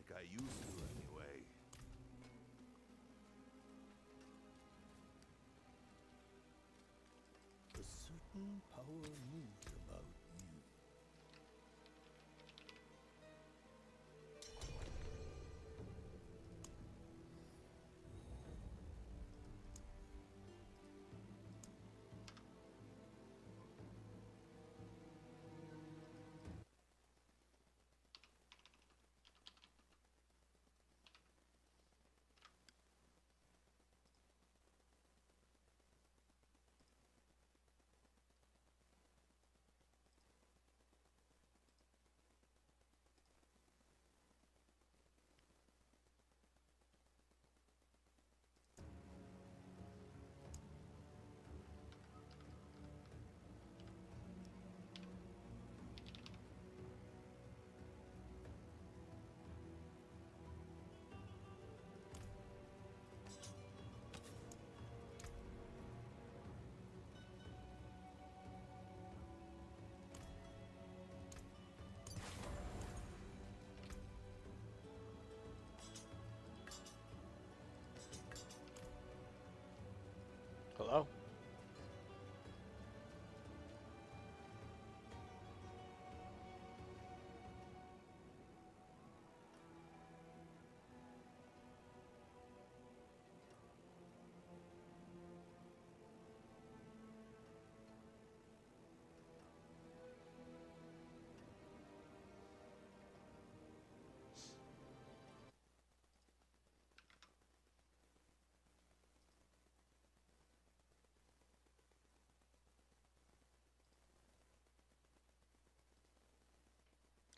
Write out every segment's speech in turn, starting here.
like I used to anyway. A certain power moves about you. Hello?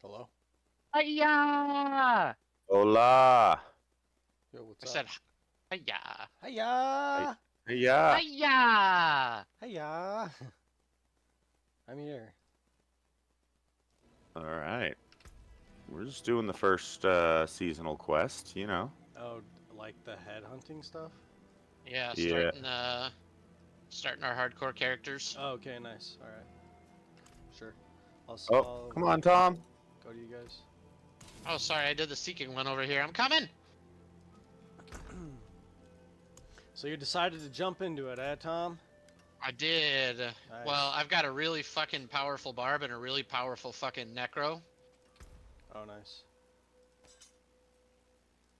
Hello? Hiya! Hola. Yo, what's I up? said hiya. Hiya! Yeah. Hiya! Hiya! I'm here. All right. We're just doing the first seasonal quest, you know. Oh, like the head hunting stuff? Yeah, Yeah. starting our hardcore characters. Oh, okay, nice. Alright. Sure. Oh, come on, Tom. Go to you guys. Oh, sorry, I did the seeking one over here. I'm coming! So you decided to jump into it, eh, Tom? I did. Nice. Well, I've got a really fucking powerful barb and a really powerful fucking necro. Oh, nice.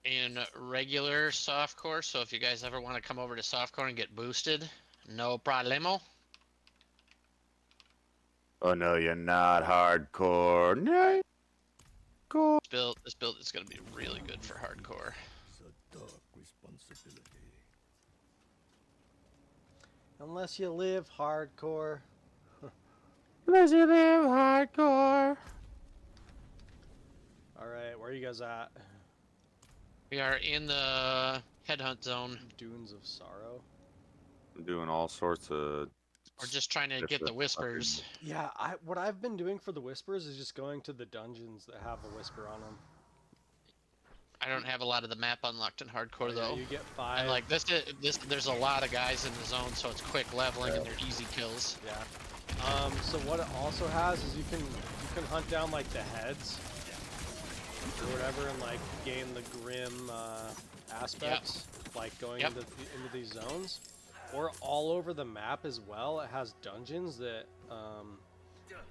In regular softcore, so if you guys ever want to come over to softcore and get boosted, no problemo. Oh no, you're not hardcore. No. Cool. This build is going to be really good for hardcore. It's a dark responsibility. Unless you live hardcore. Unless you live hardcore. Alright, where are you guys at? We are in the headhunt zone. Dunes of Sorrow? I'm doing all sorts of. We're just trying to get the whispers. Yeah, what I've been doing for the whispers is just going to the dungeons that have a whisper on them. I don't have a lot of the map unlocked in hardcore though. You get 5. And like this, there's a lot of guys in the zone, so it's quick leveling and they're easy kills. Yeah. So what it also has is you can hunt down like the heads or whatever and like gain the grim aspects, like going into these zones. Or all over the map as well, it has dungeons that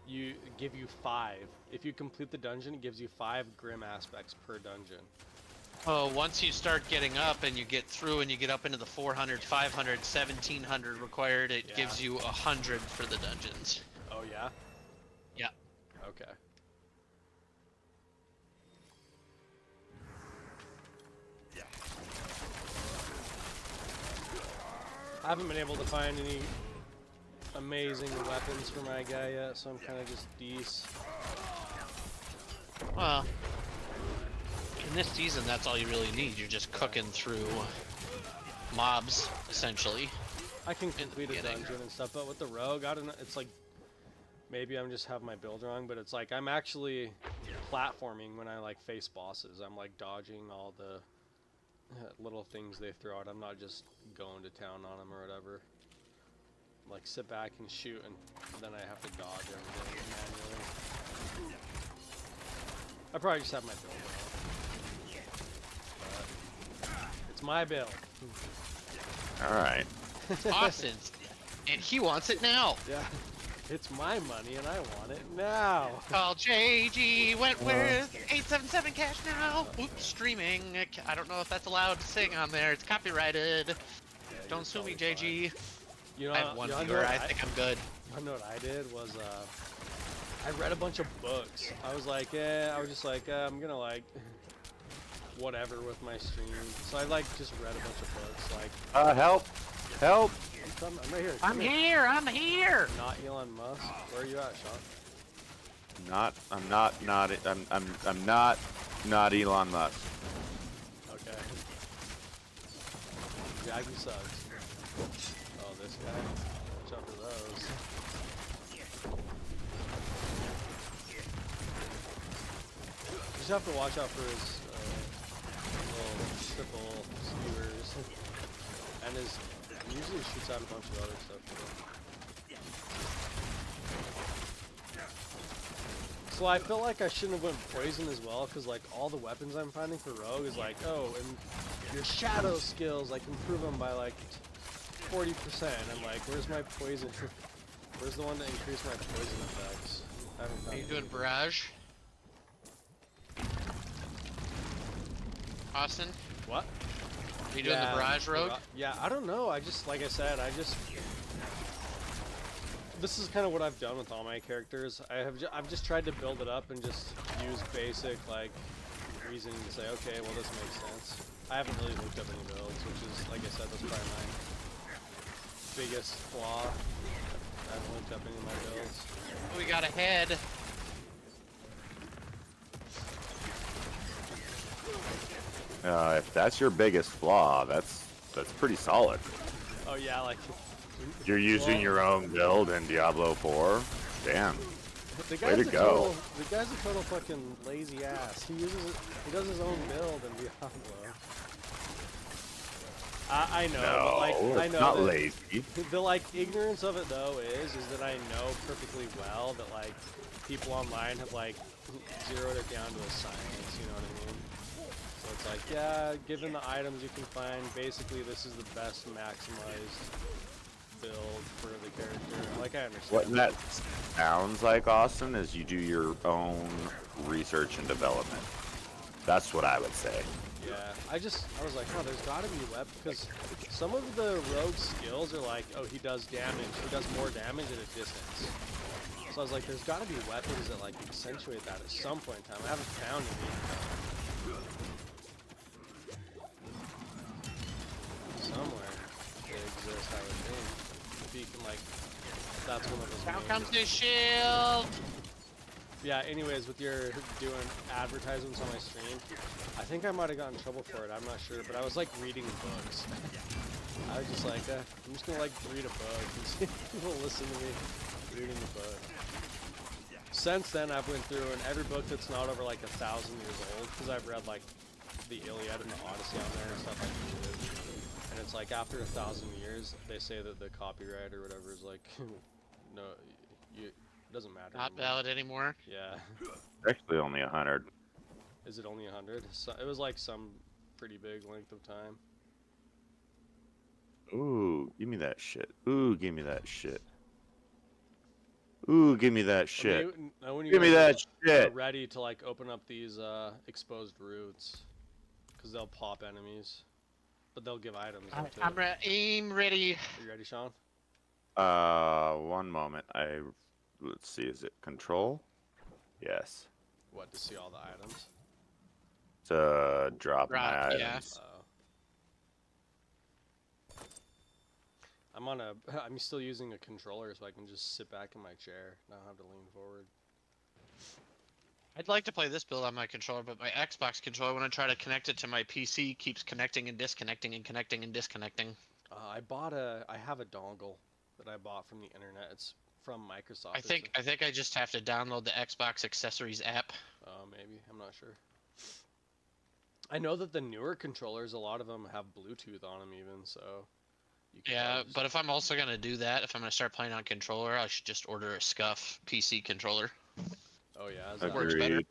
you give you 5. If you complete the dungeon, it gives you 5 grim aspects per dungeon. Oh, once you start getting up and you get through and you get up into the 400, 500, 1700 required, it gives you 100 for the dungeons. Oh yeah? Yeah. Okay. I haven't been able to find any amazing weapons for my guy yet, so I'm kind of just decent. Well, in this season, that's all you really need. You're just cooking through mobs, essentially. I can complete a dungeon and stuff, but with the rogue, I don't know, it's like, maybe I'm just have my build wrong, but it's like, I'm actually platforming when I like face bosses. I'm like dodging all the little things they throw out. I'm not just going to town on them or whatever. Like sit back and shoot, and then I have to dodge everything manually. I probably just have my build wrong. It's my bill. All right. Austin's, and he wants it now. Yeah. It's my money and I want it now. Call JG Wentworth, 877 cash now. Oops, streaming. I don't know if that's allowed to sing on there. It's copyrighted. Yeah, Don't you're sue me, totally JG. fine. You know, I have one you know viewer. what I think I'm good. You know what I did was, I read a bunch of books. I was like, I'm gonna like, whatever with my stream. So I like just read a bunch of books, like. Help! Help! I'm right here. I'm Come here. I'm here. Not Elon Musk. Where are you at, Sean? I'm not Elon Musk. Okay. Jaggy sucks. Oh, this guy. Watch out for those. You just have to watch out for his little triple skewers. And he usually shoots out a bunch of other stuff too. So I feel like I shouldn't have went poison as well, because like all the weapons I'm finding for rogue is like, oh, and your shadow skills, like improve them by like 40%. I'm like, where's my poison? Where's the one that increased my poison effects? I haven't found Are you it doing yet. barrage? Austin? What? Are you doing the barrage rogue? Yeah, I don't know. I just, like I said, this is kind of what I've done with all my characters. I've just tried to build it up and just use basic like reasoning to say, okay, well this makes sense. I haven't really looked up any builds, which is, like I said, that's probably my biggest flaw. I haven't looked up any of my builds. We got a head. If that's your biggest flaw, that's pretty solid. Oh yeah, like You're using your own build in Diablo 4? Damn. the Way to go. The guy's a total fucking lazy ass. He does his own build in Diablo. I know, No, but like I it's know not that lazy. the like ignorance of it though is that I know perfectly well that like people online have like zeroed it down to a science, you know what I mean? So it's like, yeah, given the items you can find, basically this is the best maximized build for the character. Like I understand. What that sounds like, Austin, is you do your own research and development. That's what I would say. Yeah, I was like, oh, there's gotta be a weapon, because some of the rogue skills are like, oh, he does damage, he does more damage at a distance. So I was like, there's gotta be weapons that like accentuate that at some point in time. I haven't found any. Somewhere they exist, I would think. If you can like, that's one of those. Down main- comes the shield. Yeah, anyways, with your doing advertisements on my stream, I think I might have gotten in trouble for it, I'm not sure, but I was like reading books. I was just like, I'm just gonna like read a book and see if people listen to me reading the book. Since then, I've went through and every book that's not over like 1,000 years old, because I've read like the Iliad and the Odyssey on there and stuff like that. And it's like after 1,000 years, they say that the copyright or whatever is like, no, it doesn't matter. Not anymore. valid anymore. Yeah. Actually, only 100. Is it only 100? So, it was like some pretty big length of time. Ooh, give me that shit. Ooh, give me that shit. Ooh, give me that shit. When you Give me guys that are shit. ready to like open up these exposed routes, because they'll pop enemies, but they'll give items. though, too. I'm aim ready. Are you ready, Sean? 1 moment. Let's see, is it control? Yes. What, to see all the items? To drop my Drop, yeah. items. I'm still using a controller, so I can just sit back in my chair, not have to lean forward. I'd like to play this build on my controller, but my Xbox controller, when I try to connect it to my PC, keeps connecting and disconnecting and connecting and disconnecting. I have a dongle that I bought from the internet. It's from Microsoft. I think I just have to download the Xbox accessories app. Maybe. I'm not sure. I know that the newer controllers, a lot of them have Bluetooth on them even, so... You can Yeah, probably just- but if I'm also going to do that, if I'm going to start playing on controller, I should just order a Scuff PC controller. Oh yeah, is That that... works better. Agreed.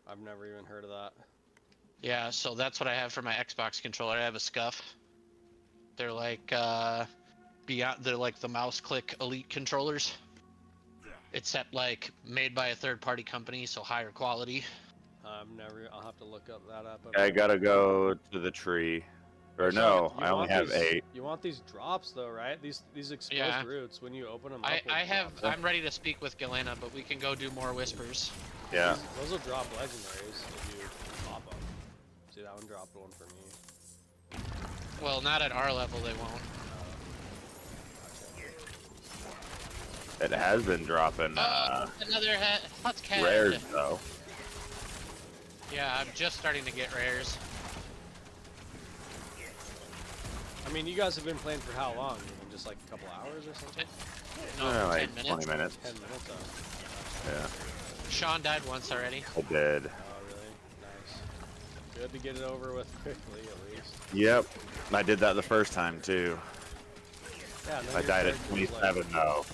I've never even heard of that. Yeah, so that's what I have for my Xbox controller. I have a Scuff. They're like they're like the mouse click elite controllers. Except like made by a third party company, so higher quality. I'll have to look that up. I gotta go to the tree. Or So no, I only have 8. You want these drops though, right? These exposed Yeah. roots when you open them up. I'm ready to speak with Galena, but we can go do more whispers. Yeah. Those will drop legendaries if you pop them. See, that one dropped one for me. Well, not at our level, they won't. It has been dropping Another hot cat. rares though. Yeah, I'm just starting to get rares. I mean, you guys have been playing for how long? Even just like a couple hours or something? No, like 10 minutes. 20 minutes. 10 minutes. Oh. Yeah. Sean died once already. I did. Oh, really? Nice. Good to get it over with quickly, at least. Yep. I did that the first time too. Yeah, and then I your died at character was 27 though.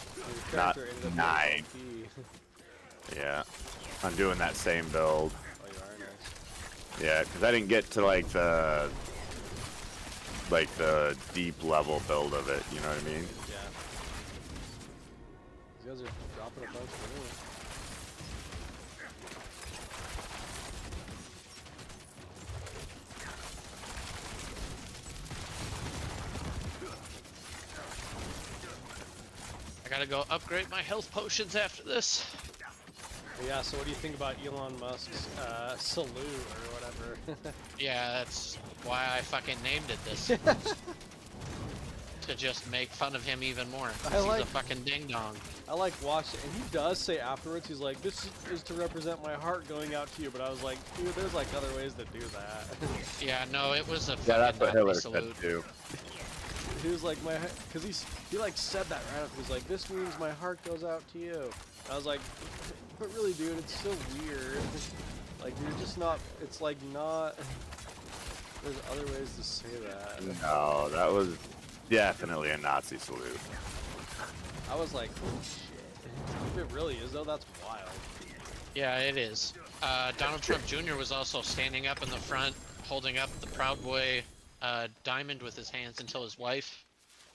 your Not character ended up 9. being OP. Yeah. I'm doing that same build. Oh, you are? Nice. Yeah, because I didn't get to like the deep level build of it, you know what I mean? Yeah. These guys are dropping a bunch for me. I gotta go upgrade my health potions after this. But yeah, so what do you think about Elon Musk's salute or whatever? Yeah, that's why I fucking named it this. To just make fun of him even more. He's a fucking ding dong. I like watching, and he does say afterwards, he's like, this is to represent my heart going out to you, but I was like, dude, there's like other ways to do that. Yeah, no, it was a Yeah, that's what fucking Hiller salute. said too. He was like, because he like said that right after, he's like, this means my heart goes out to you. I was like, but really, dude, it's so weird. Like, you're just not, it's like not, there's other ways to say that. No, that was definitely a Nazi salute. I was like, oh shit. If it really is though, that's wild. Yeah, it is. Donald Trump Jr. was also standing up in the front, holding up the Proud Boy diamond with his hands until his wife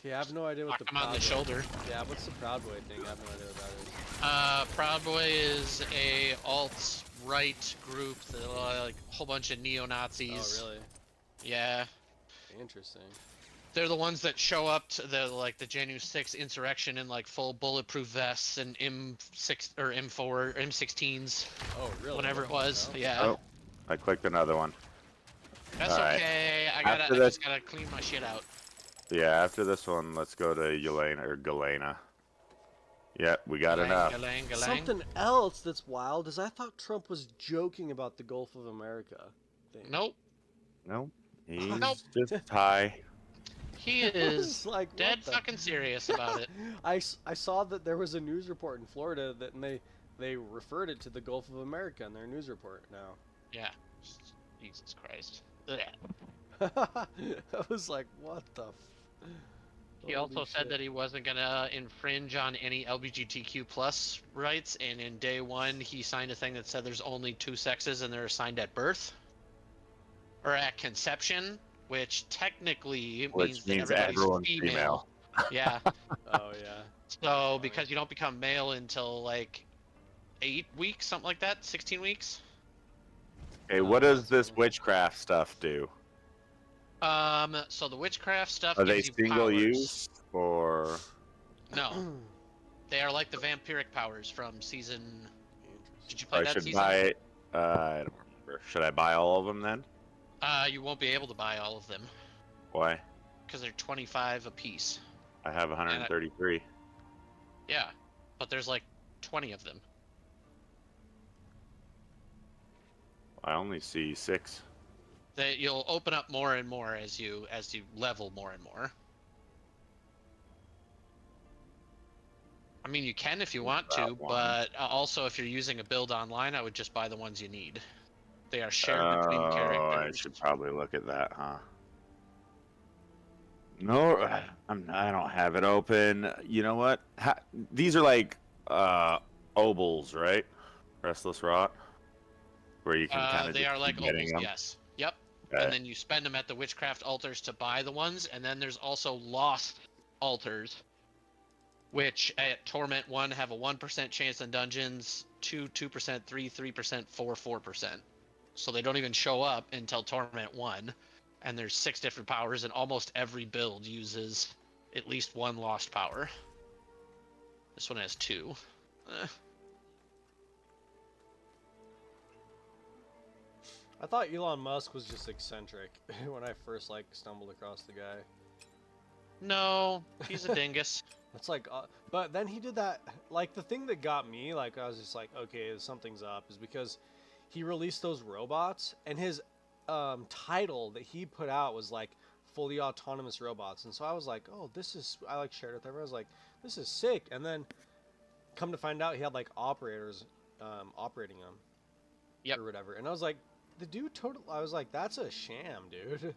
Okay, I have no idea what knocked the him on the shoulder. Yeah, what's the Proud Boy thing? I have no idea what that is. Proud Boy is a alt-right group that like a whole bunch of neo-Nazis. Oh, really? Yeah. Interesting. They're the ones that show up to the January 6th insurrection in like full bulletproof vests and M6 or M4 or M16s. Oh, really? Whenever it was. No? Yeah. Oh, I clicked another one. That's All right. okay. I After just gotta clean my shit out. Yeah, after this one, let's go to Yelena or Galena. Yeah, we got enough. Galang. Something else that's wild is I thought Trump was joking about the Gulf of America thing. Nope. No, he's Nope. just high. He It's is like, what dead the- fucking serious about it. I saw that there was a news report in Florida that they referred it to the Gulf of America in their news report now. Yeah. Jesus Christ. Ugh. I was like, what the He also said that he wasn't gonna infringe on any LGBTQ plus rights, and in day one he signed a thing that said there's only 2 sexes and they're assigned at birth or at conception, which technically Which means everybody's everyone's female. Yeah. Oh, yeah. So because you don't become male until like 8 weeks, something like that, 16 weeks. Hey, what does this witchcraft stuff do? So the witchcraft stuff Are they gives you single powers. use or? No. They are like the vampiric powers from season. Did you play I that should season? buy. I don't remember. Should I buy all of them then? You won't be able to buy all of them Why? because they're 25 a piece. I have 133. Yeah, but there's like 20 of them. I only see 6. That you'll open up more and more as you level more and more. I mean, you can if you want to, That one. but also if you're using a build online, I would just buy the ones you need. They are shared between characters. I should probably look at that, huh? No, I don't have it open. You know what? These are like obols, right? Restless Rot, where you can kind of They are like getting opals, them. yes. Yep. and then you spend them at the witchcraft altars to buy the ones, and then there's also lost altars, which at Torment 1 have a 1% chance in dungeons, 2 2%, 3 3%, 4 4%. So they don't even show up until Torment 1, and there's 6 different powers, and almost every build uses at least one lost power. This one has 2. I thought Elon Musk was just eccentric when I first like stumbled across the guy. No, he's a dingus. It's like, but then he did that. Like the thing that got me, like I was just like, okay, something's up, is because he released those robots, and his title that he put out was like fully autonomous robots, and so I was like, oh, this is. I like shared it with everyone. I was like, this is sick, and then come to find out, he had like operators operating them, Yep. or whatever, and I was like, the dude total. I was like, that's a sham, dude.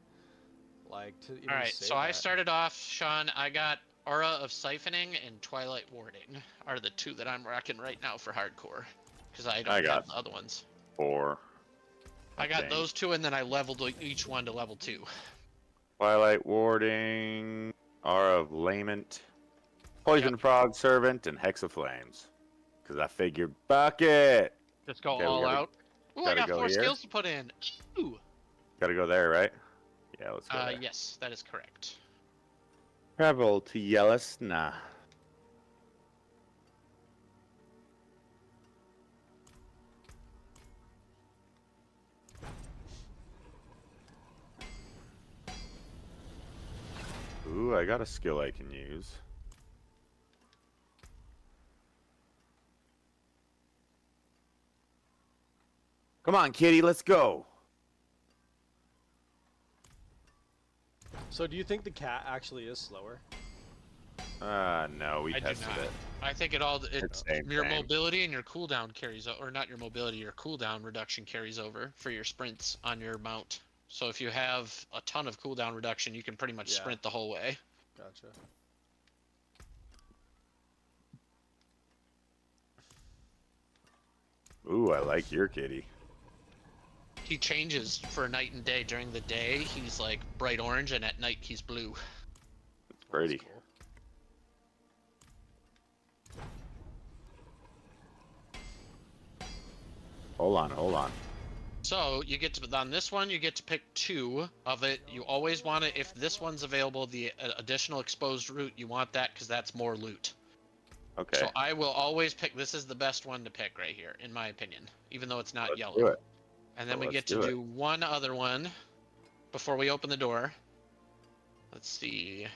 Like to even All right, say so that. I started off, Sean. I got Aura of Siphoning and Twilight Warding are the 2 that I'm rocking right now for hardcore, because I don't have the other ones. 4. I got those 2, and then I leveled each one to level 2. Twilight Warding, Aura of Lament, Poison Frog Servant, and Hex of Flames. Because I figured, bucket! Just go Okay, all out. Ooh, I got 4 here. skills to put in. Ooh. Gotta go there, right? Yeah, let's go there. Yes, that is correct. Travel to Yellowsna. Ooh, I got a skill I can use. Come on, kitty, let's go. So do you think the cat actually is slower? No, we I do tested not. it. I think it's Same your thing. mobility and your cooldown carries over, or not your mobility, your cooldown reduction carries over for your sprints on your mount. So if you have a ton of cooldown reduction, you can pretty much sprint the whole way. Gotcha. Ooh, I like your kitty. He changes for night and day. During the day, he's like bright orange, and at night, he's blue. It's pretty. That's cool. Hold on. So you get to, on this one, you get to pick 2 of it. You always want to, if this one's available, the additional exposed route, you want that because that's more loot. Okay. So I will always pick, this is the best one to pick right here, in my opinion, even though it's not Let's yellow. do it. And then Well, we get let's to do do one other one before we open the door. Let's see.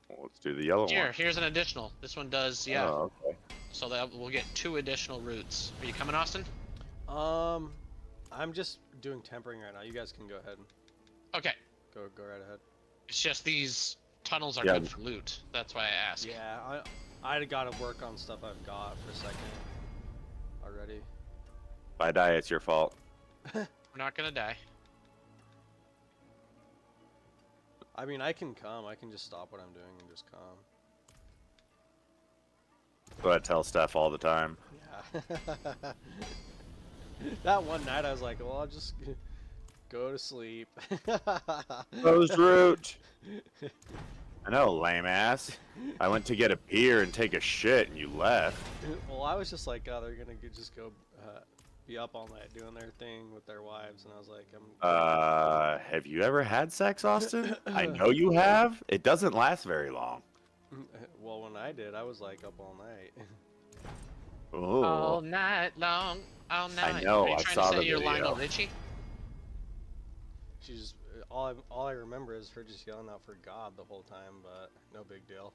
Well, let's do the yellow one. Here's an additional. This one does, yeah. Oh, okay. So that we'll get 2 additional routes. Are you coming, Austin? I'm just doing tempering right now. You guys can go ahead. Okay. Go right ahead. It's just these tunnels are good for loot. That's why I asked. Yeah, I gotta work on stuff I've got for a second already. If I die, it's your fault. We're not gonna die. I mean, I can come. I can just stop what I'm doing and just come. So I tell Steph all the time. Yeah. That one night I was like, well, I'll just go to sleep. Closed route. I know, lame ass. I went to get a beer and take a shit, and you left. Well, I was just like, oh, they're gonna just go be up all night doing their thing with their wives, and I was like, Have you ever had sex, Austin? I know you have. It doesn't last very long. Well, when I did, I was like up all night. Ooh. All night long, all night. I know, Are you I trying saw to the say you're video. Lionel Richie? She just all I remember is her just yelling out for God the whole time, but no big deal.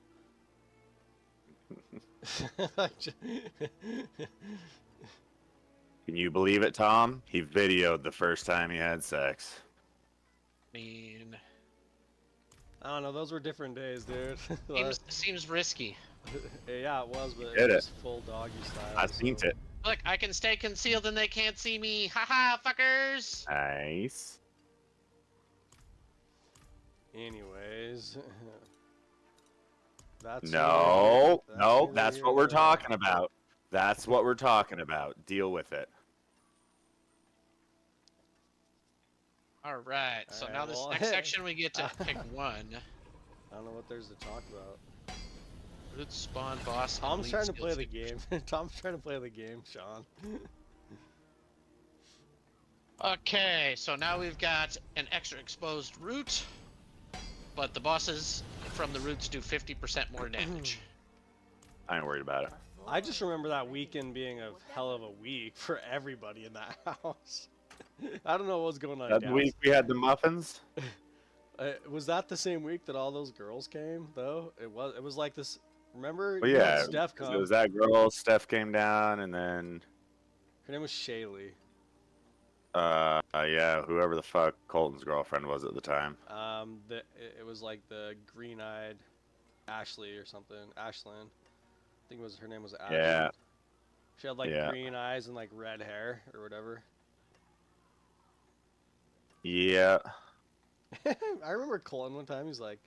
Can you believe it, Tom? He videoed the first time he had sex. I mean, I don't know. Those were different days, dude. seems risky. Yeah, it was, but Did it it. was full doggy style. I seen it. Look, I can stay concealed and they can't see me. Haha, fuckers! Nice. Anyways, that's No, neither no, that's here what nor we're there. talking about. That's what we're talking about. Deal with it. All right. So Alright, now this well, next section we get to pick one. I don't know what there's to talk about. Root spawn boss. and Tom's elite trying to skill play the 50%. game. Tom's trying to play the game, Sean. Okay, so now we've got an extra exposed root, but the bosses from the roots do 50% more damage. I ain't worried about it. I just remember that weekend being a hell of a week for everybody in that house. I don't know what was going on. That week we had the muffins. Was that the same week that all those girls came though? It was. It was like this. Remember? Well, You had yeah, Steph it come. was that girl. Steph came down, and then Her name was Shaylee. yeah, whoever the fuck Colton's girlfriend was at the time. It was like the green-eyed Ashley or something. Ashlyn. I think it was her name was Ashlyn. Yeah. She had like Yeah. green eyes and like red hair or whatever. Yeah. I remember Colton one time. He's like,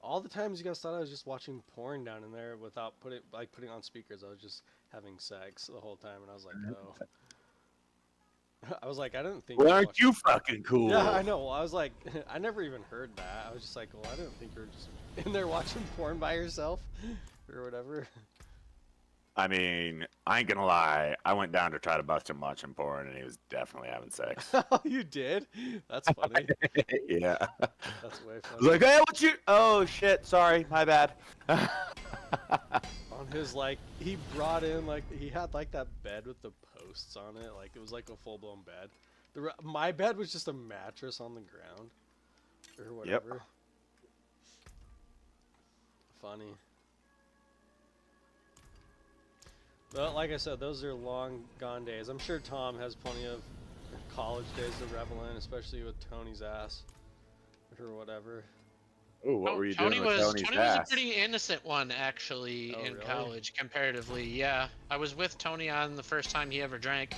all the times you guys thought I was just watching porn down in there without putting on speakers. I was just having sex the whole time, and I was like, oh. I was like, I didn't think. Well, you were aren't watching- you fucking cool? Yeah, I know. Well, I was like, I never even heard that. I was just like, well, I didn't think you were just in there watching porn by yourself or whatever. I mean, I ain't gonna lie. I went down to try to bust him watching porn, and he was definitely having sex. Oh, you did? That's funny. Yeah. That's way I funny. was like, hey, what you? Oh shit, sorry, my bad. On his like, he brought in like he had like that bed with the posts on it. Like it was like a full blown bed. My bed was just a mattress on the ground or whatever. Funny. But like I said, those are long gone days. I'm sure Tom has plenty of college days to revel in, especially with Tony's ass or whatever. Ooh, what were you Tony doing with was Tony's Tony was a ass? pretty innocent one actually Oh, in really? college comparatively. Yeah, I was with Tony on the first time he ever drank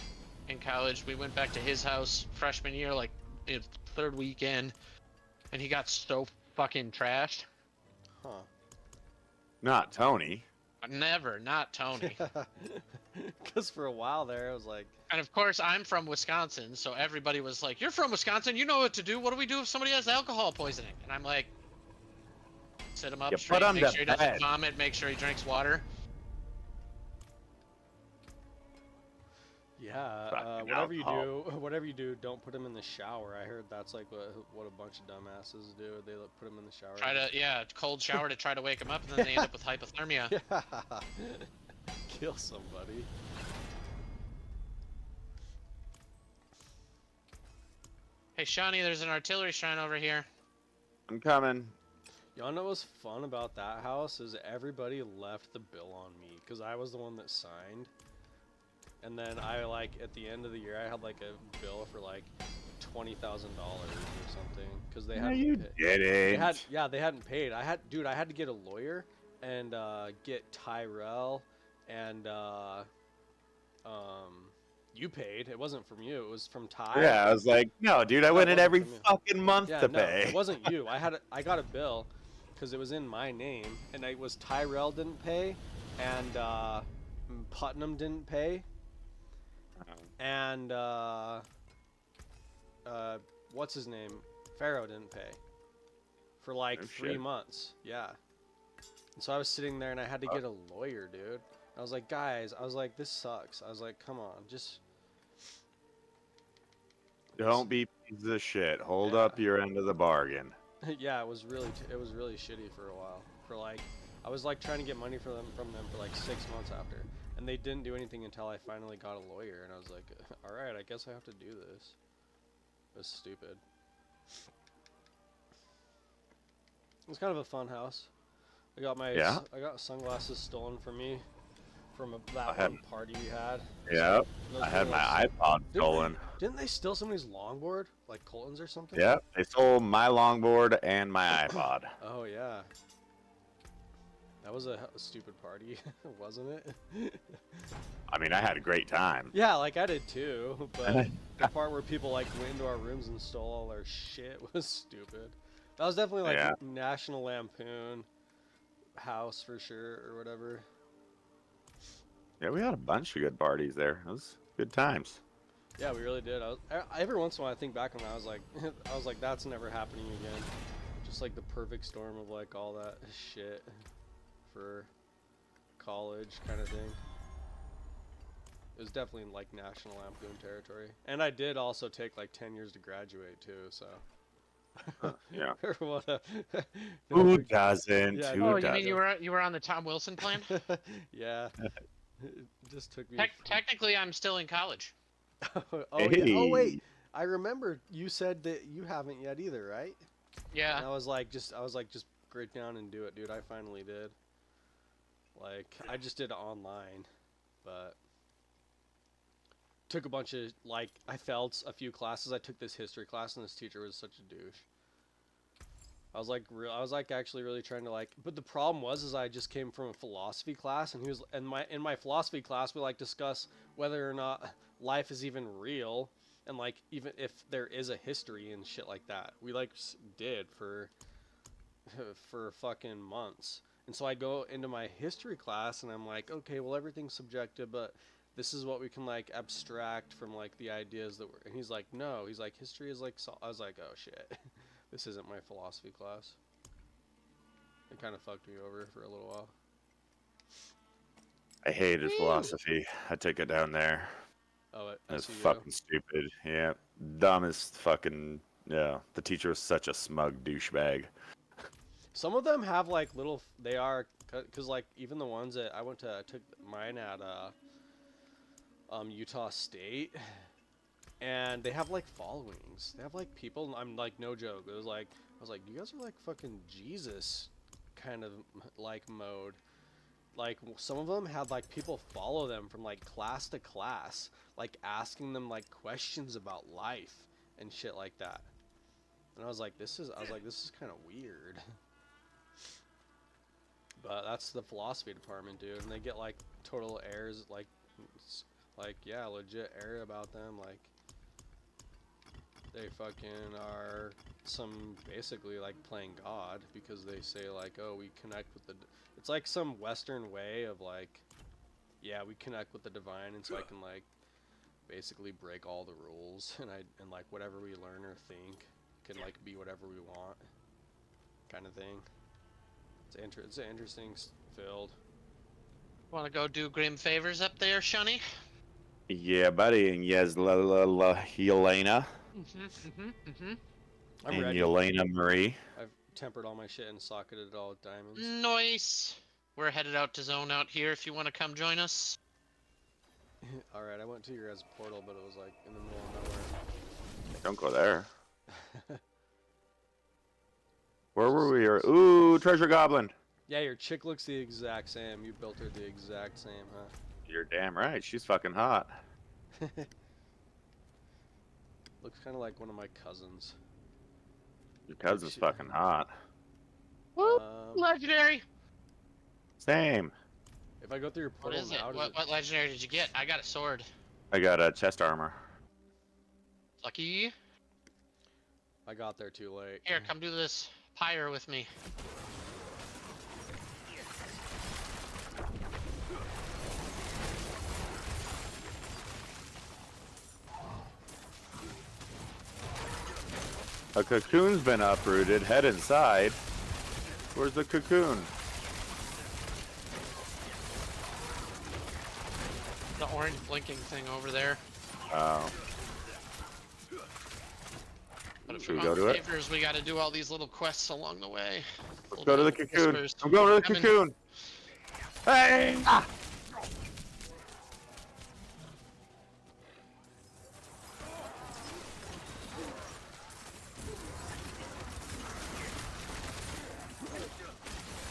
in college. We went back to his house freshman year, like third weekend, and he got so fucking trashed. Huh. Not Tony. Never, not Tony. Because for a while there, I was like, And of course, I'm from Wisconsin, so everybody was like, "You're from Wisconsin, you know what to do. What do we do if somebody has alcohol poisoning?" And I'm like, "Sit him up You straight, put him make to sure he bed." doesn't vomit, make sure he drinks water." yeah, Fucking whatever you do, don't put him in the shower. I heard that's like what a bunch of dumbasses do. They put him in the shower. Cold shower to try to wake him up, and then they end up with hypothermia. Yeah. Kill somebody. Hey, Shawnee, there's an artillery shrine over here. I'm coming. You wanna know what's fun about that house is everybody left the bill on me because I was the one that signed. And then I like at the end of the year I had like a bill for like $20,000 or something because they No, hadn't you paid. didn't. They hadn't paid. I had to get a lawyer and get Tyrell and you paid. It wasn't from you. It was from Ty. Yeah, I was like, no, dude, I No, went it in wasn't every from you. fucking month Yeah, to no, pay. it wasn't you. I got a bill because it was in my name, and it was Tyrell didn't pay, and Putnam didn't pay, and what's his name? Pharaoh didn't pay for like Oh, 3 shit. months. Yeah. And so I was sitting there, and I had to get a lawyer, dude. I was like, guys, I was like, this sucks. I was like, come on, just. Don't be pieces of shit. Hold Yeah. up your end of the bargain. Yeah, it was really shitty for a while. For like, I was like trying to get money from them for like 6 months after, and they didn't do anything until I finally got a lawyer, and I was like, all right, I guess I have to do this. It was stupid. It was kind of a fun house. I got I got sunglasses stolen from me from that had- one party we had. Yeah, Those I had girls- my iPod stolen. Didn't they steal somebody's longboard, like Colton's or something? Yeah, they stole my longboard and my iPod. Oh yeah. That was a stupid party, wasn't it? I mean, I had a great time. Yeah, like I did too, but the part where people like went into our rooms and stole all our shit was stupid. That was definitely like Yeah. National Lampoon house for sure or whatever. Yeah, we had a bunch of good parties there. It was good times. Yeah, we really did. Every once in a while I think back on that, I was like, I was like, that's never happening again. Just like the perfect storm of like all that shit for college kind of thing. It was definitely in like National Lampoon territory. And I did also take like 10 years to graduate too, so. Yeah. What Who doesn't? Yeah, Who Oh, you doesn't? mean you were on the Tom Wilson plan? yeah. It just took me. Technically, I'm still in college. Oh yeah. Oh wait. Hey. I remember you said that you haven't yet either, right? Yeah. And I was like, just grit down and do it, dude. I finally did. Like, I just did it online, but took a bunch of like I failed a few classes. I took this history class, and this teacher was such a douche. I was like actually really trying to like, but the problem was is I just came from a philosophy class, and he was in my philosophy class we like discuss whether or not life is even real, and like even if there is a history and shit like that. We like did for fucking months. And so I go into my history class and I'm like, okay, well everything's subjective, but this is what we can like abstract from like the ideas that we're. And he's like, no, he's like history is like. I was like, oh shit. This isn't my philosophy class. It kind of fucked me over for a little while. I hated philosophy. I took it down there. Oh, It's SEU. fucking stupid. Yeah. Dumbest fucking. Yeah. The teacher was such a smug douchebag. Some of them have like little. They are because like even the ones that I took mine at Utah State, and they have like followings. They have like people. I'm like no joke. It was like I was like, you guys are like fucking Jesus, kind of like mode. Like some of them had like people follow them from like class to class, like asking them like questions about life and shit like that. And I was like, this is kind of weird. But that's the philosophy department, dude, and they get like total airs, like yeah, legit air about them, like they fucking are some basically like playing God because they say like, oh, we connect with the. It's like some Western way of like, yeah, we connect with the divine, and so I can like basically break all the rules, and like whatever we learn or think can like be whatever we want, kind of thing. It's an interesting field. Want to go do Grim favors up there, Shunny? Yeah, buddy. And yes, Yelena. I'm And ready. Yelena Marie. I've tempered all my shit and socketed it all with diamonds. Nice. We're headed out to zone out here if you want to come join us. Alright, I went to your guys' portal, but it was like in the middle of nowhere. Don't go there. Where were we? Ooh, treasure goblin. Yeah, your chick looks the exact same. You built her the exact same, huh? You're damn right. She's fucking hot. Looks kind of like one of my cousins. Your cousin's fucking hot. Whoop! Legendary. Same. If I go through your What portal is it? now, What legendary did you get? I got a sword. I got a chest armor. Lucky. I got there too late. Here, come do this pyre with me. A cocoon's been uprooted. Head inside. Where's the cocoon? The orange blinking thing over there. Oh. But if Should we we go want to it? favors, we got to do all these little quests along the way. Let's go to the cocoon. Whispers. I'm going to the Coming. cocoon. Hey! Ah!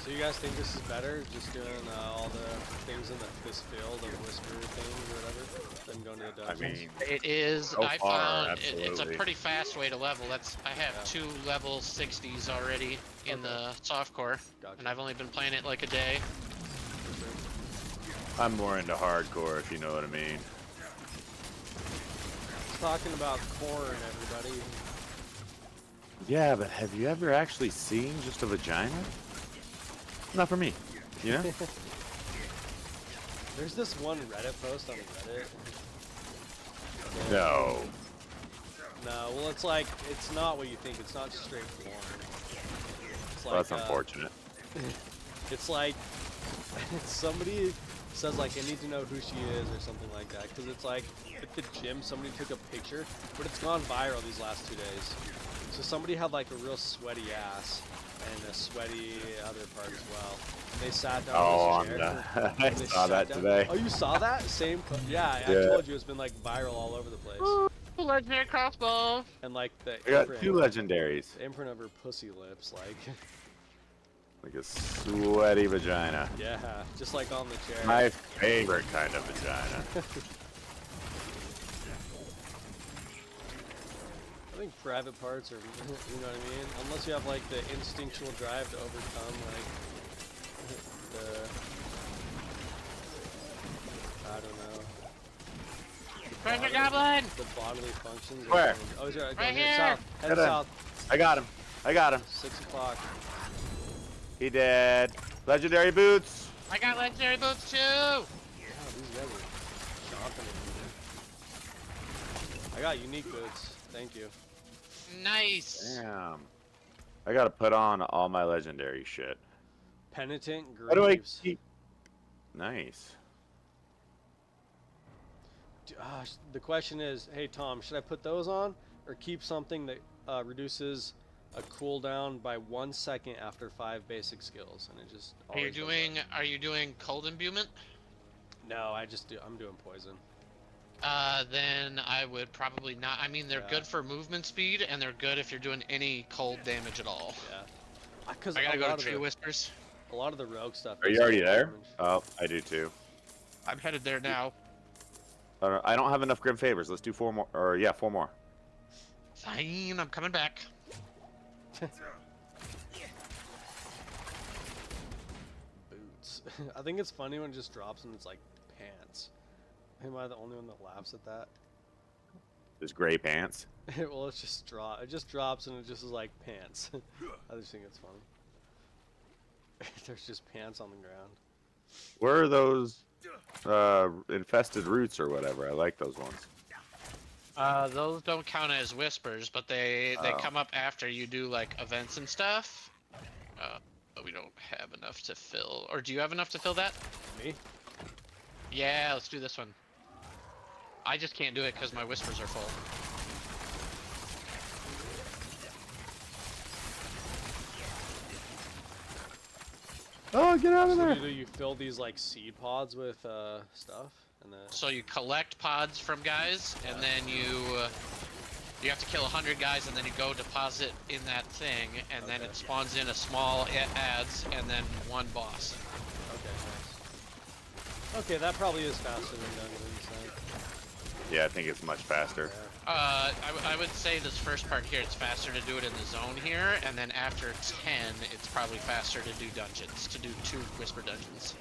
So you guys think this is better, just doing all the things in this field of whisper things or whatever, than going to the I dungeons? mean, It is. So I far, found it's a absolutely. pretty fast way to level. I have 2 level 60s already in the softcore, Gotcha. and I've only been playing it like a day. I'm more into hardcore, if you know what I mean. Talking about corn, everybody. Yeah, but have you ever actually seen just a vagina? Not for me. You know? There's this one Reddit post on Reddit No. No, well, it's like, it's not what you think. It's not straightforward. It's Well, like, that's unfortunate. it's like, somebody says, like, I need to know who she is or something like that. Because it's like, at the gym, somebody took a picture, but it's gone viral these last 2 days. So somebody had, like, a real sweaty ass and a sweaty other part as well. And they sat down Oh, in this chair. I and they saw that sat down. today. Oh, you saw that? Same. Yeah, I Yeah. told you it's been, like, viral all over the place. Legendary crossbow. And, like, the I got imprint. 2 legendaries. The imprint of her pussy lips, like. Like a sweaty vagina. Yeah, just like on the chair. My favorite kind of vagina. I think private parts are, you know what I mean? Unless you have like the instinctual drive to overcome like the, I don't know. Treasure goblin! The bodily functions. Where? Oh, he's right, Right here. here. South. Head Head in. south. I got him. I got him. 6 o'clock. He dead. Legendary boots. I got legendary boots too! Wow, these guys are chomping at me. I got unique boots. Thank you. Nice! Damn. I gotta put on all my legendary shit. Penitent How do I Greaves. keep? Nice. The question is, hey Tom, should I put those on or keep something that reduces a cooldown by 1 second after 5 basic skills? And it just Are you always does doing cold imbuement? that. No, I'm doing poison. Then I would probably not. I mean, they're Yeah. good for movement speed, and they're good if you're doing any cold damage at all. Yeah. Because I gotta go to Tree Whispers. a lot of the rogue stuff. Are is you already cold there? damage. Oh, I do too. I'm headed there now. I don't have enough grim favors. Let's do 4 more. Or yeah, 4 more. Fine, I'm coming back. Boots. I think it's funny when it just drops and it's like pants. Am I the only one that laughs at that? There's gray pants. Well, it's just it just drops and it just is like pants. I just think it's funny. There's just pants on the ground. Where are those infested roots or whatever? I like those ones. Those don't count as whispers, but they Oh. come up after you do like events and stuff. But we don't have enough to fill. Or do you have enough to fill that? Me? Yeah, let's do this one. I just can't do it because my whispers are full. Oh, get out of So there! do you fill these like seed pods with stuff? And then So you collect pods from guys, and then you have to kill 100 guys, and then you go deposit in that thing, and then Okay. it spawns in a small ads, and then 1 boss. okay, nice. Okay, that probably is faster than Dungeons then. Yeah, I think it's much faster. Yeah. I would say this first part here, it's faster to do it in the zone here, and then after 10, it's probably faster to do dungeons, to do 2 whisper dungeons.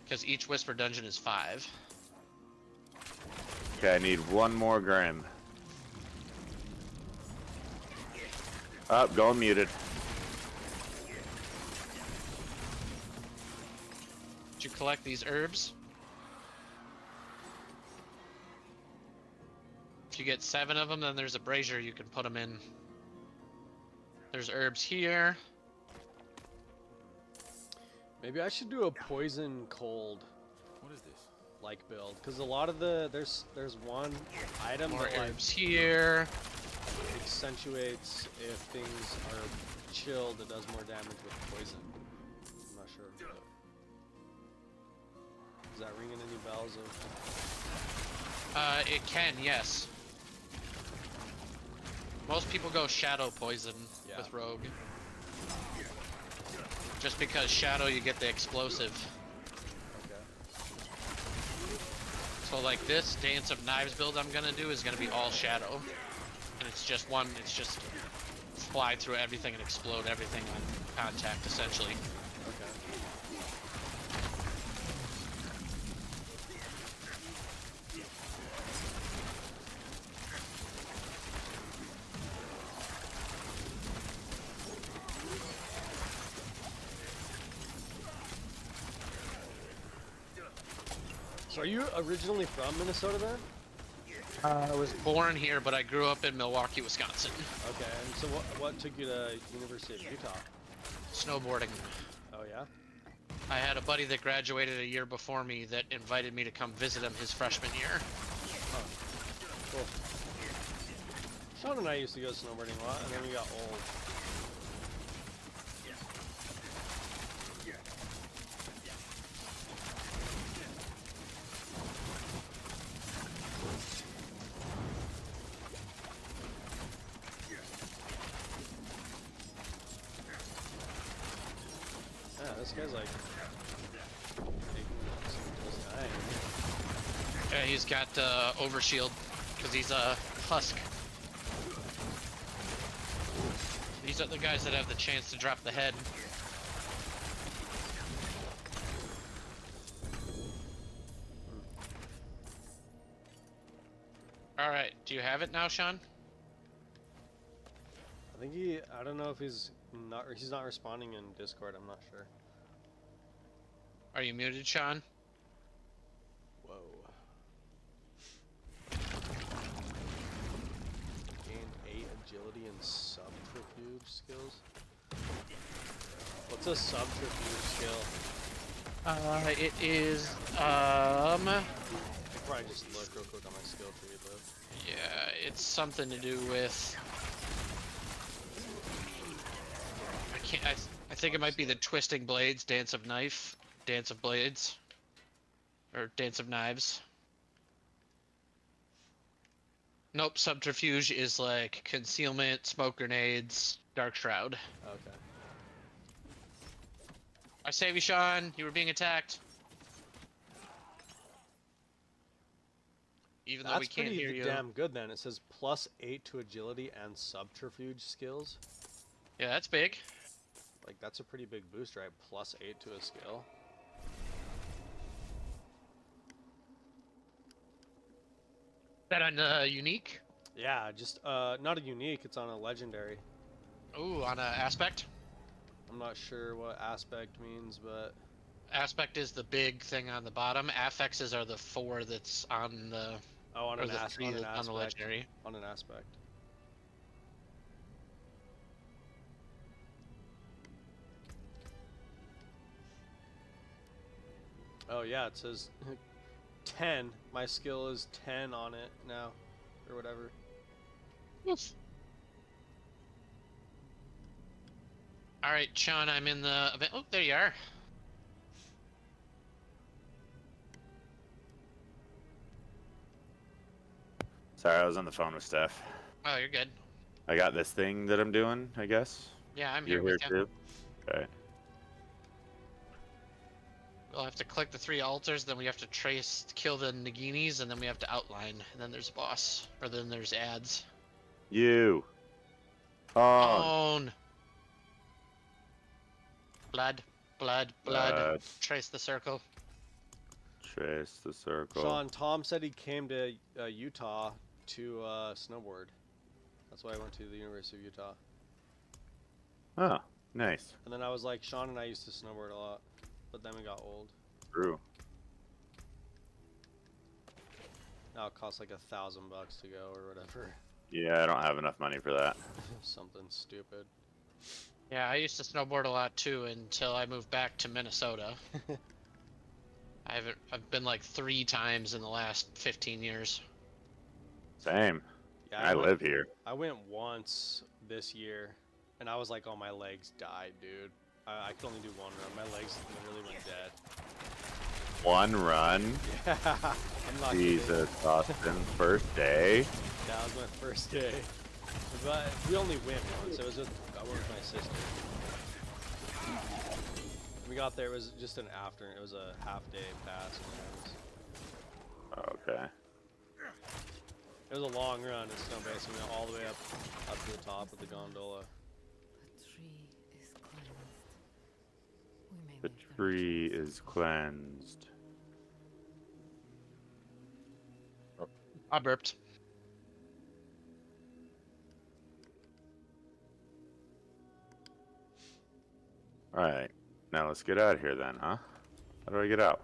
Because each whisper dungeon is 5. Okay, I need 1 more grim. Up, going muted. Did you collect these herbs? If you get 7 of them, then there's a brazier you can put them in. There's herbs here. Maybe I should do a poison cold What is this? like build, because a lot of there's one item More that like herbs here. accentuates if things are chilled, it does more damage with poison. I'm not sure. Is that ringing any bells of? It can, yes. Most people go shadow poison Yeah. with rogue. Just because shadow, you get the explosive. Okay. So like this Dance of Knives build I'm gonna do is gonna be all shadow. And it's just fly through everything and explode everything on contact, essentially. Okay. So are you originally from Minnesota then? I was born here, but I grew up in Milwaukee, Wisconsin. Okay, and so what took you to University of Utah? Snowboarding. Oh yeah? I had a buddy that graduated a year before me that invited me to come visit him his freshman year. Oh, cool. Sean and I used to go snowboarding a lot, and then we got old. Yeah, this guy's like dying. Yeah, he's got overshield because he's a husk. These are the guys that have the chance to drop the head. All right, do you have it now, Sean? I think I don't know if he's not responding in Discord, I'm not sure. Are you muted, Sean? Whoa. Gained 8 agility and subterfuge skills. What's a subterfuge skill? It is, I'll probably just look real quick on my skill tree, but... yeah, it's something to do with... I think it might be the Twisting Blades, Dance of Knife, Dance of Blades, or Dance of Knives. Nope, Subterfuge is like Concealment, Smoke Grenades, Dark Shroud. Okay. I save you, Sean. You were being attacked. Even though we can't hear you. That's pretty damn good then. It says +8 to agility and subterfuge skills. Yeah, that's big. Like, that's a pretty big boost, right? +8 to a skill. That on unique? Yeah, just, not a unique, it's on a legendary. Ooh, on a aspect? I'm not sure what aspect means, but... Aspect is the big thing on the bottom. Affixes are the 4 that's on the... Oh, on or an, the 3 on an that's on the aspect. legendary. On an aspect. Oh yeah, it says 10. My skill is 10 on it now, or whatever. Oof. All right, Sean, I'm in the event. Oh, there you are. Sorry, I was on the phone with Steph. Oh, you're good. I got this thing that I'm doing, I guess. Yeah, I'm You're here with you. too? Okay. We'll have to click the 3 altars, then we have to kill the Naginis, and then we have to outline, and then there's a boss, or then there's ads. You. On. Own. Blood, blood, blood. Trace the circle. Trace the circle. Sean, Tom said he came to Utah to snowboard. That's why I went to the University of Utah. Oh, nice. And then I was like, Sean and I used to snowboard a lot, but then we got old. True. Now it costs like $1,000 to go or whatever. Yeah, I don't have enough money for that. Something stupid. Yeah, I used to snowboard a lot too until I moved back to Minnesota. I've been like 3 times in the last 15 years. Same. Yeah, I live here. I went once this year, and I was like, oh, my legs died, dude. I could only do 1 run. My legs literally went dead. 1 run? Yeah, I'm not Jesus, kidding. Austin. First day? That was my first day. But we only went once. I went with my sister. We got there, it was just an afternoon. It was a half-day pass. Okay. It was a long run in snow base. We went all the way up to the top of the gondola. The tree is cleansed. I burped. Alright. Now let's get out of here then, huh? How do I get out?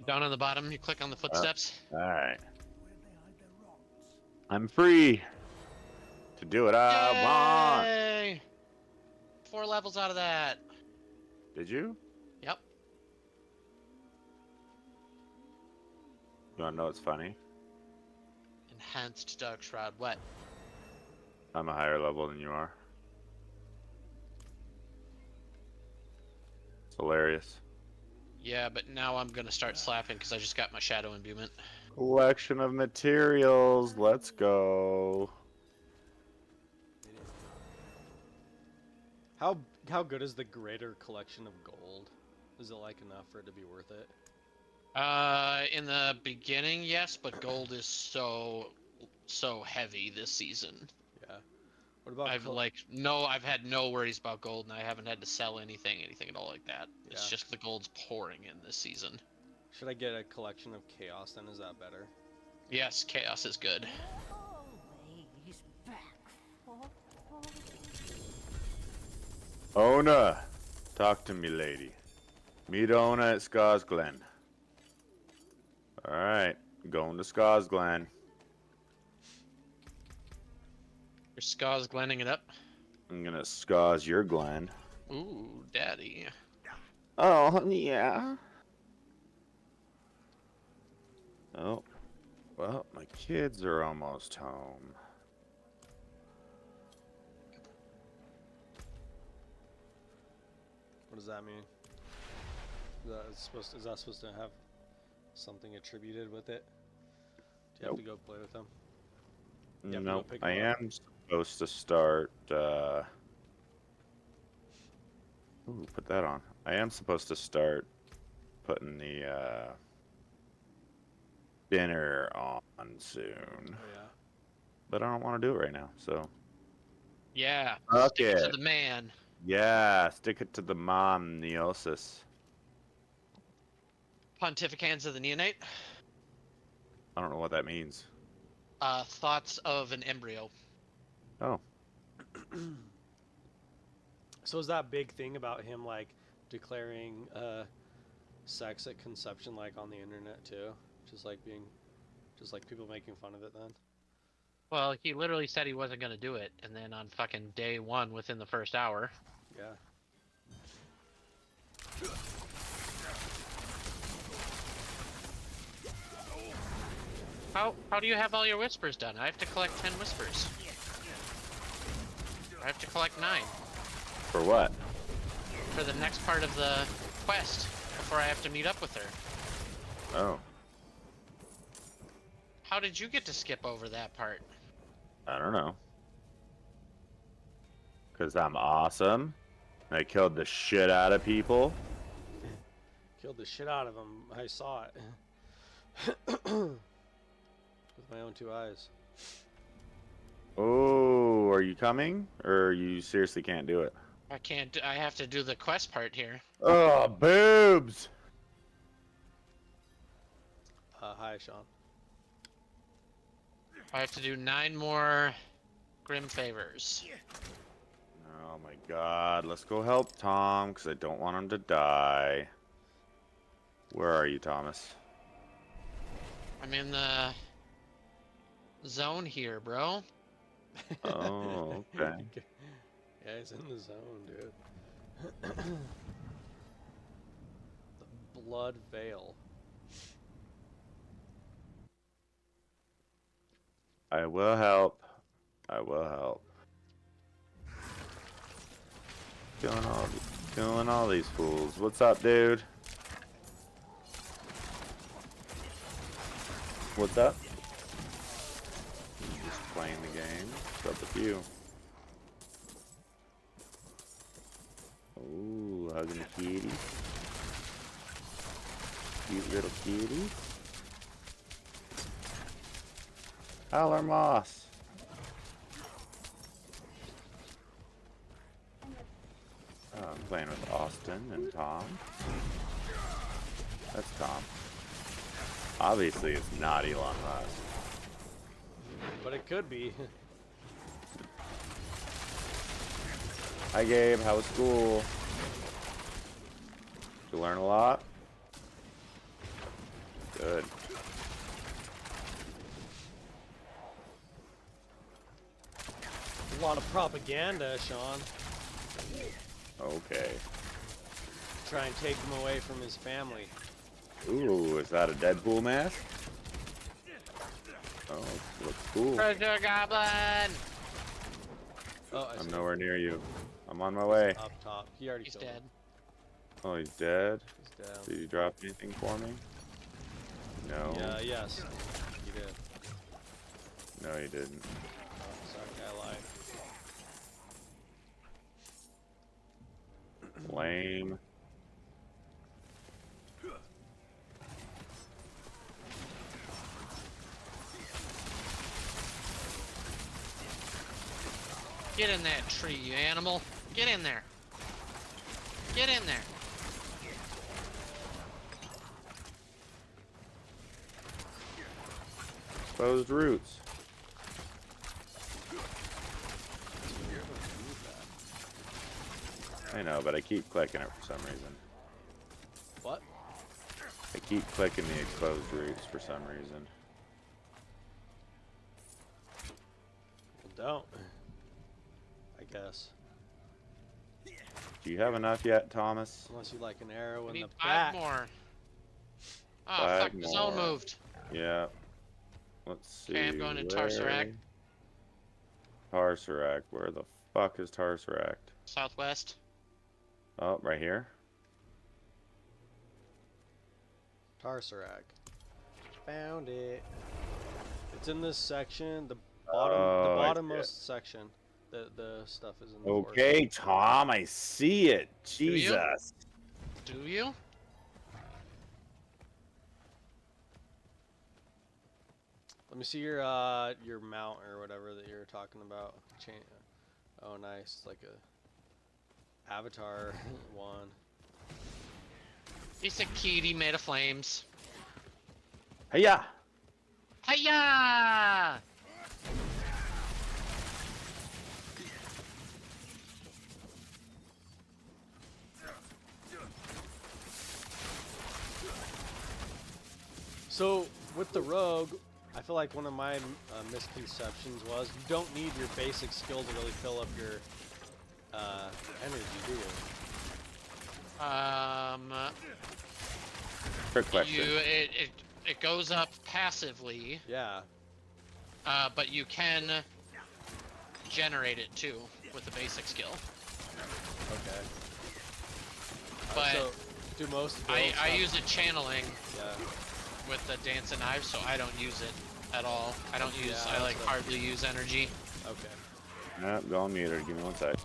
Down on the bottom, you click on the footsteps. All right. Where they hide their rocks. I'm free to do what I want. Yay! 4 levels out of that. Did you? Yep. You wanna know what's funny? Enhanced Dark Shroud. What? I'm a higher level than you are. It's hilarious. Yeah, but now I'm gonna start slapping because I just got my shadow imbuement. Collection of materials. Let's go. How good is the greater collection of gold? Is it like enough for it to be worth it? In the beginning, yes, but gold is so heavy this season. Yeah. What about I've had no worries about gold, and I haven't had to sell anything at all like that. It's Yeah. just the gold's pouring in this season. Should I get a collection of chaos then? Is that better? Yes, chaos is good. Always back for Ona, talk to me, lady. Meet Ona at Scars Glen. All right, going to Scars Glen. Your Ska's glenning it up. I'm gonna Scars your Glen. Ooh, daddy. Oh yeah. Oh, well, my kids are almost home. What does that mean? Is that supposed to have something attributed with it? Do you have to go play with them? You have to go Nope, pick I them up? am supposed to start. Ooh, put that on. I am supposed to start putting the dinner on soon, Oh yeah. but I don't want to do it right now. So Yeah. Fuck Stick it to it. the man. yeah, stick it to the mom, Neosis. Pontificans of the neonate. I don't know what that means. Thoughts of an embryo. Oh, So is that big thing about him like declaring sex at conception like on the internet too? Just like people making fun of it then? Well, he literally said he wasn't gonna do it, and then on fucking day 1, within the first hour. Yeah. How do you have all your whispers done? I have to collect 10 whispers. I have to collect 9 for what? for the next part of the quest before I have to meet up with her. Oh, How did you get to skip over that part? I don't know. Cause I'm awesome. And I killed the shit out of people. Killed the shit out of him. I saw it. With my own 2 eyes. Oh, are you coming? Or you seriously can't do it? I can't. I have to do the quest part here. Oh, boobs! Hi, Sean. I have to do 9 more grim favors. Oh my god, let's go help Tom, because I don't want him to die. Where are you, Thomas? I'm in the zone here, bro. Oh, okay. Yeah, he's in the zone, dude. The Blood Veil. I will help. I will help. Killing all these fools. What's up, dude? What's up? Just playing the game. What's up with you? Ooh, hugging the kitty. Cute little kitty. Howler Moss. Oh, I'm playing with Austin and Tom. That's Tom. Obviously, it's not Elon Musk. But it could be. Hi, Gabe. How was school? Did you learn a lot? Good. A lot of propaganda, Sean. Okay. Try and take him away from his family. Ooh, is that a Deadpool mask? Oh, looks cool. Treasure Goblin! Oh, I I'm see nowhere near you. I'm on my way. up top. He already He's killed dead. him. Oh, he's dead? He's down. Did you drop anything for me? No. Yeah, yes. He did. No, you didn't. Oh, sorry, I lied. Lame. Get in that tree, you animal. Get in there. Get in there. Exposed roots. I know, but I keep clicking it for some reason. What? I keep clicking the exposed roots for some reason. Well, don't. I guess. Do you have enough yet, Thomas? Unless you like an arrow We in the need back. 5 more. Oh, 5 fuck, the zone more. moved. Yeah. Let's see. Okay, I'm going to where- Tarsarak. Tarsarak. Where the fuck is Tarsarak? Southwest. Oh, right here. Tarsarak. Found it. It's in this section, the Oh, I see bottommost section. The stuff is in the forest. Okay, Tom, I see it. you? Jesus. Do you? Let me see your mount or whatever that you're talking about. Oh, nice, like a avatar one. He's a kitty made of flames. Hey-ya. Hiya! So with the rogue, I feel like one of my misconceptions was you don't need your basic skill to really fill up your energy, do you? Quick question. It goes up passively, Yeah. but you can generate it too with the basic skill. Okay. But so do most I builds have- use it channeling Yeah. with the dance and knives, so I don't use it at all. I don't use. Yeah, I like that's what- hardly use energy. Okay. Nope, go on muted. Give me 1 sec.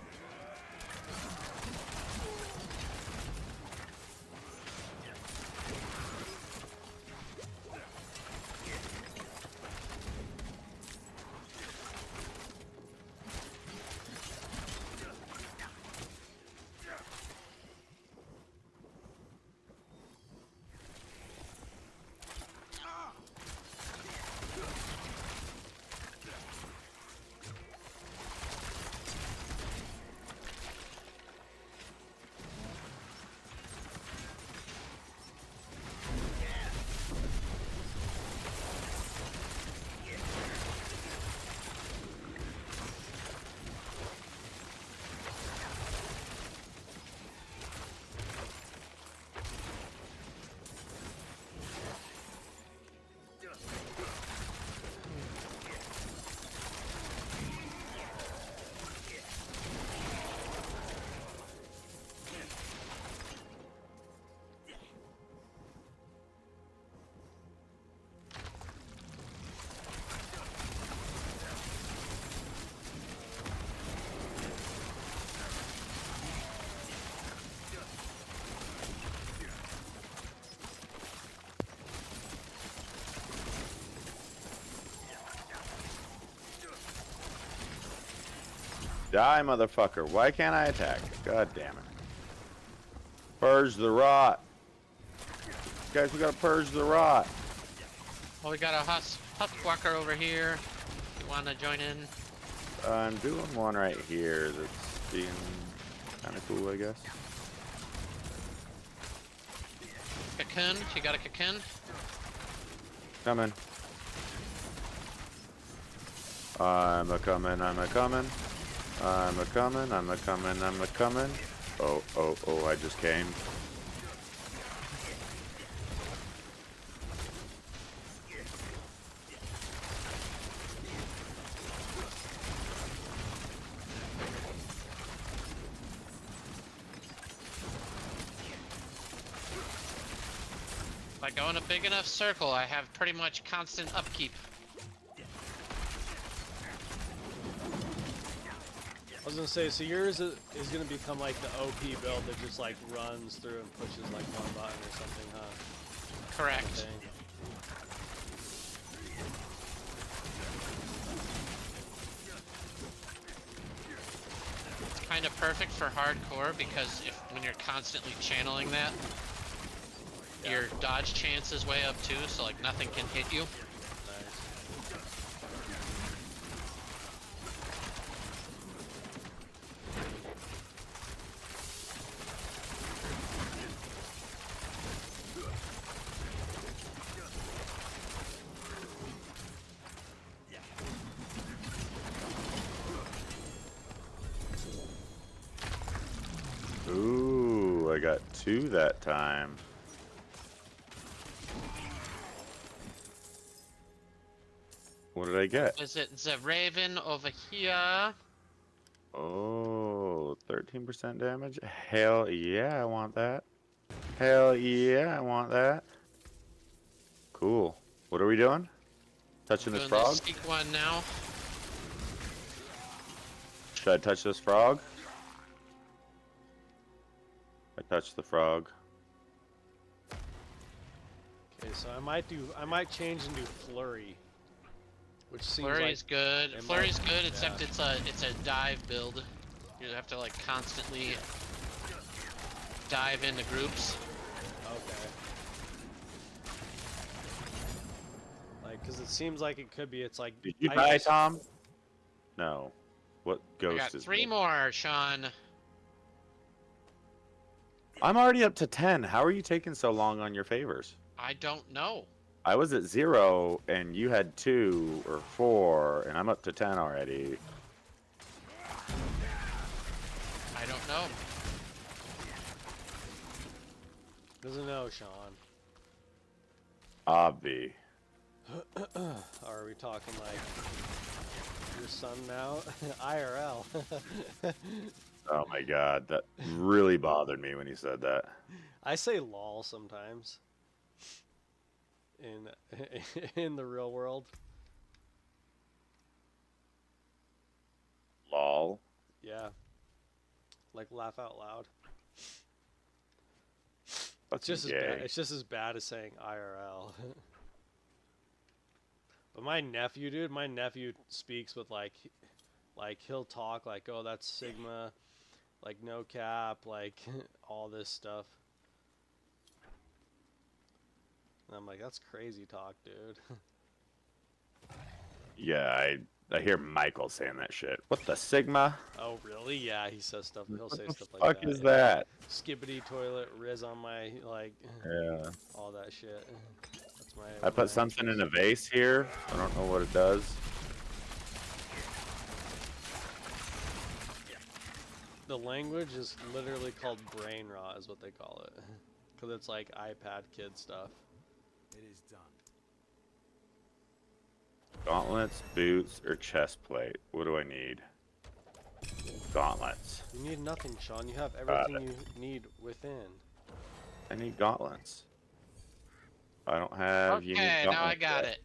Die, motherfucker. Why can't I attack? God damn it. Purge the rot. Guys, we gotta purge the rot. Well, we got a Huskwacker over here. You want to join in? I'm doing one right here that's being kind of cool, I guess. Cocoon? You got a cocoon? Coming. I'm a coming. I'm a coming. I'm a coming. I'm a coming. I'm a coming. Oh, oh, oh! I just came. If I go in a big enough circle, I have pretty much constant upkeep. I was gonna say, so yours is gonna become like the OP build that just like runs through and pushes like one button or something, huh? Correct. Thing. It's kind of perfect for hardcore because when you're constantly channeling that, your dodge chance is way up too, so like nothing can hit you. Nice. Ooh, I got 2 that time. What did I get? Is it the Raven over here? Oh, 13% damage? Hell yeah, I want that. Hell yeah, I want that. Cool. What are we doing? Touching this Doing frog? this Seek one now. Should I touch this frog? I touched the frog. Okay, so I might change and do flurry, which seems Flurry's like good. it Flurry's might- good, except yeah. it's a dive build. You have to like constantly dive into groups. Okay. Like, cause it seems like it could be. It's like. Did you I die, just- Tom? No. What I ghost got is 3 it? more, Sean. I'm already up to 10. How are you taking so long on your favors? I don't know. I was at 0 and you had 2 or 4 and I'm up to 10 already. I don't know. Doesn't know, Sean. Obvi. Are we talking like your son now? IRL. Oh my god, that really bothered me when you said that. I say lol sometimes. In in the real world. Lol. Yeah. Like laugh out loud. That's It's just as gay. bad. It's just as bad as saying IRL. But my nephew, dude, my nephew speaks with like he'll talk like, oh, that's Sigma, like no cap, like all this stuff. And I'm like, that's crazy talk, dude. Yeah, I hear Michael saying that shit. What the Sigma? Oh, really? Yeah, he says stuff. He'll What say the stuff like fuck that. is yeah. that? Skibbity toilet, Riz on my like, Yeah. all that shit. That's my. I put something in a vase here. I don't know what it does. The language is literally called brain rot, is what they call it, because it's like iPad kid stuff. It is done. Gauntlets, boots, or chest plate? What do I need? Gauntlets. You need nothing, Sean. You have Got everything you need within. I need gauntlets. I don't have unique Okay, gauntlets now I got yet. it.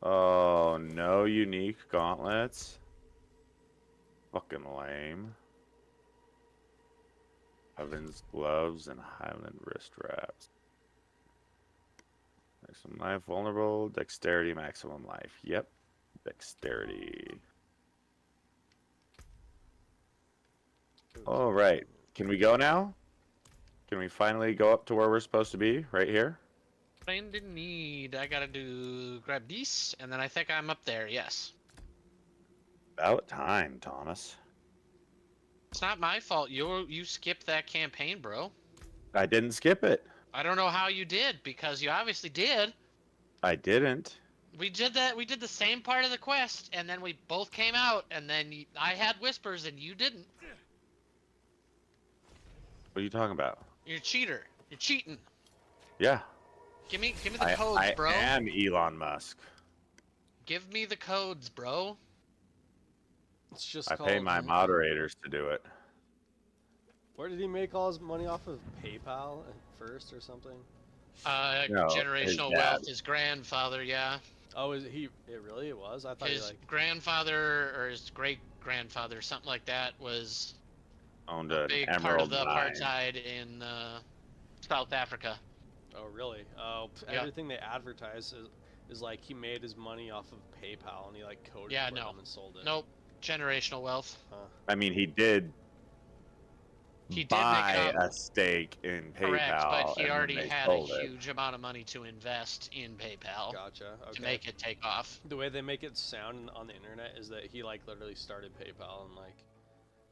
Oh, no unique gauntlets? Fucking lame. Heaven's gloves and Highland wrist wraps. Maximum life, vulnerable, dexterity, maximum life. Yep, dexterity. All right, can we go now? Can we finally go up to where we're supposed to be, right here? Find a need. I gotta grab these, and then I think I'm up there. Yes. About time, Thomas. It's not my fault. You skipped that campaign, bro. I didn't skip it. I don't know how you did because you obviously did. I didn't. We did that. We did the same part of the quest, and then we both came out, and then I had whispers and you didn't. What are you talking about? You're a cheater. You're cheating. Yeah. Give me the codes, I bro. am Elon Musk. Give me the codes, bro. It's just I called. pay my moderators to do it. Where did he make all his money off of? PayPal at first or something? No, his Generational dad. wealth. His grandfather, yeah. Oh, is he? It really? It was. I thought he His like. grandfather or his great grandfather, something like that, was Owned a an big part emerald of the mine. apartheid in South Africa. Oh, really? Oh, Yeah. everything they advertise is like he made his money off of PayPal and he like coded Yeah, for no. them and sold it. Nope. Generational wealth. I mean, he did He did buy make a stake in PayPal. correct, but he and then already they had a sold it. huge amount of money to invest in PayPal Gotcha. Okay. to make it take off. The way they make it sound on the internet is that he like literally started PayPal and like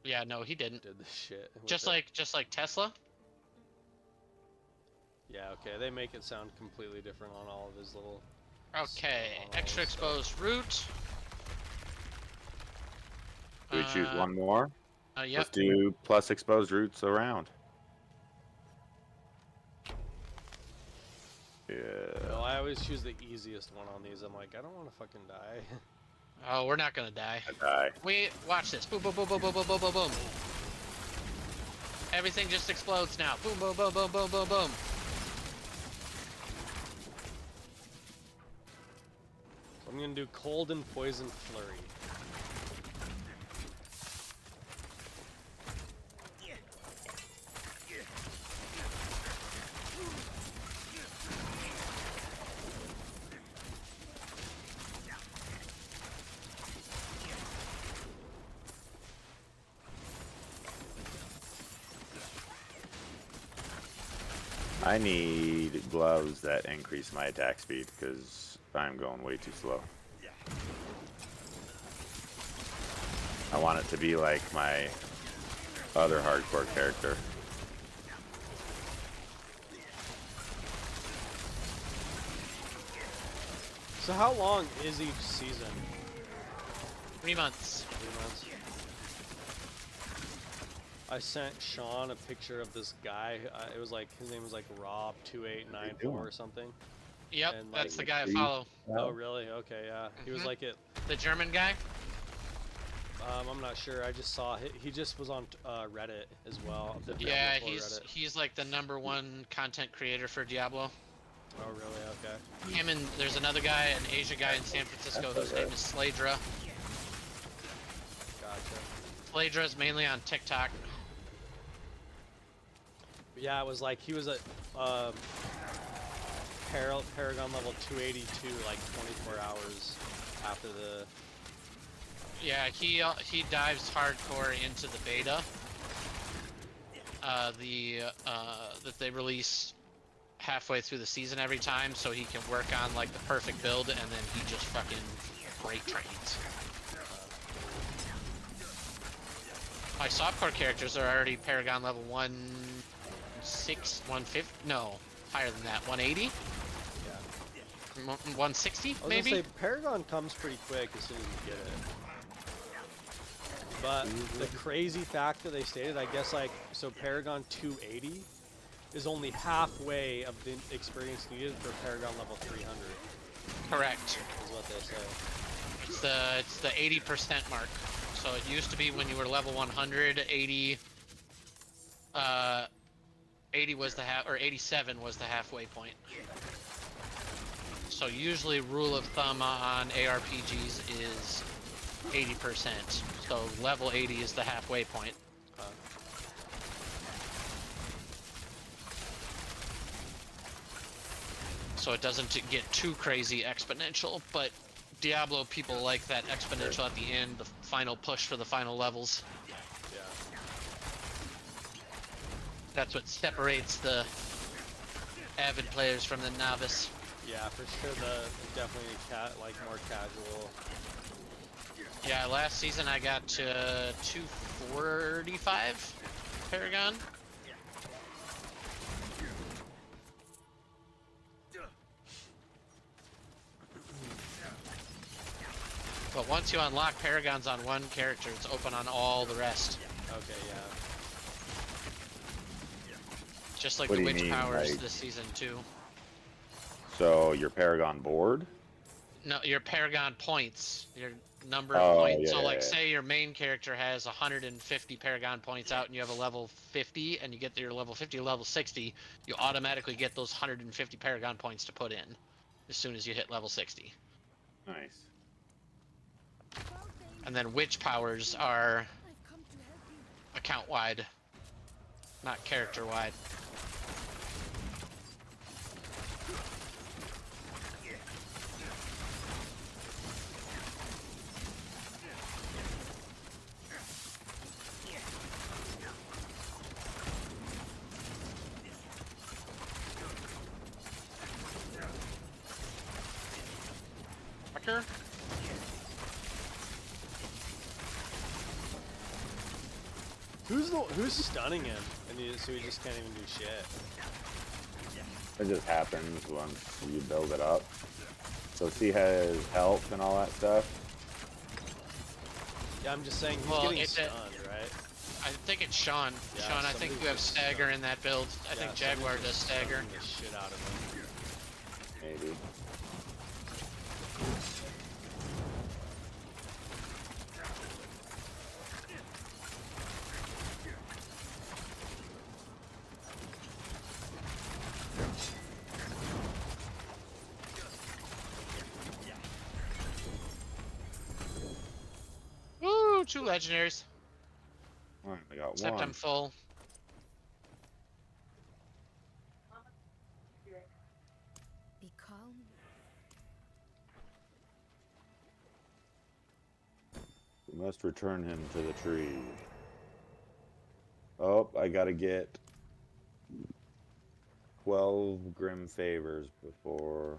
Yeah, no, he didn't. did the shit. with Just it. like Tesla. Yeah. Okay. They make it sound completely different on all of his little. Okay, Oh, extra exposed root. Do we choose one more? Yep. Let's do plus exposed roots around. Yeah. Well, I always choose the easiest one on these. I'm like, I don't want to fucking die. Oh, we're not gonna die. I die. Wait, watch this. Boom, boom, boom, boom, boom, boom, boom, boom, boom. Everything just explodes now. Boom, boom, boom, boom, boom, boom, boom. I'm gonna do cold and poison flurry. I need gloves that increase my attack speed because I'm going way too slow. I want it to be like my other hardcore character. So how long is each season? 3 months. 3 months. I sent Sean a picture of this guy. It was like his name was like Rob2894 or something. Yep, And, that's like, the guy I follow. Oh really? Okay, yeah. He was like it. The German guy. I'm not sure. I just saw he just was on Reddit as well. The Yeah, Diablo 4 Reddit. he's like the #1 content creator for Diablo. Oh really? Okay. Him and there's another guy, an Asia guy in San Francisco whose name is Sladra. Gotcha. Sladra is mainly on TikTok. Yeah, it was like he was at Paragon level 282 like 24 hours after the. Yeah, he dives hardcore into the beta. That they release halfway through the season every time, so he can work on like the perfect build, and then he just fucking break trains. My softcore characters are already Paragon level 150, no, higher than that, 180? Yeah. 160 I was maybe? gonna say Paragon comes pretty quick as soon as you get it. But the crazy fact that they stated, I guess like so Paragon 280 is only halfway of the experience needed for Paragon level 300. Correct. Is what they say. It's the 80% mark. So it used to be when you were level 100, 80 was the 87 was the halfway point. So usually rule of thumb on ARPGs is 80%. So level 80 is the halfway point. So it doesn't get too crazy exponential, but Diablo people like that exponential at the end, the final push for the final levels. Yeah. That's what separates the avid players from the novice. Yeah, for sure. Definitely like more casual. Yeah, last season I got to 245 Paragon. But once you unlock paragons on one character, it's open on all the rest. Okay, yeah. Just like What the do you witch mean, powers like- this season too. So your Paragon board? No, your paragon points, your number of Oh, points. yeah, So yeah, like, yeah. say your main character has 150 paragon points out, and you have a level 50, and you get your level 50, level 60, you automatically get those 150 paragon points to put in, as soon as you hit level 60. Nice. And then witch powers are I've come to help you. account wide, not character wide. Fucker. Who's stunning him? So he just can't even do shit. It just happens once you build it up. So see his health and all that stuff. Yeah, I'm just saying he's Well, getting it's a- stunned, right? I think it's Sean. Yeah, Sean, I think somebody's you have just stagger in that build. I think Yeah, Jaguar somebody's does just stagger. stunning the shit out of him. Maybe. Woo! 2 legendaries. All right, I got Except one. I'm full. Be calm. We must return him to the tree. Oh, I gotta get 12 grim favors before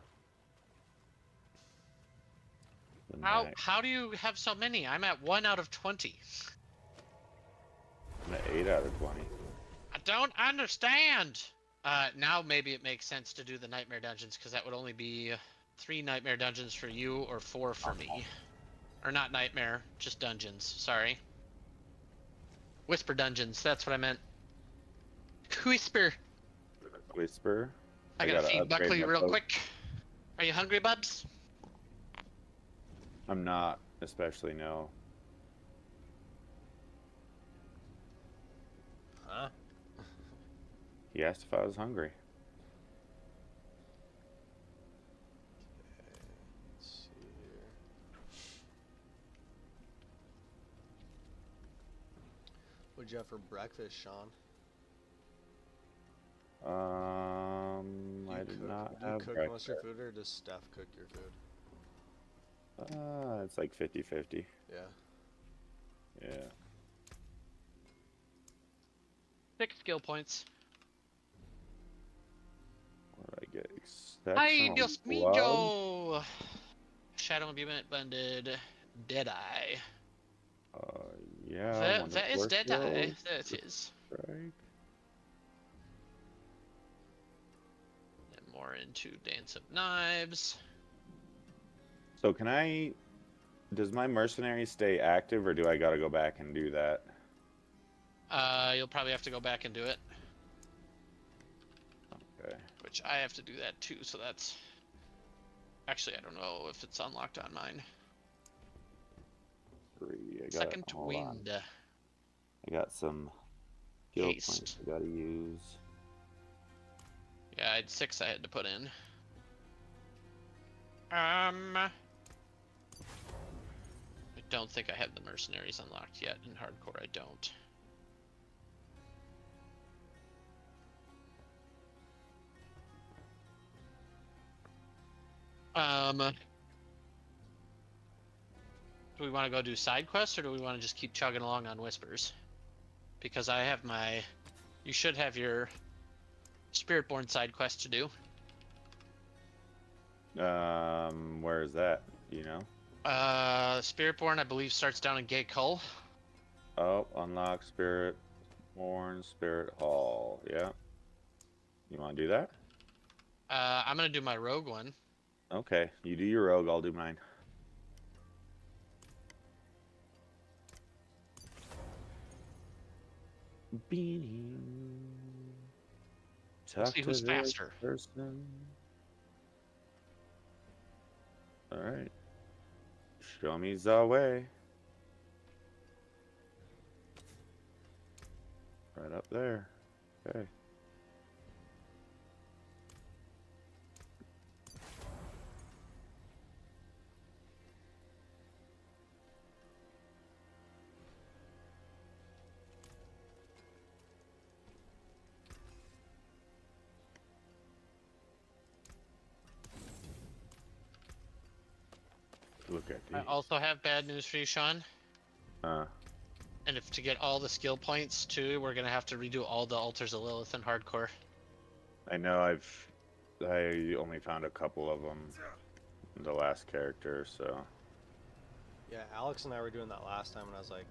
the next. How do you have so many? I'm at 1 out of 20. I'm at 8 out of 20. I don't understand. Now maybe it makes sense to do the nightmare dungeons, because that would only be 3 nightmare dungeons for you or 4 for me. Or not nightmare, just dungeons. Sorry. Whisper dungeons. That's what I meant. Whisper. Whisper. I gotta feed upgrade Buckley my real boat. quick. Are you hungry, Bubs? I'm not, especially no. Huh? He asked if I was hungry. Let's see here. What'd you have for breakfast, Sean? I did not Do you have cook breakfast. most of your food, or does Steph cook your food? It's like 50-50. Yeah. Yeah. 6 skill points. What did I get? Ay, Exceptional Dios gloves? mío! Shadow Imbuement Blended Deadeye. Yeah. That is Deadeye. That is. Right. And more into Dance of Knives. So does my mercenary stay active, or do I gotta go back and do that? You'll probably have to go back and do it. Okay. Which I have to do that too, so that's... Actually, I don't know if it's unlocked on mine. 3. Second hold on. Wind. I got some skill Haste. points I gotta use. Yeah, I had 6 I had to put in. I don't think I have the mercenaries unlocked yet. In hardcore, I don't. Do we want to go do side quests, or do we want to just keep chugging along on whispers? Because I have my... You should have your Spiritborn side quest to do. Where is that? Do you know? Spiritborn, I believe, starts down in Gate Hull. Oh, unlock Spirit Born, Spirit Hall. Yeah. You want to do that? I'm gonna do my rogue one. Okay, you do your rogue, I'll do mine. Beanie. We'll Talk see to who's this faster. person. All right. Show me the way. Right up there. Okay. Look at I these. also have bad news for you, Sean. Uh, And if to get all the skill points too, we're gonna have to redo all the altars of Lilith in hardcore. I know I only found a couple of them in the last character, so. Yeah, Alex and I were doing that last time, and I was like,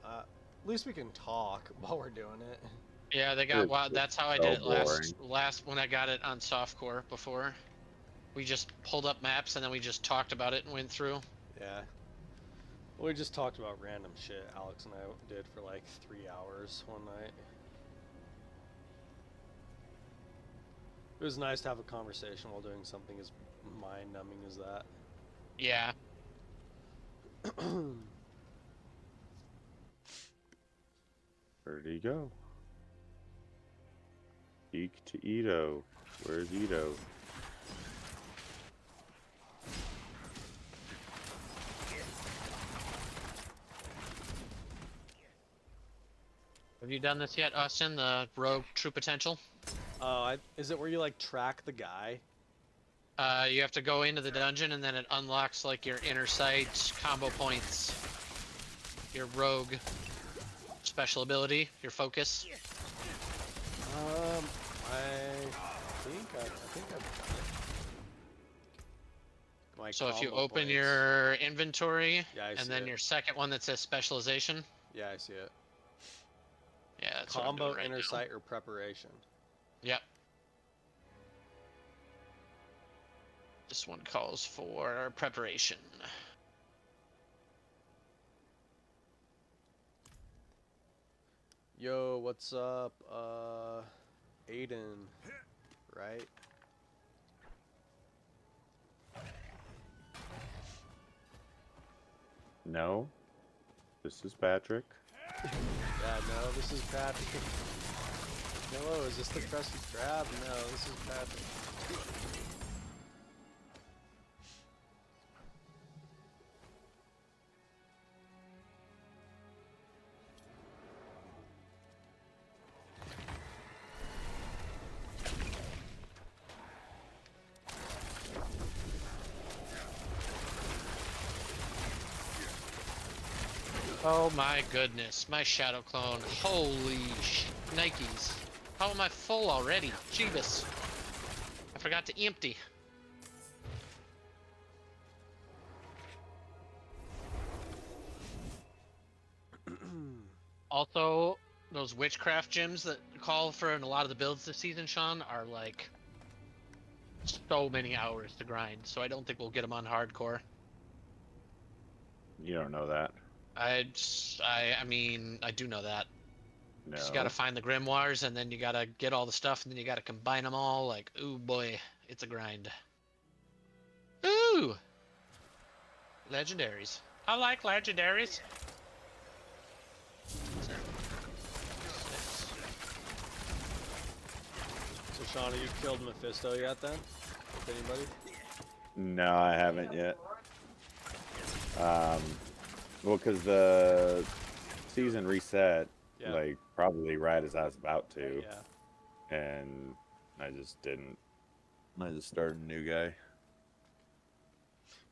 at least we can talk while we're doing it. Yeah, they got. It's Wow, that's how I so did it boring. last when I got it on softcore before. We just pulled up maps and then we just talked about it and went through. Yeah. We just talked about random shit Alex and I did for like 3 hours one night. It was nice to have a conversation while doing something as mind-numbing as that. Yeah. Where did he go? Eek to Ito. Where's Ito? Have you done this yet, Austin? The rogue true potential? Is it where you like track the guy? You have to go into the dungeon and then it unlocks like your inner sight combo points, your rogue special ability, your focus. I think I've done it. My So if you combo open points. your inventory Yeah, I and see then it. your second one that says specialization. Yeah, I see it. Yeah, that's what I'm Combo, doing right inner now. sight, or preparation. Yep. This one calls for preparation. Yo, what's up? Aiden, right? No. This is Patrick. Yeah, no, this is Patrick. Hello, is this the Krusty Krab? No, this is Patrick. Oh my goodness, my shadow clone. Holy Nikes. How am I full already? Jeebus. I forgot to empty. Also, those witchcraft gems that call for in a lot of the builds this season, Sean, are like so many hours to grind. So I don't think we'll get them on hardcore. You don't know that. I mean, I do know that. No. Just gotta find the grimoires, and then you gotta get all the stuff, and then you gotta combine them all. Like, ooh boy, it's a grind. Ooh! Legendaries. I like legendaries. So, Shauna, you killed Mephisto yet then? With anybody? No, I haven't yet. Well, because the season reset, Yeah. like, probably right as I was about to. Yeah. And I just didn't. I just started a new guy.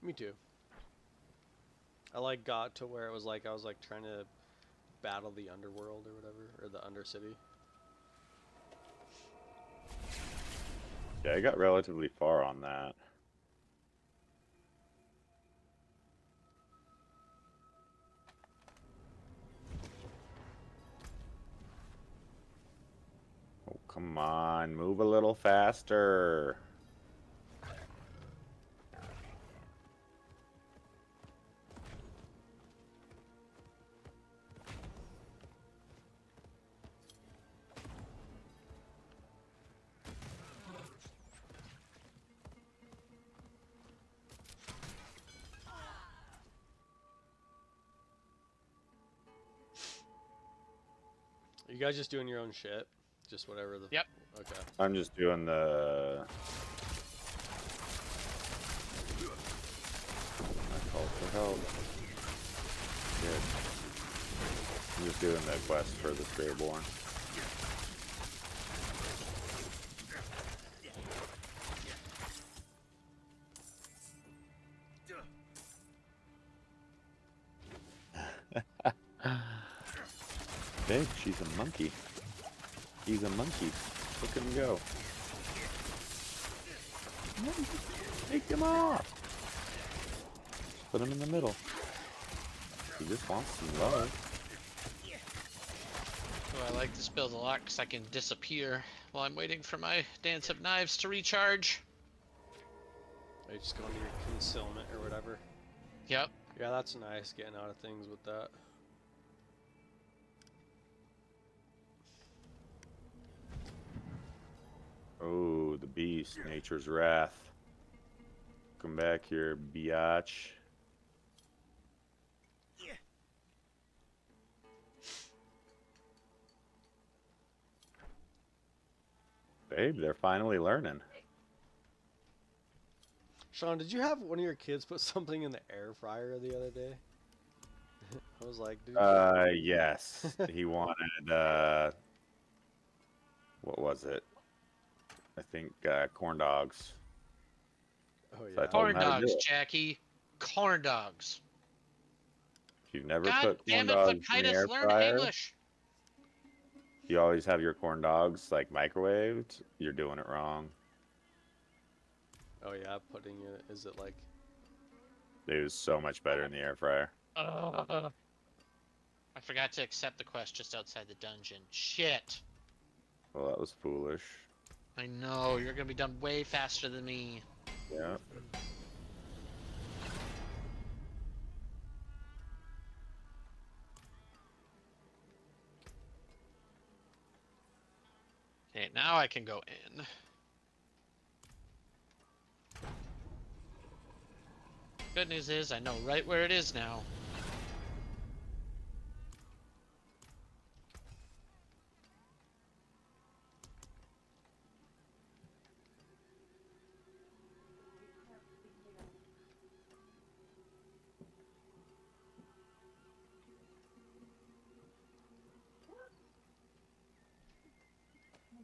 Me too. I like got to where it was like I was like trying to battle the underworld or whatever, or the undercity. Yeah, I got relatively far on that. Oh, come on. Move a little faster. you guys just doing your own shit? Just whatever the. Yep. Okay. I'm just doing the. I call for help. Good. I'm just doing the quest for the Spiritborn. Big, she's a monkey. He's a monkey. Look at him go. Take him off. Put him in the middle. He just wants some love. Oh, I like this build a lot because I can disappear while I'm waiting for my Dance of Knives to recharge. Are you just going to your concealment or whatever? Yep. Yeah, that's nice. Getting out of things with that. Oh, the beast, nature's wrath. Come back here, biatch. Babe, they're finally learning. Sean, did you have one of your kids put something in the air fryer the other day? I was like, dude. Yes. He wanted, what was it? I think, corn dogs. Oh So I yeah. told Corn him how to do dogs, it. Jackie. Corn dogs. If you've never God put corn damn it, dogs in the air Vakitas, learn fryer, English. you always have your corn dogs, like, microwaved, you're doing it wrong. Oh yeah, putting it. Is it like? It was so much better in the air fryer. I forgot to accept the quest just outside the dungeon. Shit. Well, that was foolish. I know, you're gonna be done way faster than me. Yeah. Okay, now I can go in. Good news is I know right where it is now.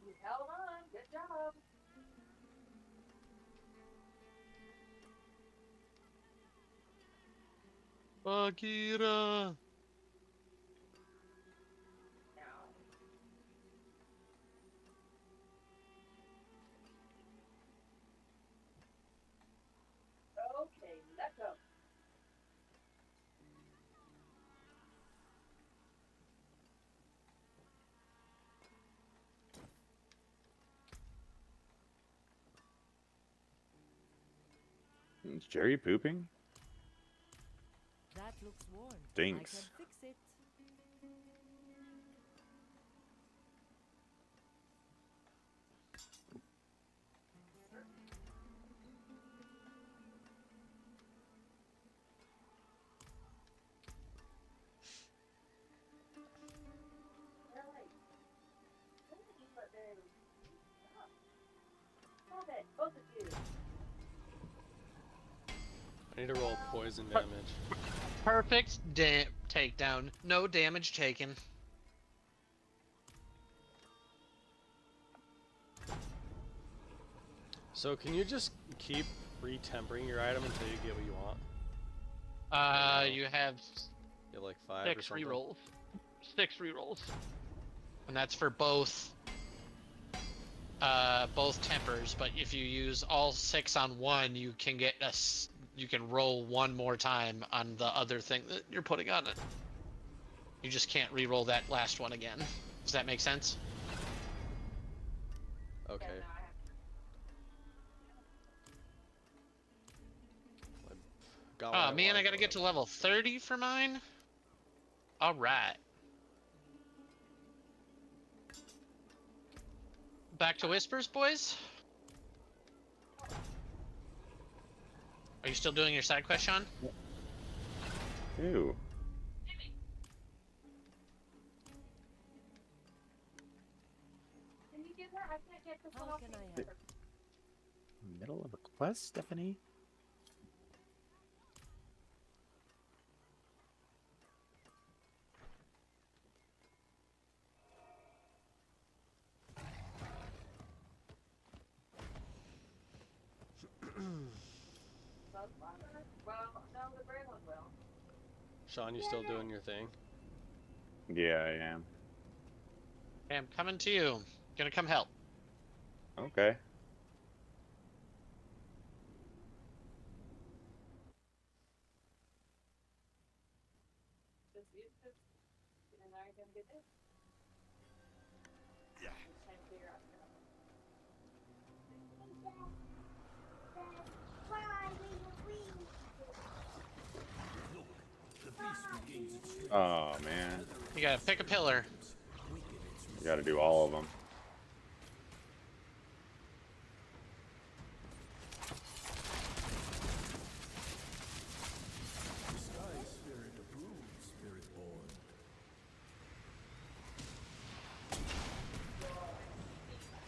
You held on. Good job. Bagheera. Okay, let go. Is Jerry pooping? That looks worn. Stinks. I can fix it. Stop it, both of you. I need to roll poison damage. Perfect takedown. No damage taken. So can you just keep retempering your item until you get what you want? You have You have like 5 or 6 something. rerolls. 6 rerolls. And that's for both tempers, but if you use all 6 on one, you can get you can roll one more time on the other thing that you're putting on it. You just can't re-roll that last one again. Does that make sense? Okay. Got what Oh man, I wanted, gotta get to but- level 30 for mine? Alright. Back to Whispers, boys? Are you still doing your side quest, Sean? Ew. get that? I can't get this one How off can the I help? Middle of a quest, Stephanie? Sunflower? Well, no, the gray one will. Sean, you still doing your thing? Yeah, I am. Okay, I'm coming to you. Gonna come help. Okay. Just use this. And now you're gonna get this. Yeah. I'm just trying to figure out. Look, the beast regains its strength. Oh, man. You gotta pick a pillar. Weaken its You gotta do all of them. The sky spirit approves, spirit born.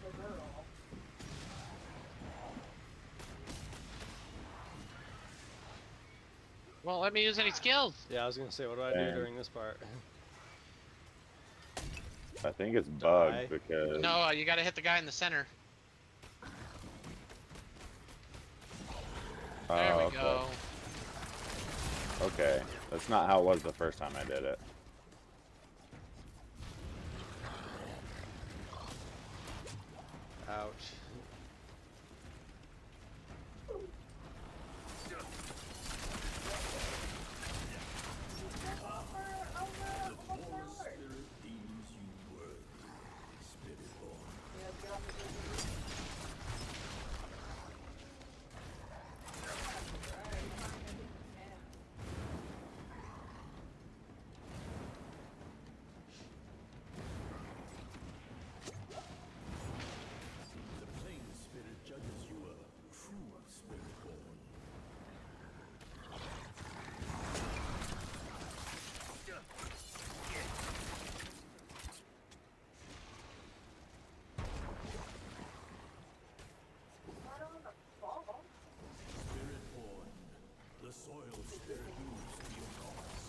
The girl. Won't let me use any skills. Yeah, I was gonna say, what do I do Damn. during this part? I think it's Die. bugged because... No, you gotta hit the guy in the center. There Oh, we okay. go. Okay. That's not how it was the first time I did it. Ouch. The forest spirit deems you worthy, spirit born. The plane spirit judges you a true spirit born. Not on the ball. Spirit born. The soil spirit moves to your cause.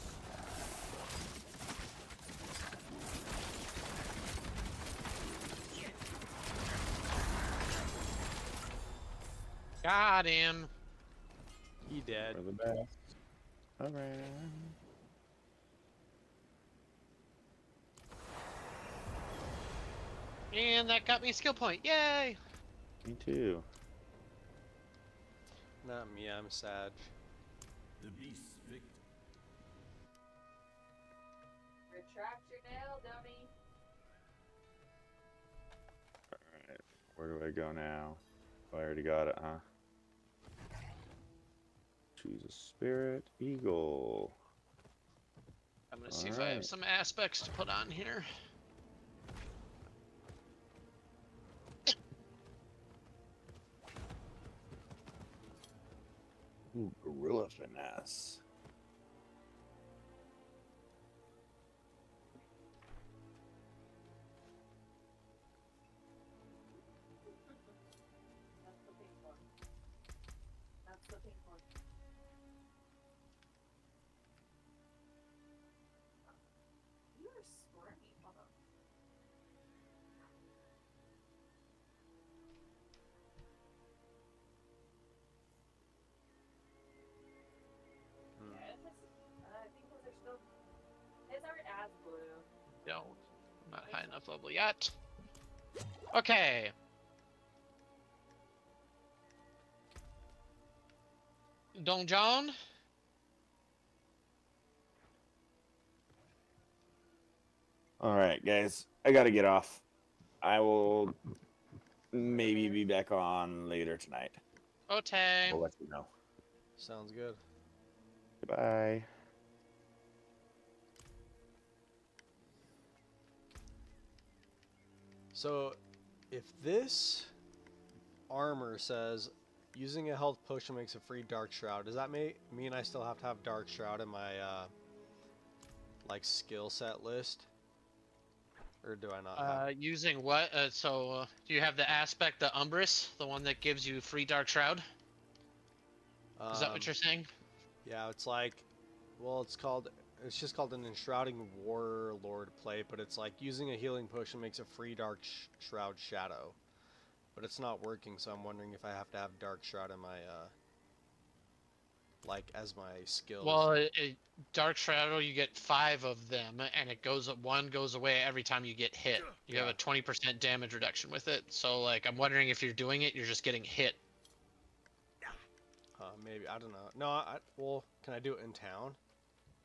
Got him. He dead. For the best. Alright. And that got me a skill point. Yay! Me too. Not me, I'm sad. The beast's victim. Retract your nail, dummy. Alright. Where do I go now? Oh, I already got it, huh? Choose a spirit. Eagle. I'm gonna see if I have Alright. some aspects to put on here. Ooh, gorilla finesse. That's the pink one. That's the pink one. You are squirmy. Hold on. Yeah, I think those are still. His aren't as blue. No, I'm not high enough level yet. Okay. Donjon. Alright, guys. I gotta get off. I will maybe be back on later tonight. Okay. We'll let you know. Sounds good. Goodbye. So, if this armor says using a health potion makes a free dark shroud, does that mean I still have to have dark shroud in my like skill set list? Or do I not have it? Using what? Do you have the aspect, the Umbris, the one that gives you free Dark Shroud? Is that what you're saying? Yeah, it's like, well, it's just called an Enshrouding Warlord plate, but it's like using a healing potion makes a free Dark Shroud Shadow. But it's not working, so I'm wondering if I have to have Dark Shroud in my, like, as my skills. Well, Dark Shadow, you get 5 of them, and one goes away every time you get hit. You have a 20% damage reduction with it. So, like, I'm wondering if you're doing it, you're just getting hit. Maybe, I don't know. No, well, can I do it in town?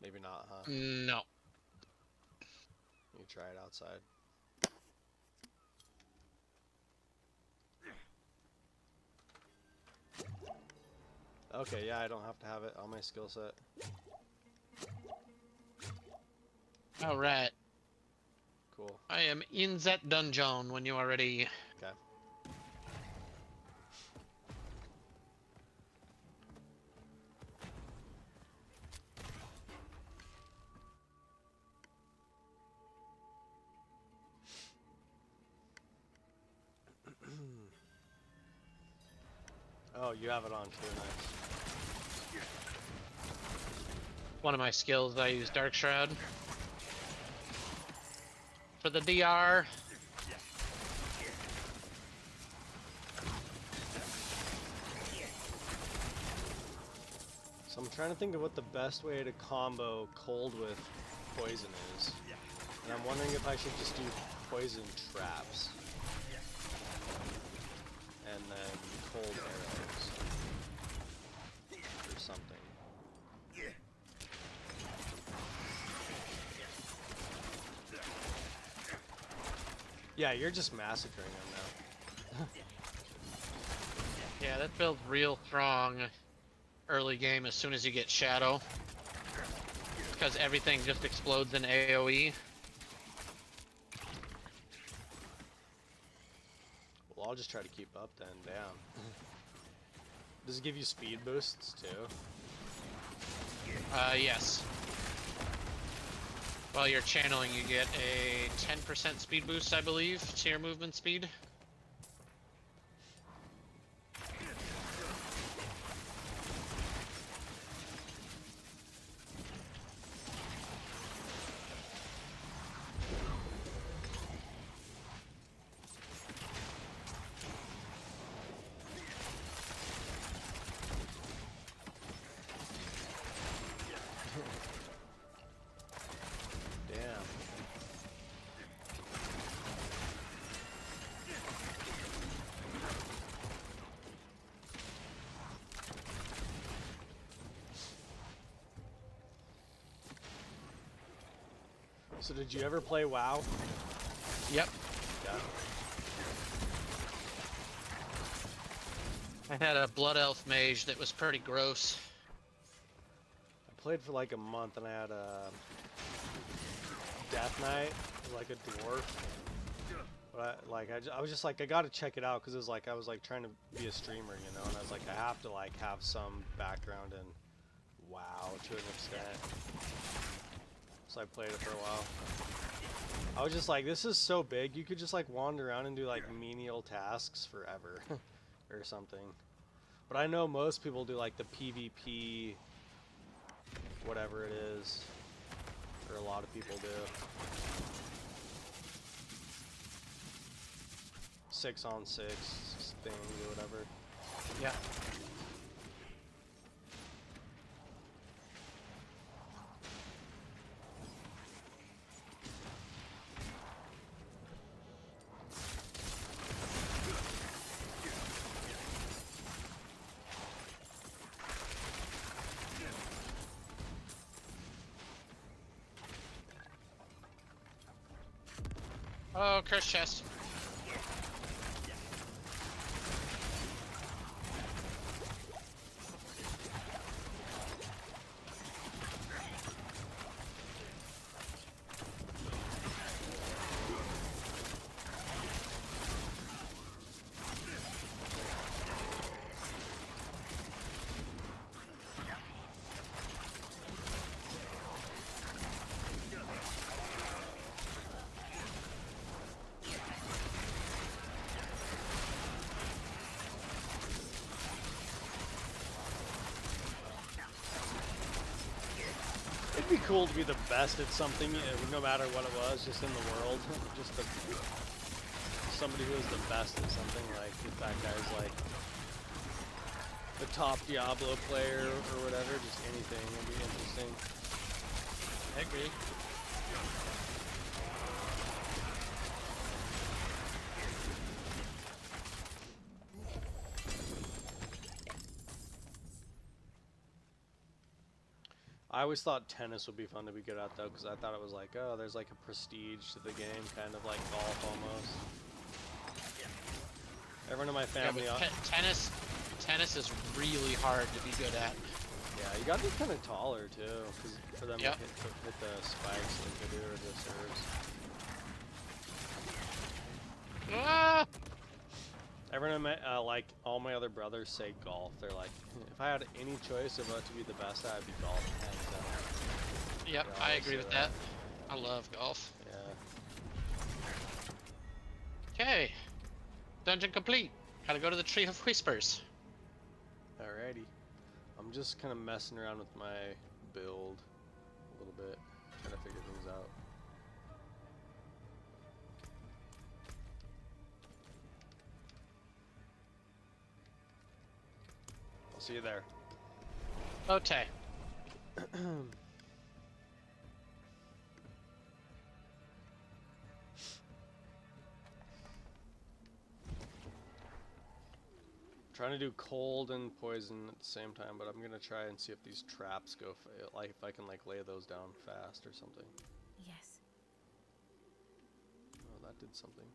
Maybe not, huh? No. You try it outside. Okay, yeah, I don't have to have it on my skill set. Alright. Cool. I am in that dungeon when you are ready. Okay. Oh, you have it on too, nice. One of my skills, I use Dark Shroud. For the DR. So I'm trying to think of what the best way to combo cold with poison is. And I'm wondering if I should just do poison traps. And then cold arrows. Or something. Yeah, you're just massacring them now. Yeah, that build's real strong early game as soon as you get Shadow. Because everything just explodes in AoE. Well, I'll just try to keep up then, damn. Does it give you speed boosts too? Yes. While you're channeling, you get a 10% speed boost, I believe, to your movement speed. Damn. So did you ever play WoW? Yep. Yeah. I had a Blood Elf Mage that was pretty gross. I played for like a month and I had a Death Knight, like a dwarf. But I was just like, I gotta check it out because it was like I was like trying to be a streamer, you know, and I was like, I have to like have some background in WoW to an extent. So I played it for a while. I was just like, this is so big, you could just like wander around and do like menial tasks forever or something. But I know most people do like the PvP, whatever it is, or a lot of people do. 6-on-6 things or whatever. Yeah. Oh, curse chest. cool to be the best at something, no matter what it was, just in the world. Just somebody who is the best at something. Like if that guy's like the top Diablo player or whatever, just anything would be interesting. I agree. I always thought tennis would be fun to be good at though, because I thought it was like, oh, there's like a prestige to the game, kind of like golf almost. Everyone in my family. Yeah, but tennis is really hard to be good at. Yeah, you gotta be kind of taller too, because for them Yep. to hit the spikes like they do or the serves. Ah! Everyone in my, like all my other brothers say golf. They're like, if I had any choice of what to be the best at, I'd be golf. Hands down. Yep, They I always agree say with that. I love golf. Yeah. Okay. Dungeon complete. Gotta go to the Tree of Whispers. Alrighty. I'm just kind of messing around with my build a little bit, trying to figure things out. I'll see you there. Okay. Trying to do cold and poison at the same time, but I'm gonna try and see if these traps go, like if I can like lay those down fast or something. Yes. Oh, that did something.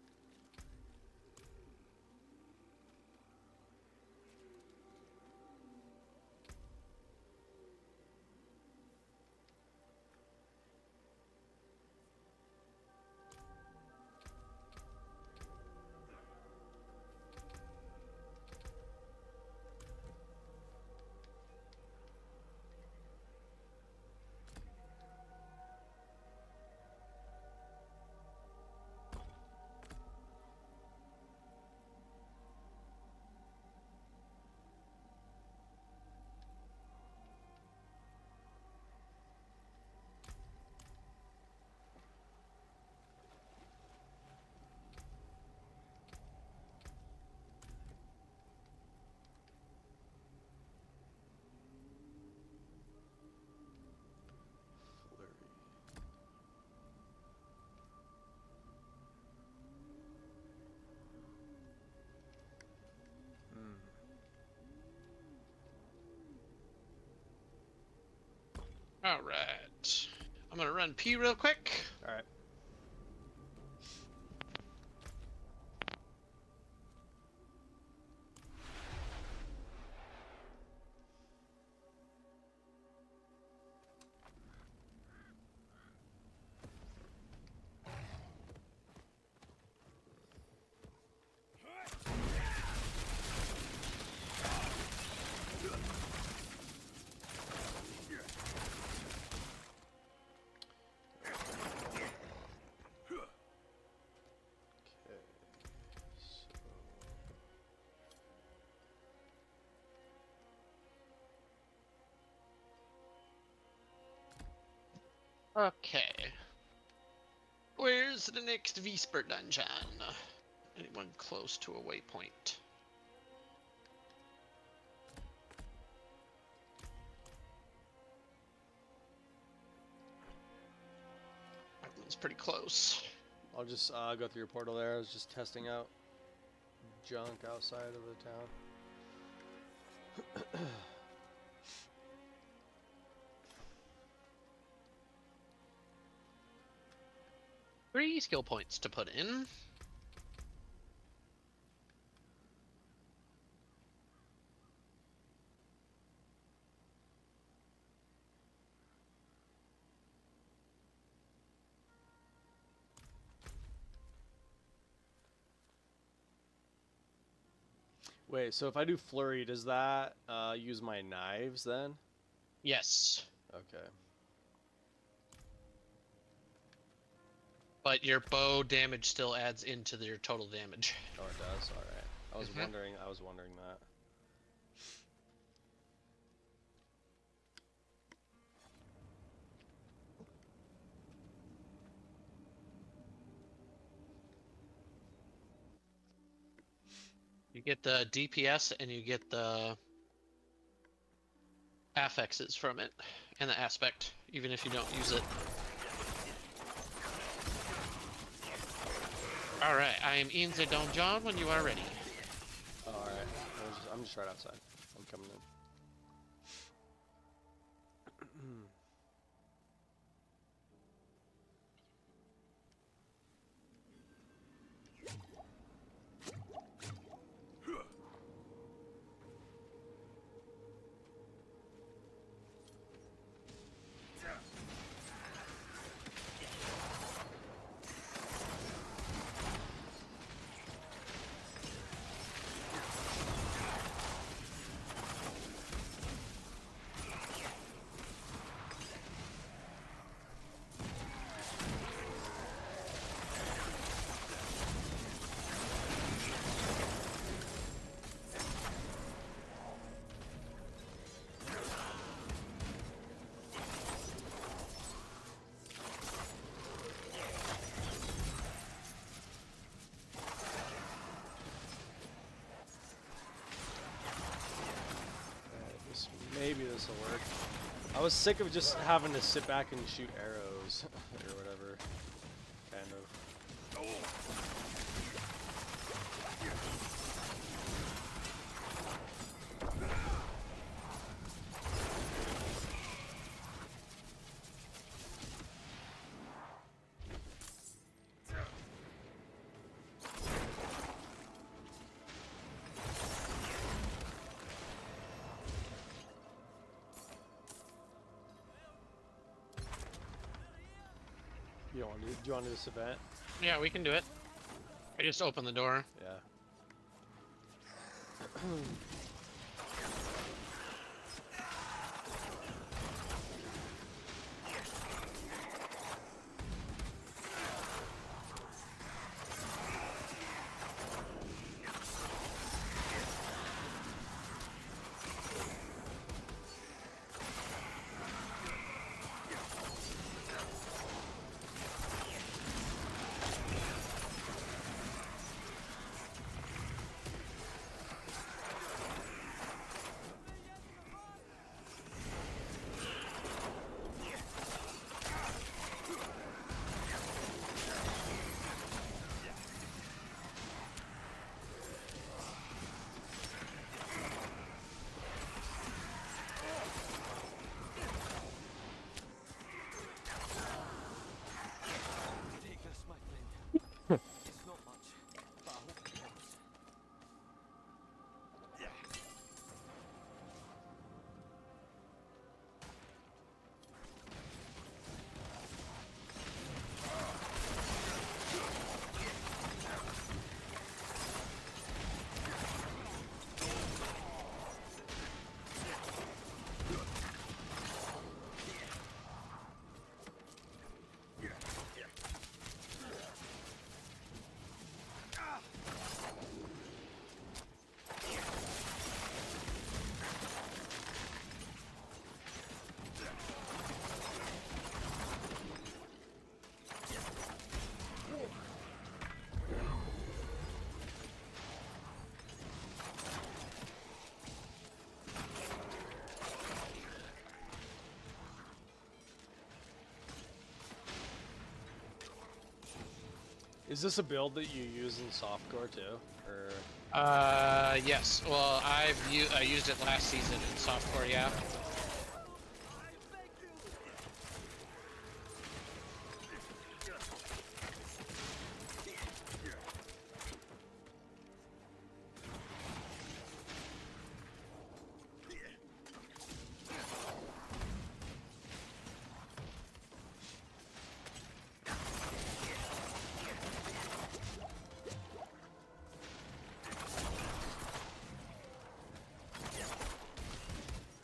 Alright. I'm gonna run pee real quick. All right. Okay. Where's the next Vesper dungeon? Anyone close to a waypoint? That one's pretty close. I'll just go through your portal there. I was just testing out junk outside of the town. 3 skill points to put in. Wait, so if I do flurry, does that use my knives then? Yes. Okay. But your bow damage still adds into your total damage. Oh, it does. All right. I was Mhm. wondering. I was wondering that. You get the DPS and you get the affixes from it, and the aspect, even if you don't use it. Alright, I am in the donjon when you are ready. Oh, all right. I'm just right outside. I'm coming in. Maybe this will work. I was sick of just having to sit back and shoot arrows or whatever. Kind of. You don't want to do you want to do this event? Yeah, we can do it. I just opened the door. Yeah. Is this a build that you use in softcore too, or? Yes. Well, I used it last season in softcore, yeah.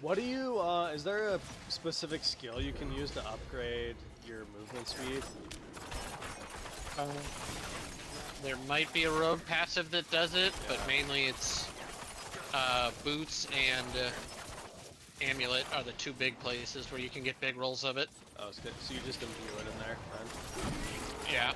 What do you, is there a specific skill you can use to upgrade your movement speed? There might be a rogue passive that does it, but mainly it's boots and amulet are the two big places where you can get big rolls of it. Oh, it's good. So you just imbue it in there, then? Yeah.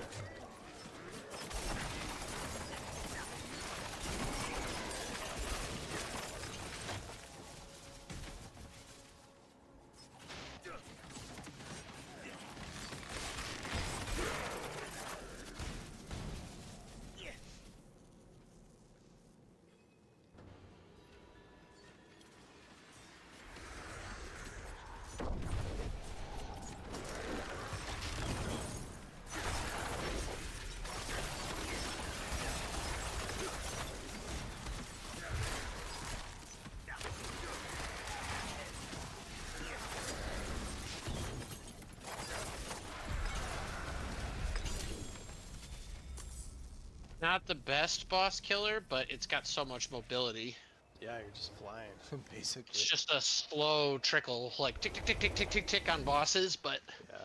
Not the best boss killer, but it's got so much mobility. Yeah, you're just flying, basically. It's just a slow trickle, like tick, tick, tick, tick, tick, tick, tick on bosses, but Yeah.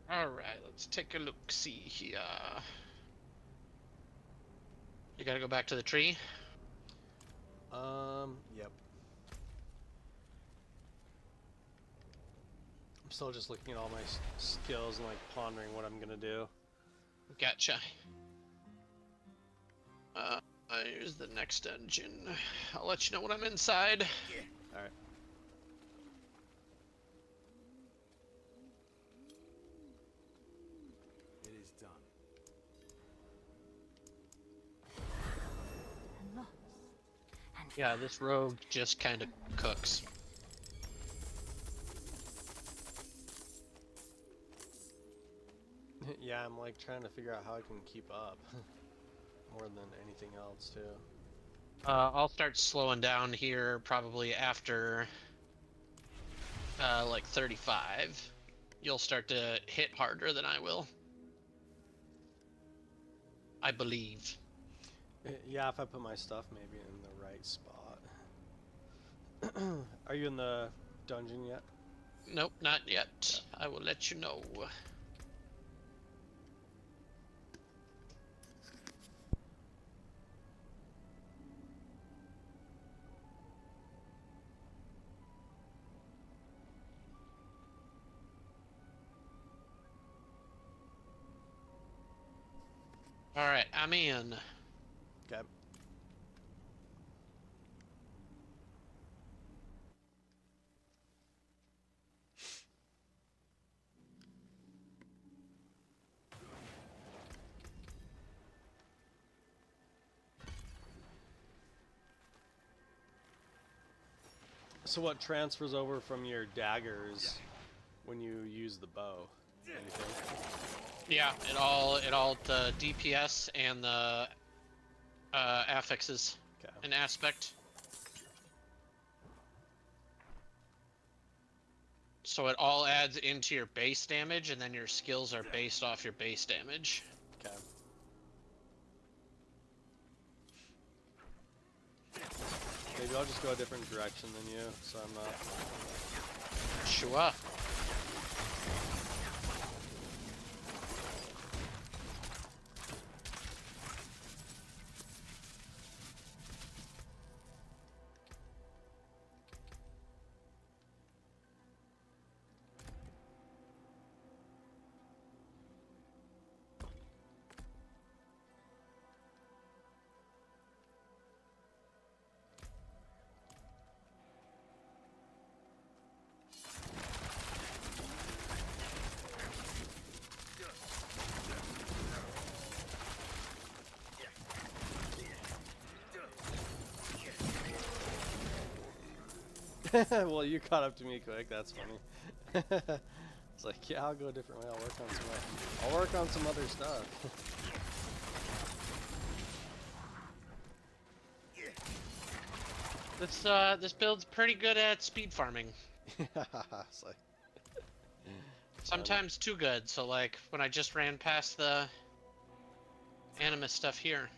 alright, let's take a look. See here. You gotta go back to the tree. Yep. I'm still just looking at all my skills and like pondering what I'm gonna do. Gotcha. Here's the next dungeon. I'll let you know when I'm inside. Alright. It is done. Yeah, this rogue just kind of cooks. Yeah, I'm like trying to figure out how I can keep up. More than anything else, too. I'll start slowing down here probably after like 35. You'll start to hit harder than I will. I believe. Yeah, if I put my stuff maybe in the right spot. Are you in the dungeon yet? Nope, not yet. I will let you know. Alright, I'm in. Okay. So what transfers over from your daggers when you use the bow? Anything? Yeah, it all the DPS and the affixes Okay. and aspect. So it all adds into your base damage, and then your skills are based off your base damage. Okay. Maybe I'll just go a different direction than you, so I'm not. Sure. Well, you caught up to me quick. That's funny. It's like, yeah, I'll go a different way. I'll work on some other stuff. This build's pretty good at speed farming. It's like, Sometimes too good. So like when I just ran past the animus stuff here.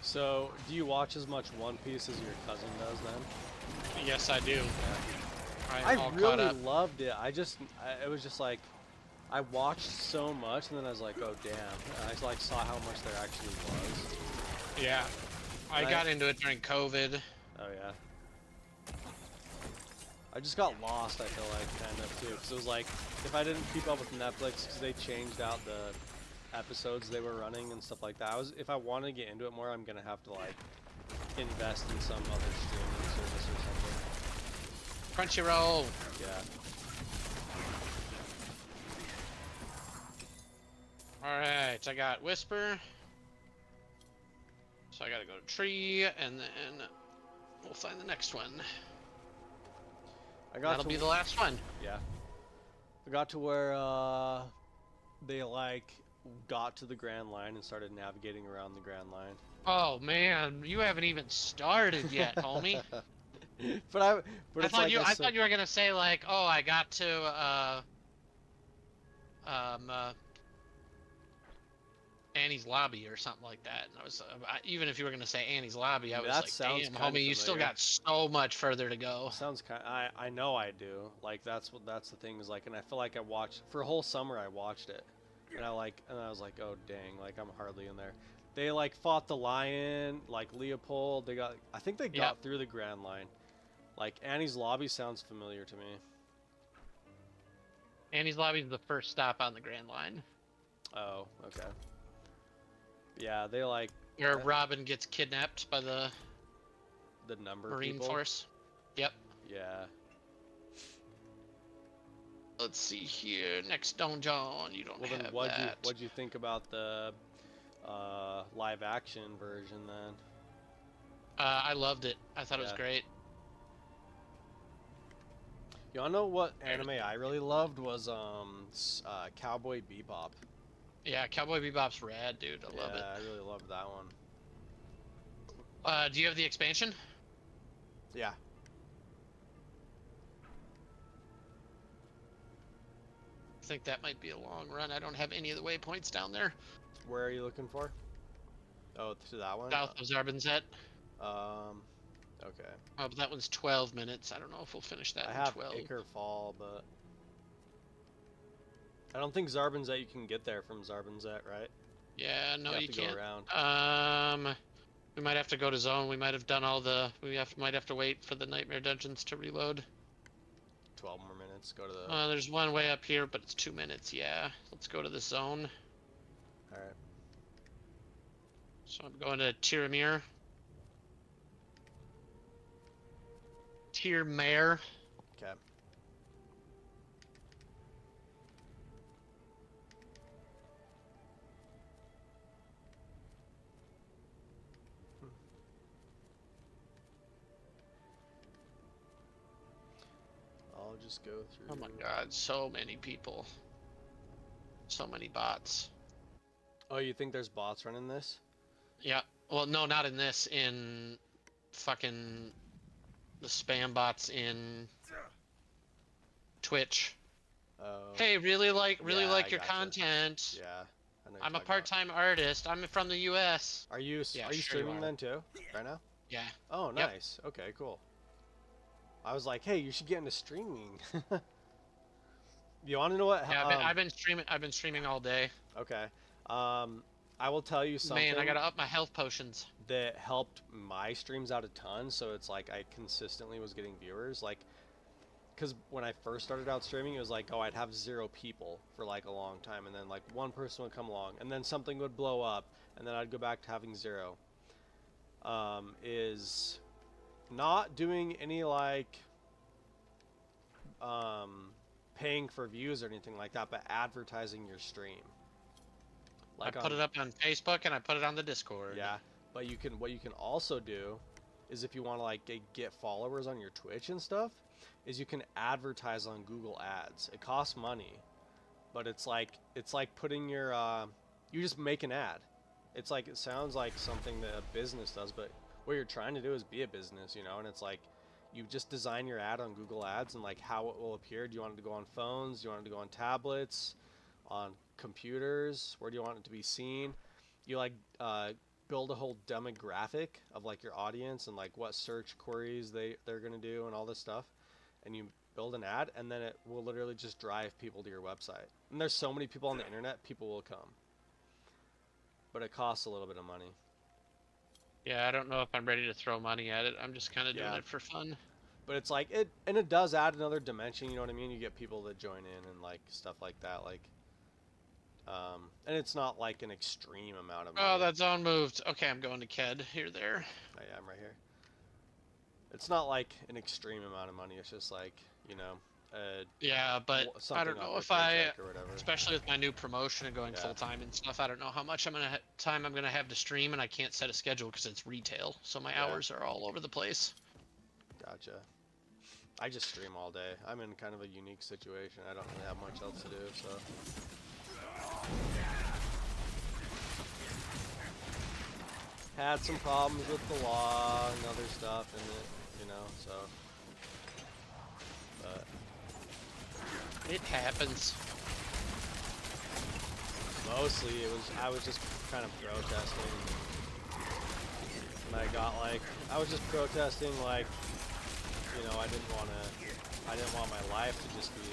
So, do you watch as much One Piece as your cousin does then? Yes, I do. I I'm all caught really up. loved it. It was just like, I watched so much, and then I was like, oh damn. And I like saw how much there actually was. Yeah. I And got into it during COVID. Oh yeah. I just got lost, I feel like, kind of, too. Because it was like, if I didn't keep up with Netflix, because they changed out the episodes they were running and stuff like that. If I want to get into it more, I'm going to have to, like, invest in some other streaming service or something. Crunchyroll. Yeah. Alright, I got Whisper. So I gotta go to Tree, and then we'll find the next one. That'll be the last one. Yeah. I got to where, they, like, got to the Grand Line and started navigating around the Grand Line. Oh man, you haven't even started yet, homie. But I thought you were gonna say like, oh, I got to Annie's Lobby or something like that. And I was even if you were gonna say Annie's Lobby, I was That like, sounds damn, kinda homie, you still familiar. got so much further to go. Sounds kind. I know I do. Like that's the thing is like, and I feel like I watched for a whole summer. I watched it, and I was like, oh dang, like I'm hardly in there. They like fought the lion, like Leopold. I think they got through the Grand Line. Like Annie's Lobby sounds familiar to me. Annie's Lobby is the first stop on the Grand Line. Oh, okay. Yeah, they like Where Robin gets kidnapped by the number Marine people. Force. Yep. Yeah. Let's see here. Next donjon. You don't Well, have then that. what'd you think about the live action version then? I loved it. I thought it was Yeah. great. You wanna know what anime I really loved was Cowboy Bebop. Yeah, Cowboy Bebop's rad, dude. I love it. Yeah, I really loved that one. Do you have the expansion? Yeah. I think that might be a long run. I don't have any of the waypoints down there. Where are you looking for? Oh, to that one? South of Zarbinzet. Okay. Oh, but that one's 12 minutes. I don't know if we'll finish that I in have 12. Icar Fall, but I don't think Zarbinzet you can get there from Zarbinzet, right? Yeah, no, you have to can't. go around. We might have to go to zone. We might have done all the. Might have to wait for the nightmare dungeons to reload. 12 more minutes. Go to the. There's one way up here, but it's 2 minutes. Yeah, let's go to the zone. All right. So I'm going to Tiramir. Tirmare. Okay. I'll just go through. Oh my god, so many people. So many bots. Oh, you think there's bots running this? Yeah. Well, no, not in this. In fucking the spam bots in Twitch. Oh. Hey, really like Yeah, your I gotcha. content. Yeah. I know I'm you're a talking about. part-time artist. I'm from the U.S. Are you Yeah, are you sure you streaming are. then too? Right now? Yeah. Oh, Yep. nice. Okay, cool. I was like, hey, you should get into streaming. You want to know what? Yeah, I've been streaming. I've been streaming all day. Okay. I will tell you something. Man, I gotta up my health potions. That helped my streams out a ton. So it's like I consistently was getting viewers. Like, because when I first started out streaming, it was like, oh, I'd have 0 people for like a long time, and then like one person would come along, and then something would blow up, and then I'd go back to having 0. Is not doing any like paying for views or anything like that, but advertising your stream. I put it up on Facebook and I put it on the Discord. Yeah, but what you can also do is if you want to like get followers on your Twitch and stuff, is you can advertise on Google Ads. It costs money, but it's like putting your you just make an ad. It's like, it sounds like something that a business does, but what you're trying to do is be a business, you know, and it's like you just design your ad on Google Ads and like how it will appear. Do you want it to go on phones? Do you want it to go on tablets, on computers? Where do you want it to be seen? You like build a whole demographic of like your audience and like what search queries they're gonna do and all this stuff, and you build an ad, and then it will literally just drive people to your website. And there's so many people on the internet, people will come. But it costs a little bit of money. Yeah, I don't know if I'm ready to throw money at it. I'm just kind of doing Yeah. it for fun. But it's like it does add another dimension, you know what I mean? You get people that join in and like stuff like that, like and it's not like an extreme amount of money. Oh, that zone moved. Okay, I'm going to Ked. Here, there. Oh, yeah, I'm right here. It's not like an extreme amount of money. It's just like, you know, Yeah, but I something don't know off if your I, paycheck or whatever. especially with my new promotion and going Yeah. full time and stuff, I don't know how much time I'm gonna have to stream, and I can't set a schedule because it's retail, so my Yeah. hours are all over the place. Gotcha. I just stream all day. I'm in kind of a unique situation. I don't really have much else to do, so. Had some problems with the law and other stuff in it, you know, so. But It happens. mostly I was just kind of protesting. And I got like, I was just protesting like, you know, I didn't want my life to just be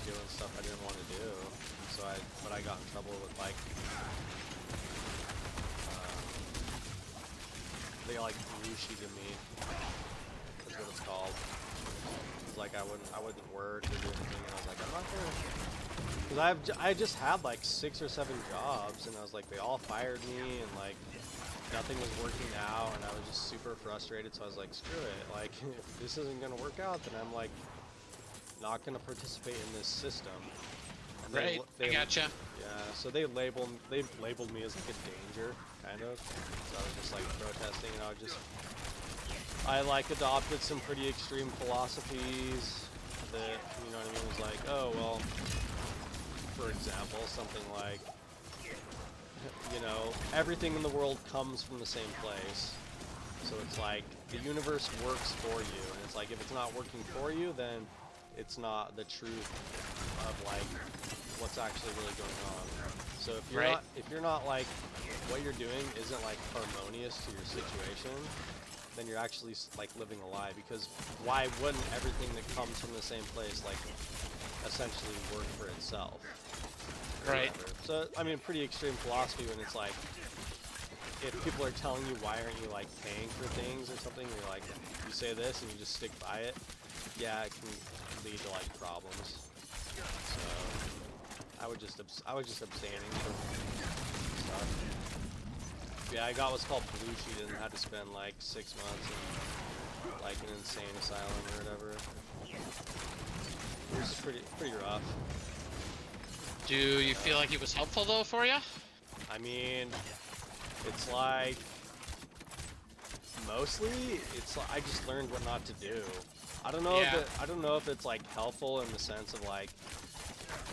doing stuff I didn't want to do. And so but I got in trouble with like, they like blue sheeted me. That's what it's called. It's like I wouldn't work or do anything, and I was like, I'm not gonna. Because I just had like 6 or 7 jobs, and I was like, they all fired me, and like nothing was working out, and I was just super frustrated. So I was like, screw it. Like if this isn't gonna work out, then I'm like not gonna participate in this system. And Right. I gotcha. Yeah. So they labeled me as like a danger, kind of. So I was just like protesting, and I like adopted some pretty extreme philosophies that, you know what I mean, was like, oh, well, for example, something like, you know, everything in the world comes from the same place. So it's like, the universe works for you, and it's like, if it's not working for you, then it's not the truth of like, what's actually really going on. So if you're not like, what you're doing isn't like harmonious to your situation, then you're actually like living a lie, because why wouldn't everything that comes from the same place like essentially work for itself? Right. So I mean, pretty extreme philosophy when it's like, if people are telling you why aren't you like paying for things or something, you're like, you say this and you just stick by it, yeah, it can lead to like problems. So I was just abstaining from stuff. Yeah, I got what's called blue sheeted and had to spend like 6 months in like an insane asylum or whatever. It was just pretty rough. Do you feel like it was helpful though for you? I mean, it's like mostly it's like I just learned what not to do. I don't know I don't know if it's like helpful in the sense of like,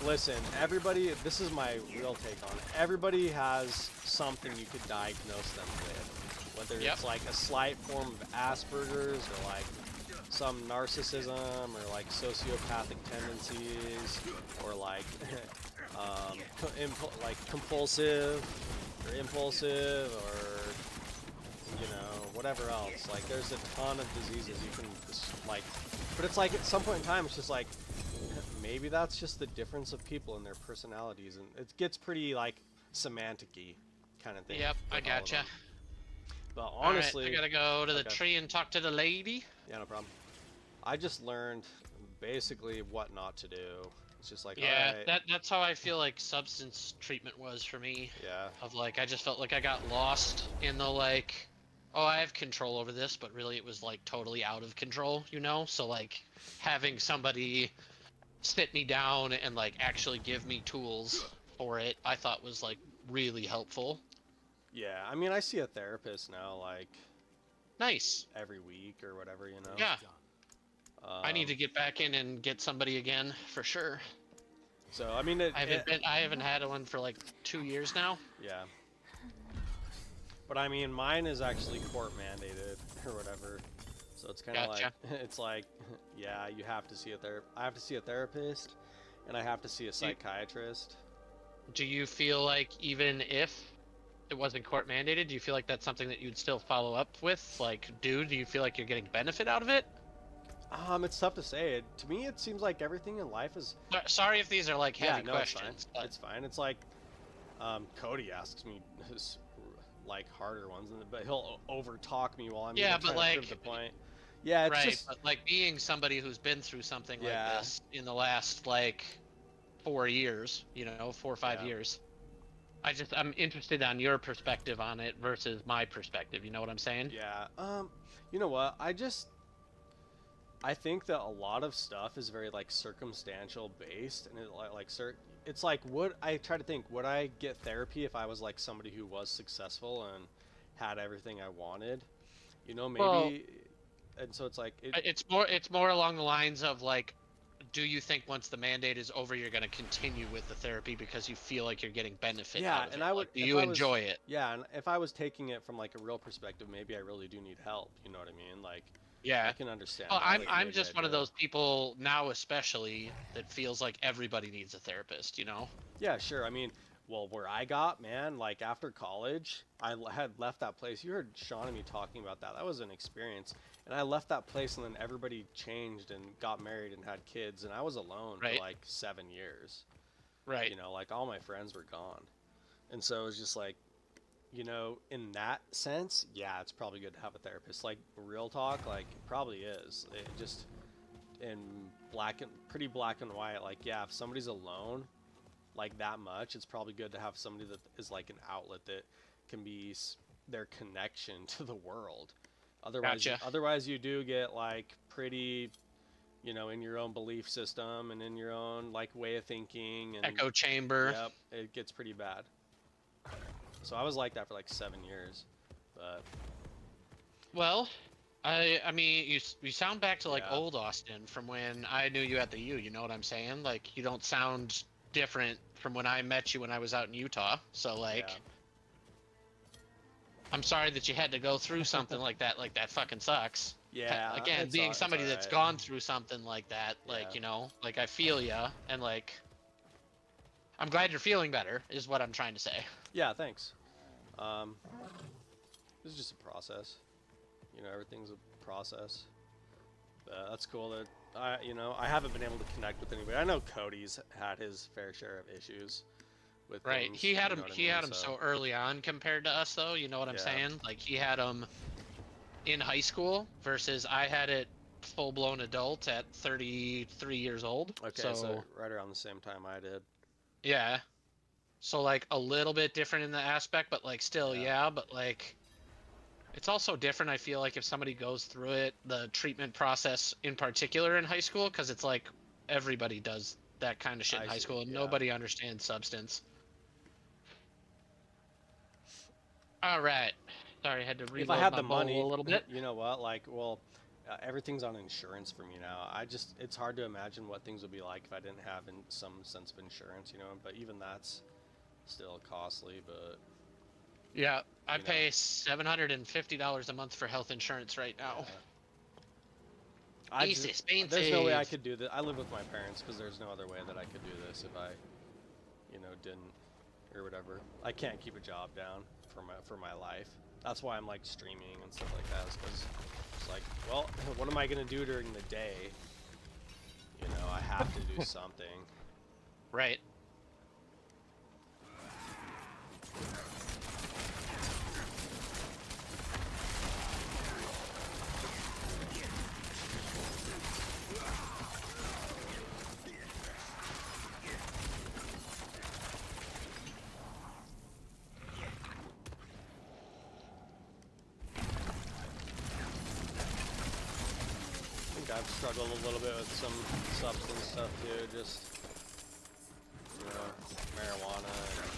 listen, everybody, this is my real take on it. Everybody has something you could diagnose them with. Whether it's like a slight form of Asperger's or like some narcissism or like sociopathic tendencies or like like compulsive or impulsive or, you know, whatever else. Like there's a ton of diseases you can just like, but it's like at some point in time it's just like, maybe that's just the difference of people and their personalities, and it gets pretty like semantic-y kind of thing. Yep, I gotcha. But honestly, I gotta go to the tree and talk to the lady. Yeah, no problem. I just learned basically what not to do. It's just like, yeah, alright. that's how I feel like substance treatment was for me. Yeah. Of like, I just felt like I got lost in the like, oh, I have control over this, but really it was like totally out of control, you know? So like, having somebody sit me down and like actually give me tools for it, I thought was like really helpful. Yeah, I mean, I see a therapist now like Nice. every week or whatever, you know. Yeah. I need to get back in and get somebody again for sure. So I mean, I haven't had one for like 2 years now. Yeah. But I mean, mine is actually court mandated or whatever. So it's kind of like, it's like, yeah, you have to see I have to see a therapist, and I have to see a psychiatrist. Do you feel like even if it wasn't court mandated, do you feel like that's something that you'd still follow up with? Like, do you feel like you're getting benefit out of it? It's tough to say. To me, it seems like everything in life is. Sorry if these are like heavy Yeah, no, questions. it's fine. It's fine. It's like, Cody asks me like harder ones, but he'll over talk me while I'm Yeah, trying but, to prove the point. Yeah, it's right, just. but like being somebody who's been through something like Yeah. this in the last like 4 years, 4 or 5 Yeah. years. I'm interested on your perspective on it versus my perspective. You know what I'm saying? Yeah. You know what? I think that a lot of stuff is very like circumstantial based, and it's like would I try to think would I get therapy if I was like somebody who was successful and had everything I wanted, maybe. Well, And so it's like it's more along the lines of like, do you think once the mandate is over, you're going to continue with the therapy because you feel like you're getting benefit yeah, out of and it? I would Like, do if you I was- enjoy it? Yeah, and if I was taking it from like a real perspective, maybe I really do need help. You know what I mean? Like I Yeah. can understand. Well, that, like, I'm maybe just I one of do. those people now, especially, that feels like everybody needs a therapist. Yeah, sure. I mean, well, where I got, man, like after college, had left that place. You heard Sean and me talking about that. That was an experience. And I left that place, and then everybody changed and got married and had kids, and I was alone Right. for like 7 years. Right. Like all my friends were gone. And so it was just like, in that sense, yeah, it's probably good to have a therapist. Like real talk, like it probably is. It just in pretty black and white, like yeah, if somebody's alone like that much, it's probably good to have somebody that is like an outlet that can be their connection to the world. Gotcha. Otherwise you do get like pretty, in your own belief system and in your own like way of thinking and Echo chamber. Yep, it gets pretty bad. So I was like that for like 7 years, but Well, I mean, you sound back to like Yeah. old Austin from when I knew you at the U. You know what I'm saying? Like, you don't sound different from when I met you when I was out in Utah. So like, Yeah. I'm sorry that you had to go through something like that. Like, that fucking sucks. Yeah, Again, it's being somebody that's alright. gone through something like that, like, Yeah. like I feel ya, and like, I'm glad you're feeling better, is what I'm trying to say. Yeah, thanks. This is just a process. Everything's a process. That's cool that I haven't been able to connect with anybody. I know Cody's had his fair share of issues with Right. things, He had you him. know what I He mean? had him so early on compared to us, though. You know what I'm Yeah. saying? Like, he had him in high school versus I had it full blown adult at 33 years old. Okay, so right around the same time I did. yeah. So like a little bit different in the aspect, but like still, Yeah. yeah. But like, it's also different. I feel like if somebody goes through it, the treatment process in particular in high school, because it's like everybody does that kind of shit in I high see, school, and yeah. nobody understands substance. All right. Sorry, I had to reload If I had my the bowl money, a little bit. you know what? Like, well, everything's on insurance for me now. It's hard to imagine what things would be like if I didn't have some sense of insurance, But even that's still costly. But Yeah, I know. pay $750 a month for health insurance right now. It's expensive. there's no way I could do this. I live with my parents because there's no other way that I could do this if I, didn't or whatever. I can't keep a job down for my life. That's why I'm like streaming and stuff like that. Because it's like, well, what am I gonna do during the day? I have to do something. Right. I think I've struggled a little bit with some substance stuff too, just marijuana and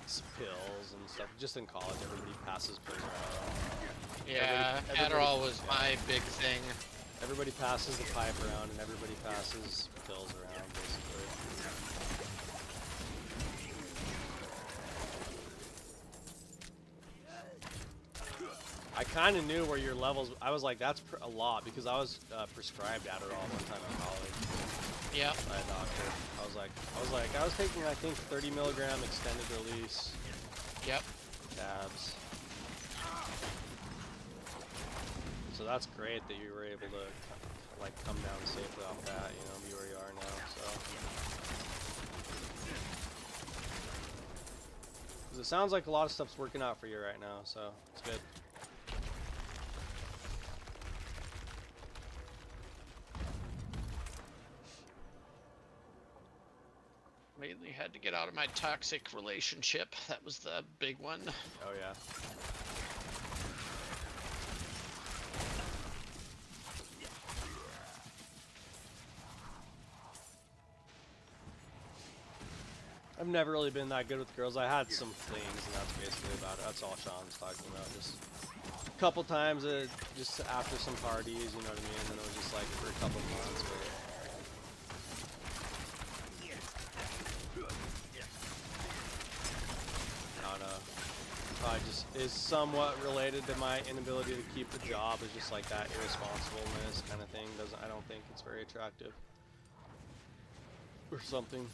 some pills and stuff. Just in college, everybody passes pills around. Yeah, Everybody- Adderall was my big thing. Everybody passes the pipe around, and everybody passes pills around, basically. I kind of knew where your levels. I was like, that's a lot because I was prescribed Adderall one time in college. Yeah. by a doctor. I was taking, I think, 30 milligram extended release Yep. dabs. So that's great that you were able to like come down safely off that, you know, be where you are now. So, because it sounds like a lot of stuff's working out for you right now, so it's good. Mainly had to get out of my toxic relationship. That was the big one. Oh yeah. I've never really been that good with girls. I had some flings, and that's basically about it. That's all Sean's talking about. Just a couple times, just after some parties, you know what I mean? And it was just like for a couple months. But I don't know. Probably just is somewhat related to my inability to keep a job. Is just like that irresponsibleness kind of thing. I don't think it's very attractive. Or something.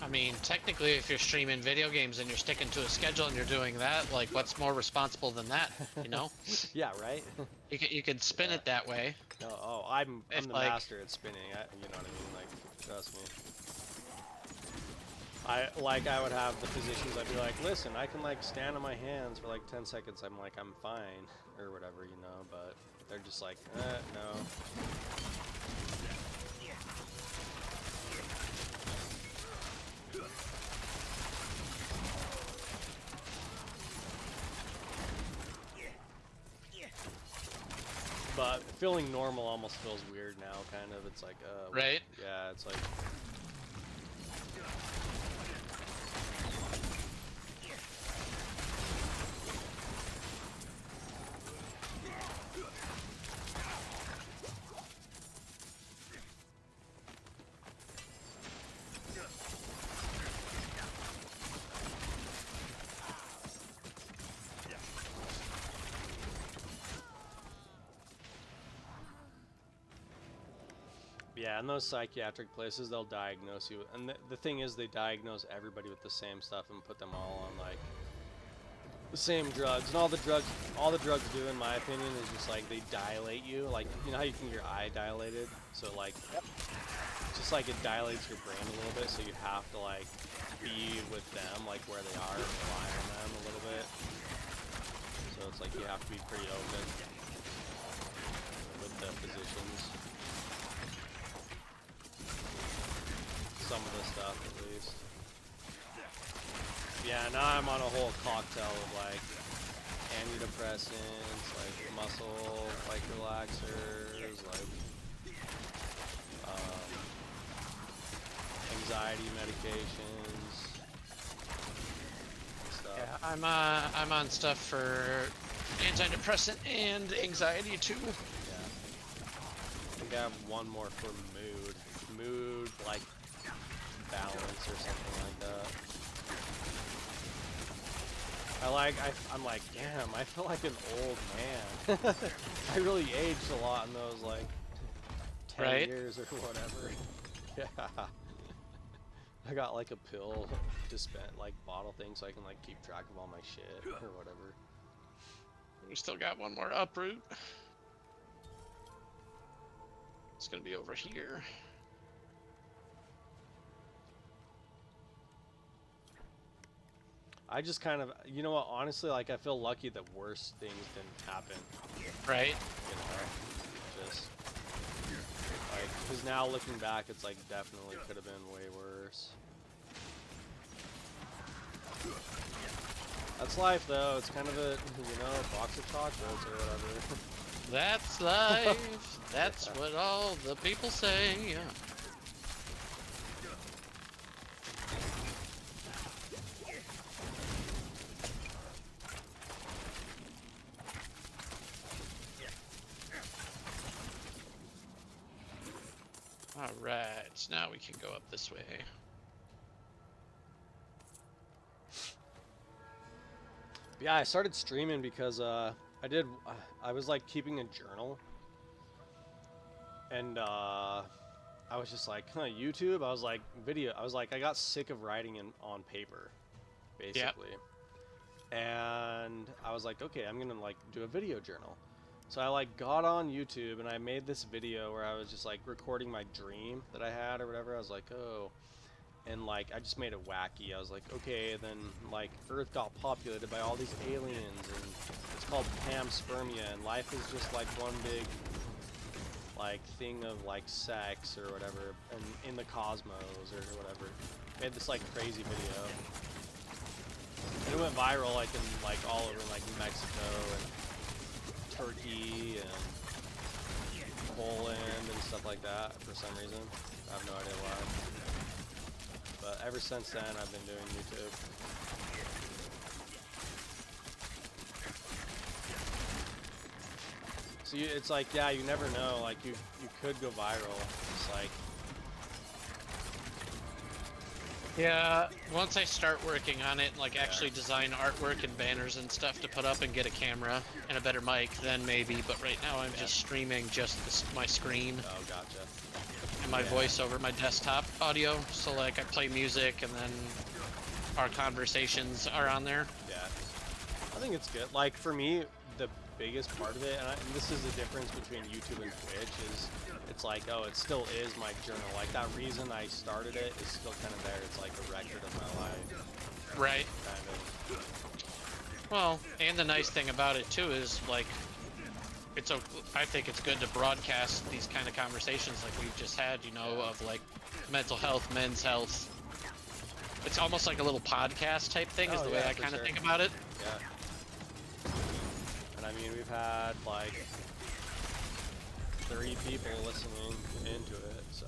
I mean, technically, if you're streaming video games and you're sticking to a schedule and you're doing that, like, what's more responsible than that? You know? Yeah, right. You could spin it that way. No, oh, I'm If, the like- master at spinning. You know what I mean? Like, trust me. I would have the physicians. I'd be like, listen, I can like stand on my hands for like 10 seconds. I'm like, I'm fine, or whatever, you know. But they're just like, no. But feeling normal almost feels weird now, kind of. It's like, Right? yeah, it's like. Yeah, in those psychiatric places, they'll diagnose you. And the thing is, they diagnose everybody with the same stuff and put them all on, like, the same drugs. And all the drugs do, in my opinion, is just, like, they dilate you. Like, you know how you can get your eye dilated? So, like, just, like, it dilates your brain a little bit, so you have to, like, be with them, like, where they are, and rely on them a little bit. So it's like you have to be pretty open with the physicians. Some of the stuff, at least. Yeah, now I'm on a whole cocktail of like antidepressants, like muscle, like relaxers, like anxiety medications, and stuff. Yeah, I'm on stuff for antidepressant and anxiety too. Yeah. I think I have one more for mood, like balance or something like that. I'm like, damn, I feel like an old man. I really aged a lot in those, like, 10 Right? years or whatever. Yeah. I got, like, a pill like, bottle thing so I can, like, keep track of all my shit or whatever. We still got one more uproot. It's gonna be over here. I just kind of, you know what, honestly, like, I feel lucky that worse things didn't happen. Right? You know, just, like, because now looking back, it's like, definitely could have been way worse. That's life, though. It's kind of a, you know, box of chocolates or whatever. That's life. That's what all the people say. Yeah. Alright, so now we can go up this way. Yeah, I started streaming because I was like keeping a journal, and I was just like, huh, YouTube. I was like, video. I was like, I got sick of writing on paper, Yep. basically, and I was like, okay, I'm gonna like do a video journal. So I like got on YouTube and I made this video where I was just like recording my dream that I had or whatever. I was like, oh, and like I just made it wacky. I was like, okay, then like Earth got populated by all these aliens, and it's called panspermia, and life is just like one big like thing of like sex or whatever, and in the cosmos or whatever. Made this like crazy video, and it went viral like in like all over like Mexico and Turkey and Poland and stuff like that for some reason. I have no idea why. But ever since then, I've been doing YouTube. So it's like, yeah, you never know. Like you could go viral. It's like, Yeah, once I start working on it, like actually design artwork and banners and stuff to put up and get a camera and a better mic, then maybe. But right now I'm just streaming just my screen oh, gotcha. and my voice over my desktop audio. So like I play music and then our conversations are on there. Yeah, I think it's good. Like for me, the biggest part of it, and this is the difference between YouTube and Twitch, is it's like, oh, it still is my journal. Like that reason I started it is still kind of there. It's like a record of my life. Right. Kind of. Well, and the nice thing about it too is like, I think it's good to broadcast these kind of conversations like we've just had, you know, of like mental health, men's health. It's almost like a little podcast type thing is the way I kind of think about it. Yeah. And I mean, we've had like 30 people listening into it, so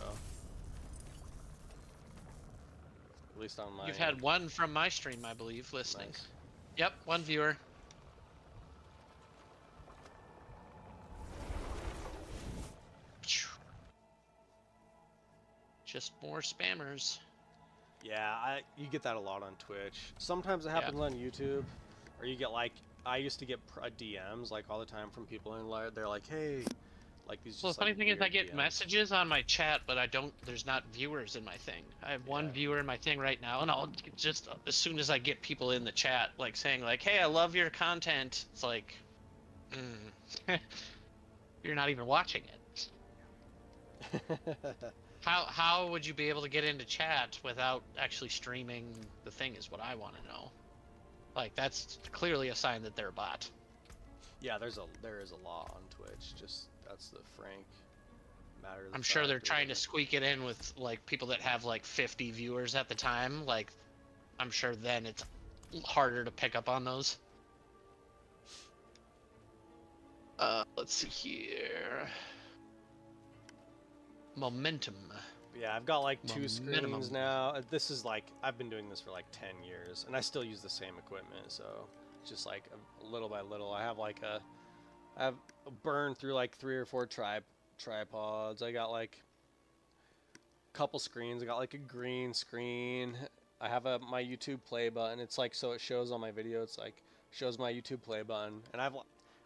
at least on my. You've had one from my stream, I believe, listening. Nice. Yep, one viewer. Just more spammers. Yeah, you get that a lot on Twitch. Sometimes it happens on YouTube, or you get like, I used to get DMs like all the time from people and they're like, hey, like these. Well, just, the funny like, thing is, I weird get DMs. messages on my chat, but there's not viewers in my thing. I have one viewer in my thing right now, and I'll just, as soon as I get people in the chat, like saying like, hey, I love your content, it's like, you're not even watching it. How would you be able to get into chat without actually streaming the thing is what I want to know. Like, that's clearly a sign that they're a bot. Yeah, there is a law on Twitch. Just that's the frank matter. Of the I'm sure fact they're that trying to it- squeak it in with like people that have like 50 viewers at the time. Like, I'm sure then it's harder to pick up on those. Let's see here. Momentum. Yeah, I've got like two Minimum. screens now. This is like, I've been doing this for like 10 years, and I still use the same equipment, so just like little by little. I have burned through like 3 or 4 tripods. I got like a couple screens. I got like a green screen. I have my YouTube play button. It's like, so it shows on my video. It's like shows my YouTube play button, and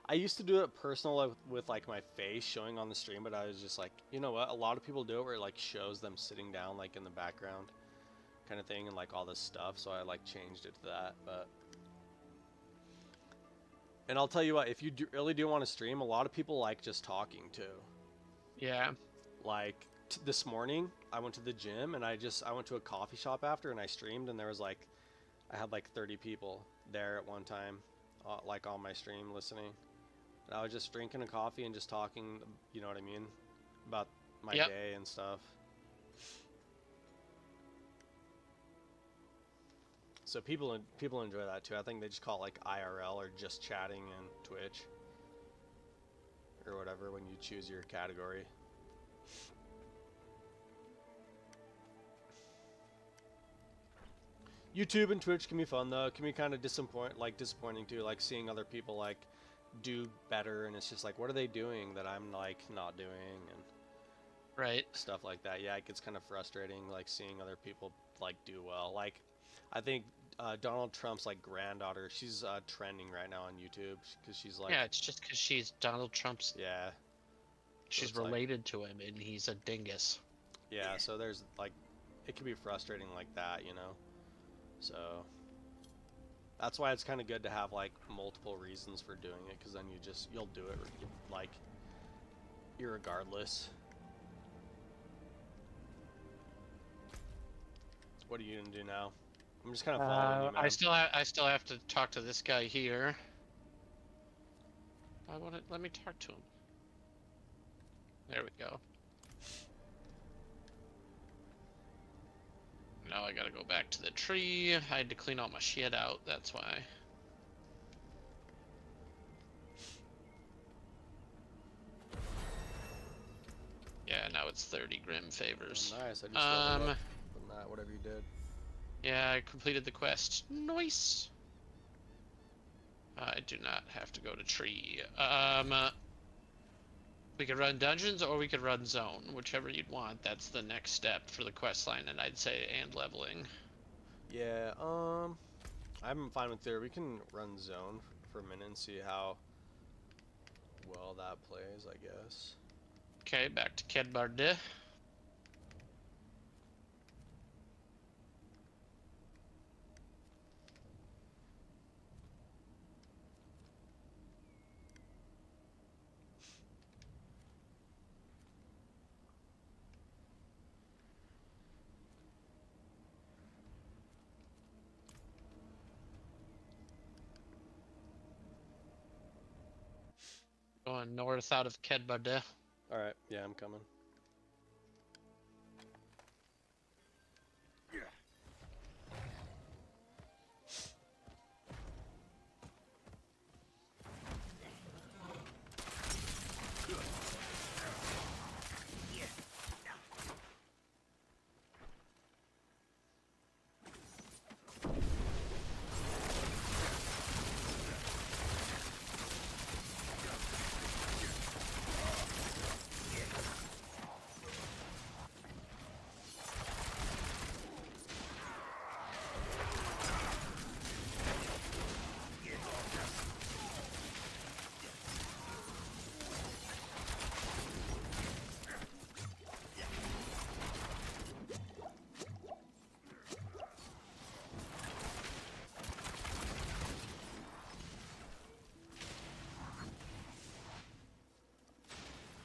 I used to do it personal with like my face showing on the stream, but I was just like, you know what? A lot of people do it where it like shows them sitting down like in the background kind of thing and like all this stuff. So I like changed it to that. And I'll tell you what, if you really do want to stream, a lot of people like just talking too. Yeah. Like this morning, I went to the gym and I went to a coffee shop after and I streamed, and there was like, I had like 30 people there at one time, like on my stream listening. And I was just drinking a coffee and just talking, you know what I mean, about my day and stuff. So people enjoy that too. I think they just call it like IRL or just chatting in Twitch or whatever when you choose your category. YouTube and Twitch can be fun though. It can be kind of disappointing too, like seeing other people like do better, and it's just like, what are they doing that I'm like not doing, and Right. stuff like that. Yeah, it gets kind of frustrating like seeing other people like do well. Like I think Donald Trump's like granddaughter. She's trending right now on YouTube because she's like, Yeah, it's just because she's Donald Trump's. yeah, She's it's like- related to him, and he's a dingus. yeah. So there's like, it can be frustrating like that, you know. So that's why it's kind of good to have like multiple reasons for doing it, because then you'll do it like irregardless. What are you gonna do now? I'm just kind of following you, man. I still have to talk to this guy here. Let me talk to him. There we go. Now I gotta go back to the tree. I had to clean all my shit out, that's why. Yeah, now it's 30 Grim favors. Oh, nice. I just leveled up from that, whatever you did. Yeah, I completed the quest. Nice. I do not have to go to tree. We could run dungeons or we could run zone, whichever you'd want. That's the next step for the quest line, and I'd say and leveling. Yeah. I'm fine with there. We can run zone for a minute and see how well that plays, I guess. Okay, back to Kedbarde. Going north out of Kedbarde. All right. Yeah, I'm coming.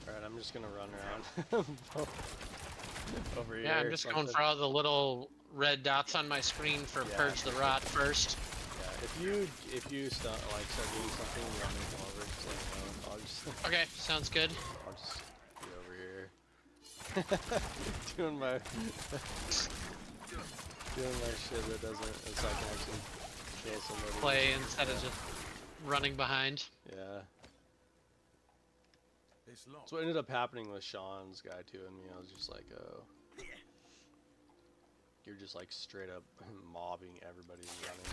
Alright, I'm just gonna run around over here. Yeah, I'm just going for all the little red dots on my screen for Yeah. Purge the Rot first. Yeah, if you start doing something, you want me to come over, just let me know. I'll just Okay, sounds good. I'll just be over here. doing my shit that doesn't, so I can actually kill somebody. Play instead of just running behind. Yeah. It's locked. That's what ended up happening with Sean's guy too and me. I was just like, oh. You're just like straight up mobbing everybody and running.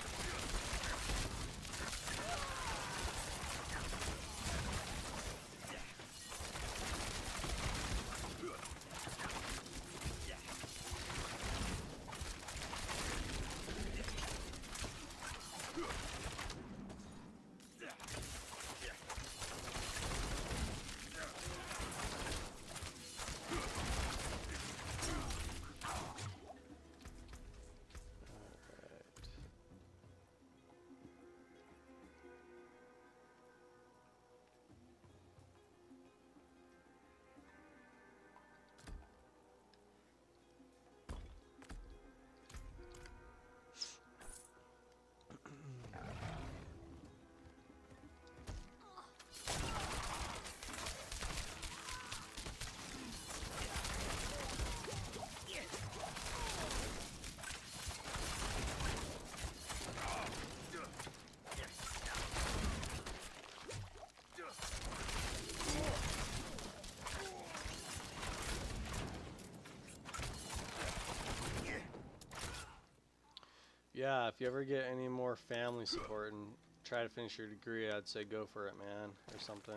Yeah, if you ever get any more family support and try to finish your degree, I'd say go for it, man, or something.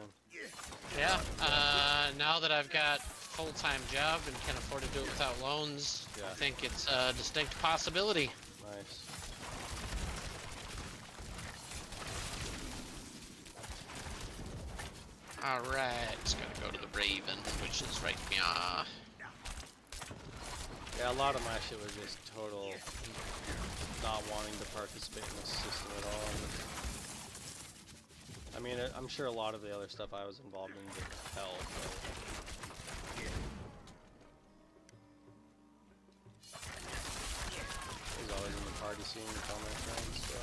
Yeah, now that I've got full-time job and can afford to do it without loans, Yeah. I think it's a distinct possibility. Nice. Alright, it's gonna go to the Raven, which is right here. Yeah, a lot of my shit was just total not wanting to participate in the system at all. I mean, I'm sure a lot of the other stuff I was involved in did help, but... I was always in the party scene with all my friends, so...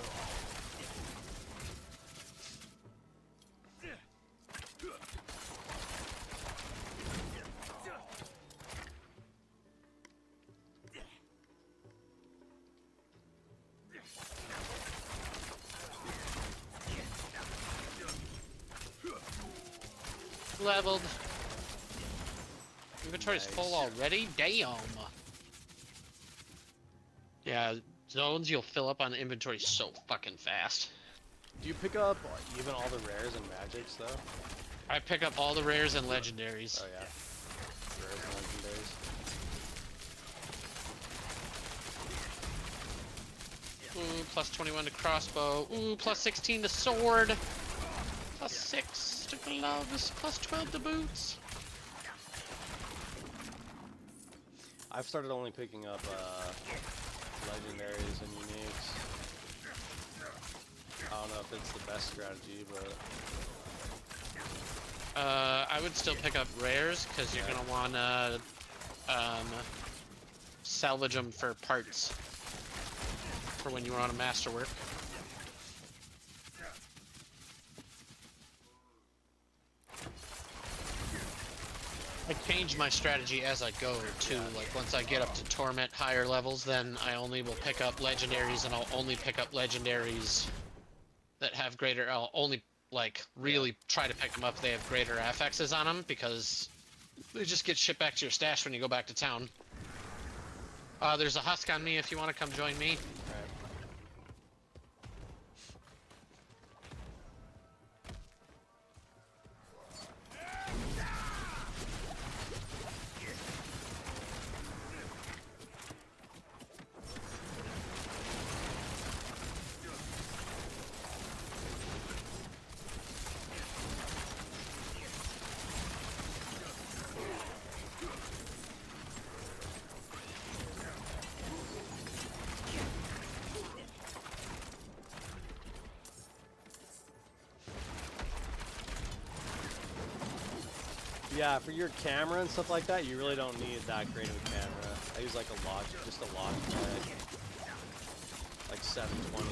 Leveled. Inventory's Nice. full already? Damn. Yeah, zones you'll fill up on inventory so fucking fast. Do you pick up even all the rares and magics, though? I pick up all the rares and legendaries. Oh, yeah. Rares and legendaries. Ooh, plus 21 to crossbow. Ooh, plus 16 to sword. Plus 6 to gloves. Plus 12 to boots. I've started only picking up legendaries and uniques. I don't know if it's the best strategy, but... I would still pick up rares, because you're gonna wanna salvage them for parts. For when you were on a masterwork. I change my strategy as I go too. Like once I get up to torment higher levels, then I only will pick up legendaries, and I'll only pick up legendaries that have greater. I'll only like really try to pick them up if they have greater affixes on them, because they just get shipped back to your stash when you go back to town. There's a husk on me if you want to come join me. Alright. Yeah, for your camera and stuff like that, you really don't need that great of a camera. I use like just a Logitech, like 720.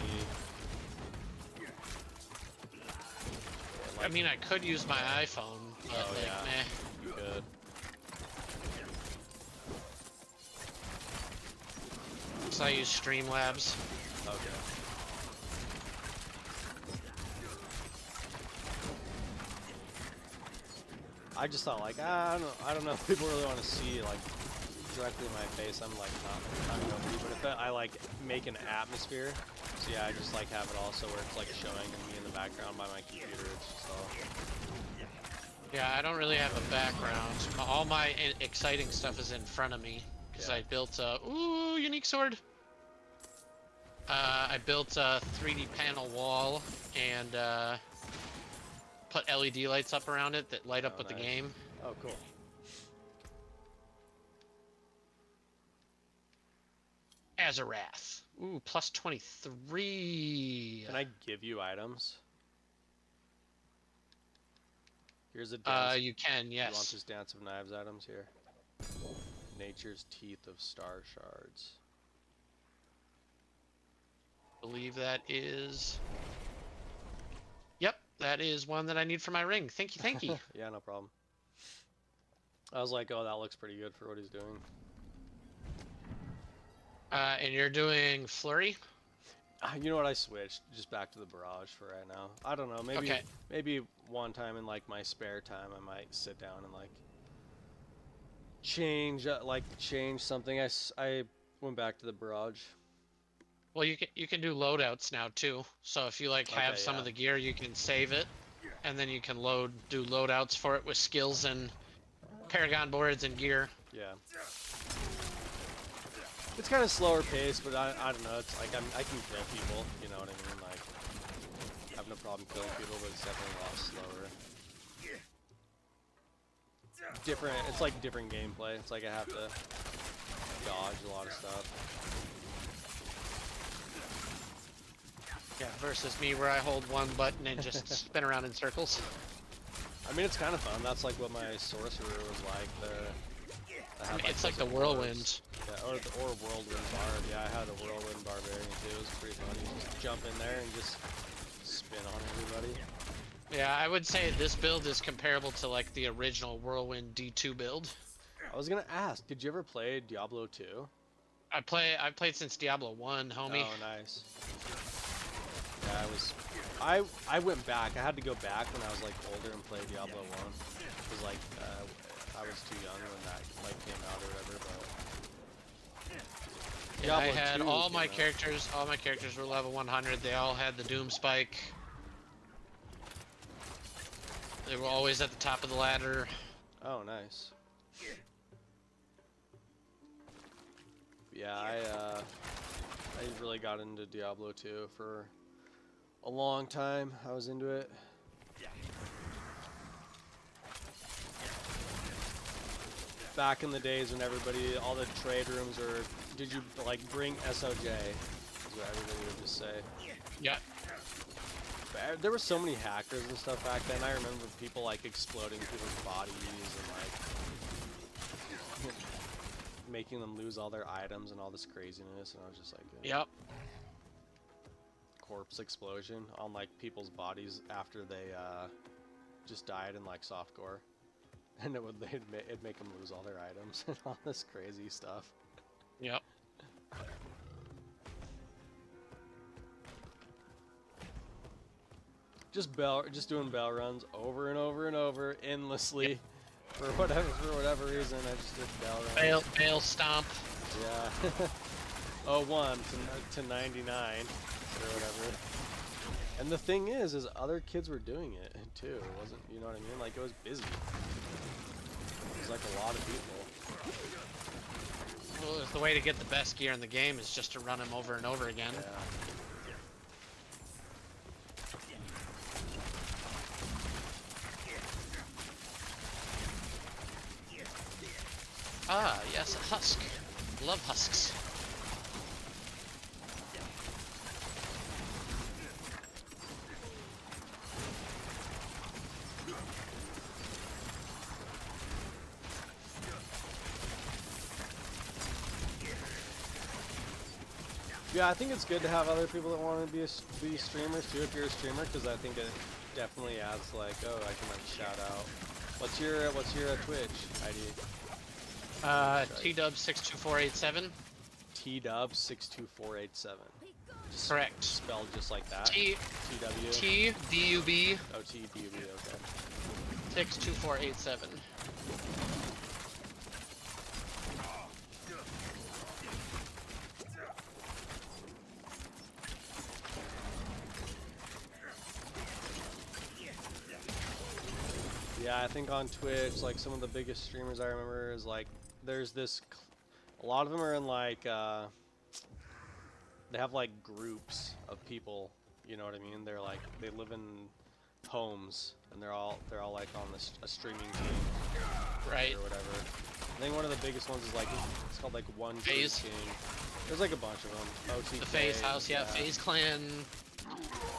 I mean, I could use my iPhone, but Oh, like, yeah. meh. You could. So I use Streamlabs. Okay. I just thought like, I don't know if people really want to see like directly in my face. I'm like not gonna be, but if I like make an atmosphere, so yeah, I just like have it also where it's like showing me in the background by my computer. It's just all. Yeah, I don't really have a background. All my exciting stuff is in front of me, because Yeah. I built a unique sword. I built a 3D panel wall and put LED lights up around it that light up with the Nice. game. Oh, cool. Azarath. Ooh, plus 23. Can I give you items? Here's a dance. You can, You want yes. this Dance of Knives items here? Nature's Teeth of Star Shards. Believe that is. Yep, that is one that I need for my ring. Thank you, thank you. Yeah, no problem. I was like, oh, that looks pretty good for what he's doing. And you're doing flurry? You know what? I switched just back to the barrage for right now. I don't know. Maybe Okay. maybe one time in like my spare time, I might sit down and like change something. I went back to the barrage. Well, you can do loadouts now too. So if you like have Okay, some yeah. of the gear, you can save it, and then you can do loadouts for it with skills and Paragon boards and gear. Yeah. It's kind of slower paced, but I don't know. It's like I can kill people. You know what I mean? Like I have no problem killing people, but it's definitely a lot slower. different. It's like different gameplay. It's like I have to dodge a lot of stuff. Yeah, versus me where I hold one button and just spin around in circles. I mean, it's kind of fun. That's like what my sorcerer was like. I mean, it's like the whirlwind. Yeah, or a whirlwind barb. Yeah, I had a whirlwind barbarian too. It was pretty funny. Just jump in there and just spin on everybody. Yeah, I would say this build is comparable to like the original Whirlwind D2 build. I was gonna ask, did you ever play Diablo 2? I've played since Diablo 1, homie. Oh, nice. Yeah, I went back. I had to go back when I was like older and play Diablo 1. Cause like I was too young when that like came out or whatever. But Yeah, I Diablo had 2 all came my out. characters. All my characters were level 100. They all had the Doom Spike. They were always at the top of the ladder. Oh, nice. Yeah, I really got into Diablo 2 for a long time. I was into it. Back in the days when everybody, all the trade rooms were, did you like bring SOJ? Is what everybody would just say. Yeah. But there were so many hackers and stuff back then. I remember people like exploding people's bodies and like making them lose all their items and all this craziness, and I was just like, Yep. corpse explosion on like people's bodies after they just died in like softcore, and it'd make them lose all their items and all this crazy stuff. Yep. Just doing bell runs over and over and over endlessly. For whatever reason, I just did bell runs. Bail stomp. Yeah. 01 to 99 or whatever. And the thing is other kids were doing it too. It wasn't, you know what I mean? Like it was busy. It was like a lot of people. Well, the way to get the best gear in the game is just to run them over and over again. Yeah. Ah, yes, a husk. Love husks. Yeah, I think it's good to have other people that want to be streamers too. If you're a streamer, because I think it definitely adds like, oh, I can like shout out. What's your Twitch ID? TDub62487. TDub62487. Correct. Spelled just like that. TDUB Oh, TDUB. Okay. 62487. Yeah, I think on Twitch, like some of the biggest streamers I remember is like, there's this, a lot of them are in like, they have like groups of people, you know what I mean? They're like, they live in homes, and they're all like on a streaming team, Right. or whatever. I think one of the biggest ones is like, it's called like One True FaZe. King. There's like a bunch of them. OTK, The FaZe house, yeah. FaZe clan.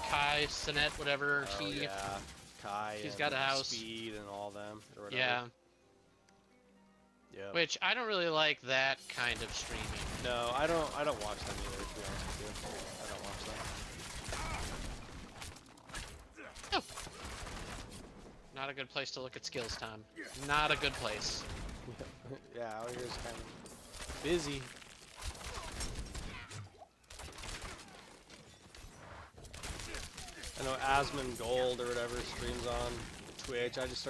Kai, Sinet, whatever. Oh, he. yeah. Kai He's and got a house. Speed and all them, or whatever. Yeah. Yeah. Which I don't really like that kind of streaming. No, I don't watch them either, to be honest with you. I don't watch them. Not a good place to look at skills, Tom. Not a good place. Yeah, out here's kind of busy. I know Asmon Gold or whatever streams on Twitch. I just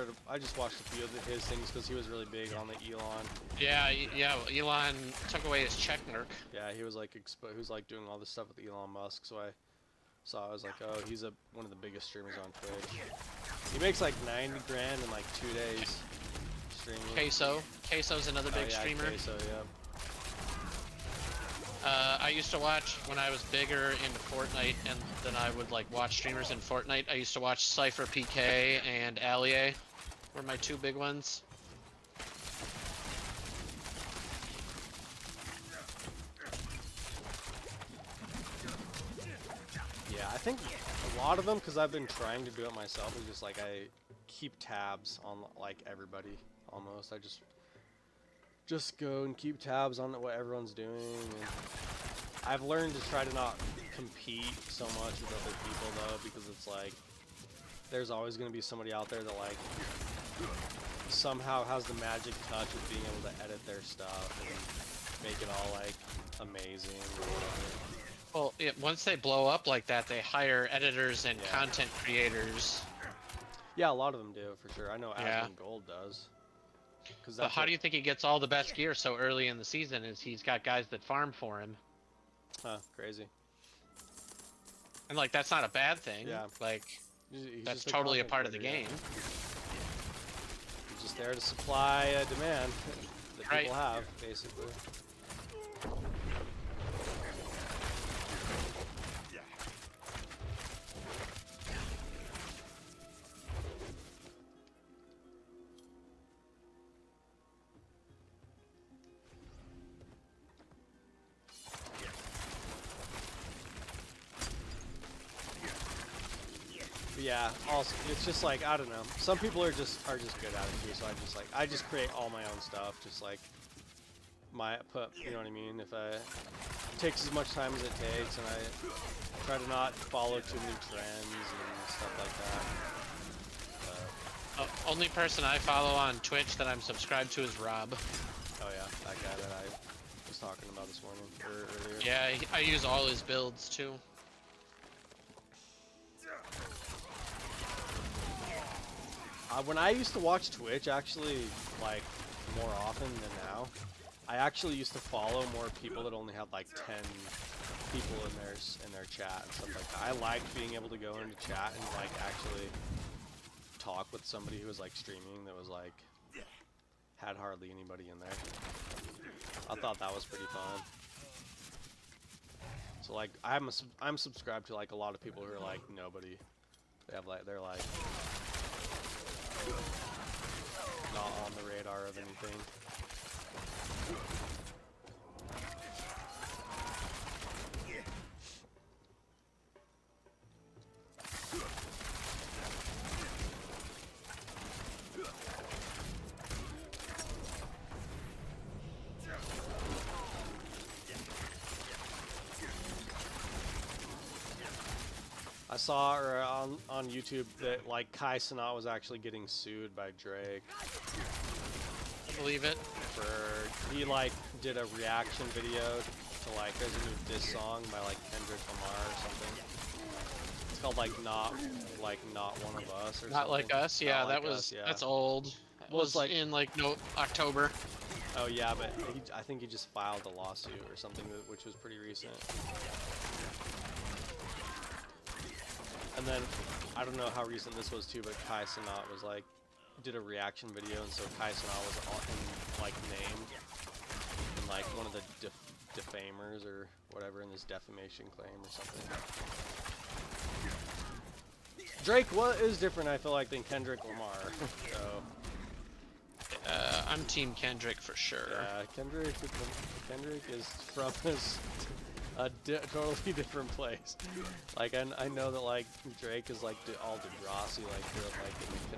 watched a few of his things because he was really big on the Elon. Yeah, yeah. Elon took away his check mark. Yeah, he was like he was like doing all this stuff with Elon Musk. So I was like, oh, he's one of the biggest streamers on Twitch. He makes like 90 grand in like 2 days streaming. Queso's another big streamer. Queso, yeah. I used to watch when I was bigger into Fortnite, and then I would like watch streamers in Fortnite. I used to watch Cypher PK and Allier were my two big ones. think a lot of them, because I've been trying to do it myself, is just like I keep tabs on like everybody almost. I just go and keep tabs on what everyone's doing. And I've learned to try to not compete so much with other people though, because it's like there's always going to be somebody out there that like somehow has the magic touch of being able to edit their stuff and make it all like amazing or whatever. Well, once they blow up like that, they hire editors and Yeah. content creators. Yeah, a lot of them do for sure. I know Yeah. Admin Gold does. Cause But how do you think he gets all the best gear so early in the season? Is he's got guys that farm for him, Huh, crazy. and like that's not a bad thing. Yeah. Like He's that's just totally a content part of the creator, yeah. game. He's just there to supply a demand that Right. people have, basically. But yeah, also it's just like I don't know. Some people are just good at it too, so I just create all my own stuff, just like you know what I mean? If it takes as much time as it takes, and I try to not follow too many trends and stuff like that. Only person I follow on Twitch that I'm subscribed to is Rob. Oh yeah, that guy that I was talking about this morning or earlier. Yeah, I use all his builds too. When I used to watch Twitch, actually, like, more often than now, I actually used to follow more people that only had like 10 people in their chat and stuff like that. I liked being able to go into chat and like actually talk with somebody who was like streaming that was like had hardly anybody in there. I thought that was pretty fun. So like I'm subscribed to like a lot of people who are like nobody. They're like not on the radar of anything. I saw on YouTube that like Kai Cenat was actually getting sued by Drake I believe it. for he like did a reaction video to like there's a new diss song by like Kendrick Lamar or something. It's called like not one of us or Not something. like us. Yeah, Not that Like was Us, yeah. that's old. It Well, it's was like- in like no October. Oh yeah, but I think he just filed a lawsuit or something which was pretty recent. And then I don't know how recent this was too, but Kai Cenat was like did a reaction video, and so Kai Cenat was like named in like one of the defamers or whatever in this defamation claim or something. Drake is different, I feel like, than Kendrick Lamar. So I'm Team Kendrick for sure. yeah, Kendrick is from a totally different place. Like I know that like Drake is like all Degrassi, like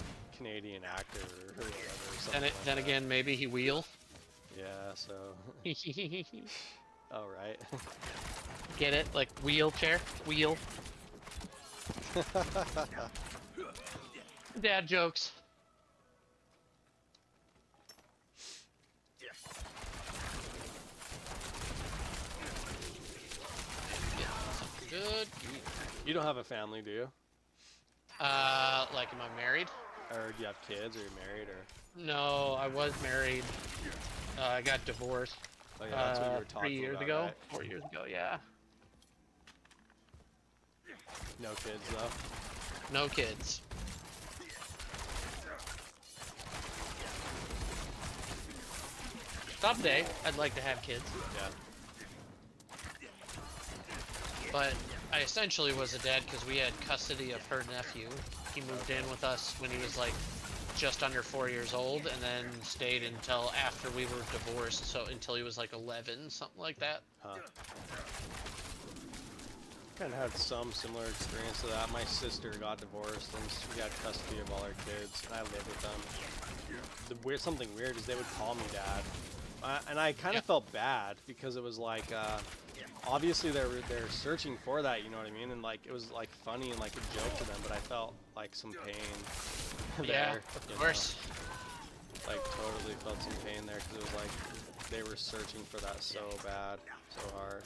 a Canadian actor or whatever. Or something like Then that. again, maybe he wheel. Yeah. So. Oh right. Get it? Like wheelchair, wheel. Dad jokes. Good. You don't have a family, do you? Like, am I married? Or do you have kids? Or you're married? Or No, I was married. I got divorced. oh yeah, that's what you were talking 3 years about, ago. right? 4 years ago, yeah. No kids though. No kids. Someday, I'd like to have kids. Yeah. But I essentially was a dad because we had custody of her nephew. He moved in with us when he was like just under 4 years old, and then stayed until after we were divorced, so until he was like 11, something like that. Huh. Kind of had some similar experience to that. My sister got divorced and we got custody of all our kids, and I lived with them. Something weird is they would call me dad, and I kind of felt bad because it was like, obviously they're searching for that, you know what I mean? And like it was like funny and like a joke to them, but I felt like some pain there. Yeah, of course. Like totally felt some pain there because it was like they were searching for that so bad, so hard.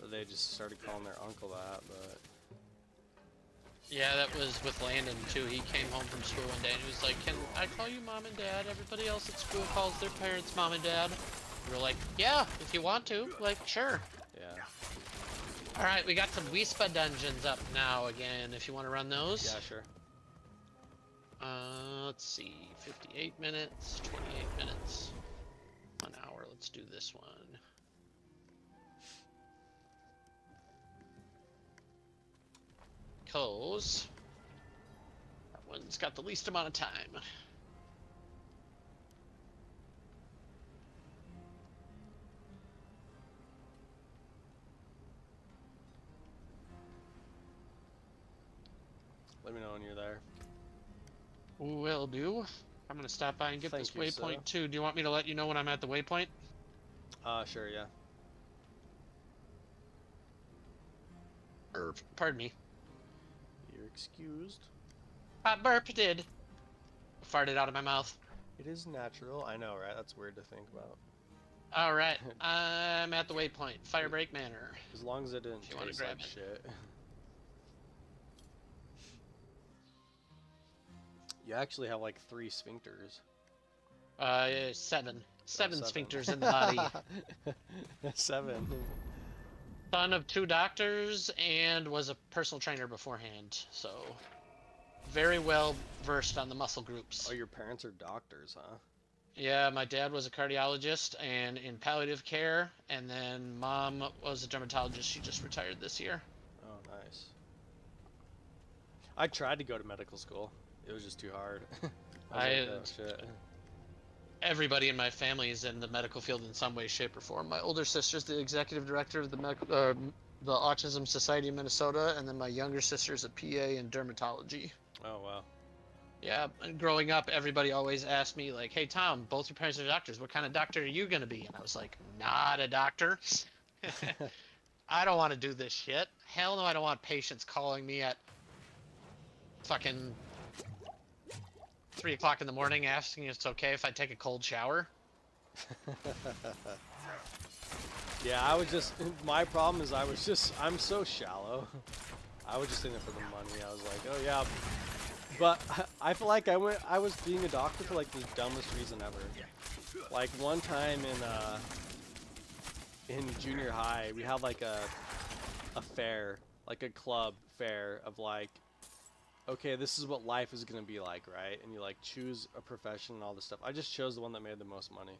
But they just started calling their uncle that, but... Yeah, that was with Landon too. He came home from school one day and he was like, "Can I call you mom and dad? Everybody else at school calls their parents mom and dad." We were like, "Yeah, if you want to." Like, sure. Yeah. Alright, we got some Wispa dungeons up now again, if you want to run those. Yeah, sure. Let's see, 58 minutes, 28 minutes, 1 hour. Let's do this one. Because that one's got the least amount of time. Let me know when you're there. Will do. I'm gonna stop by and get Thank this you, waypoint sir. too. Do you want me to let you know when I'm at the waypoint? Sure, yeah. Or, pardon me. You're excused. I burped did. Farted out of my mouth. It is natural. I know, right? That's weird to think about. Alright, I'm at the waypoint. Firebreak Manor. As long as it didn't If you wanna taste grab like it. shit. You actually have like 3 sphincters. 7. Seven 7. sphincters in the body. 7. Son of 2 doctors and was a personal trainer beforehand, so very well versed on the muscle groups. Oh, your parents are doctors, huh? Yeah, my dad was a cardiologist and in palliative care, and then mom was a dermatologist. She just retired this year. Oh, nice. I tried to go to medical school. It was just too hard. I was like, oh, shit. Everybody in my family is in the medical field in some way, shape, or form. My older sister's the executive director of the Autism Society of Minnesota, and then my younger sister's a PA in dermatology. Oh, wow. Yeah, and growing up, everybody always asked me, like, "Hey, Tom, both your parents are doctors. What kind of doctor are you going to be?" And I was like, "Not a doctor. I don't want to do this shit. Hell no, I don't want patients calling me at fucking 3 o'clock in the morning asking if it's okay if I take a cold shower." Yeah, I was just... My problem is I'm so shallow. I was just in it for the money. I was like, oh, yeah... But I feel like I was being a doctor for like the dumbest reason ever. Like one time in junior high, we had like a fair, like a club fair of like, okay, this is what life is gonna be like, right? And you like choose a profession and all this stuff. I just chose the one that made the most money,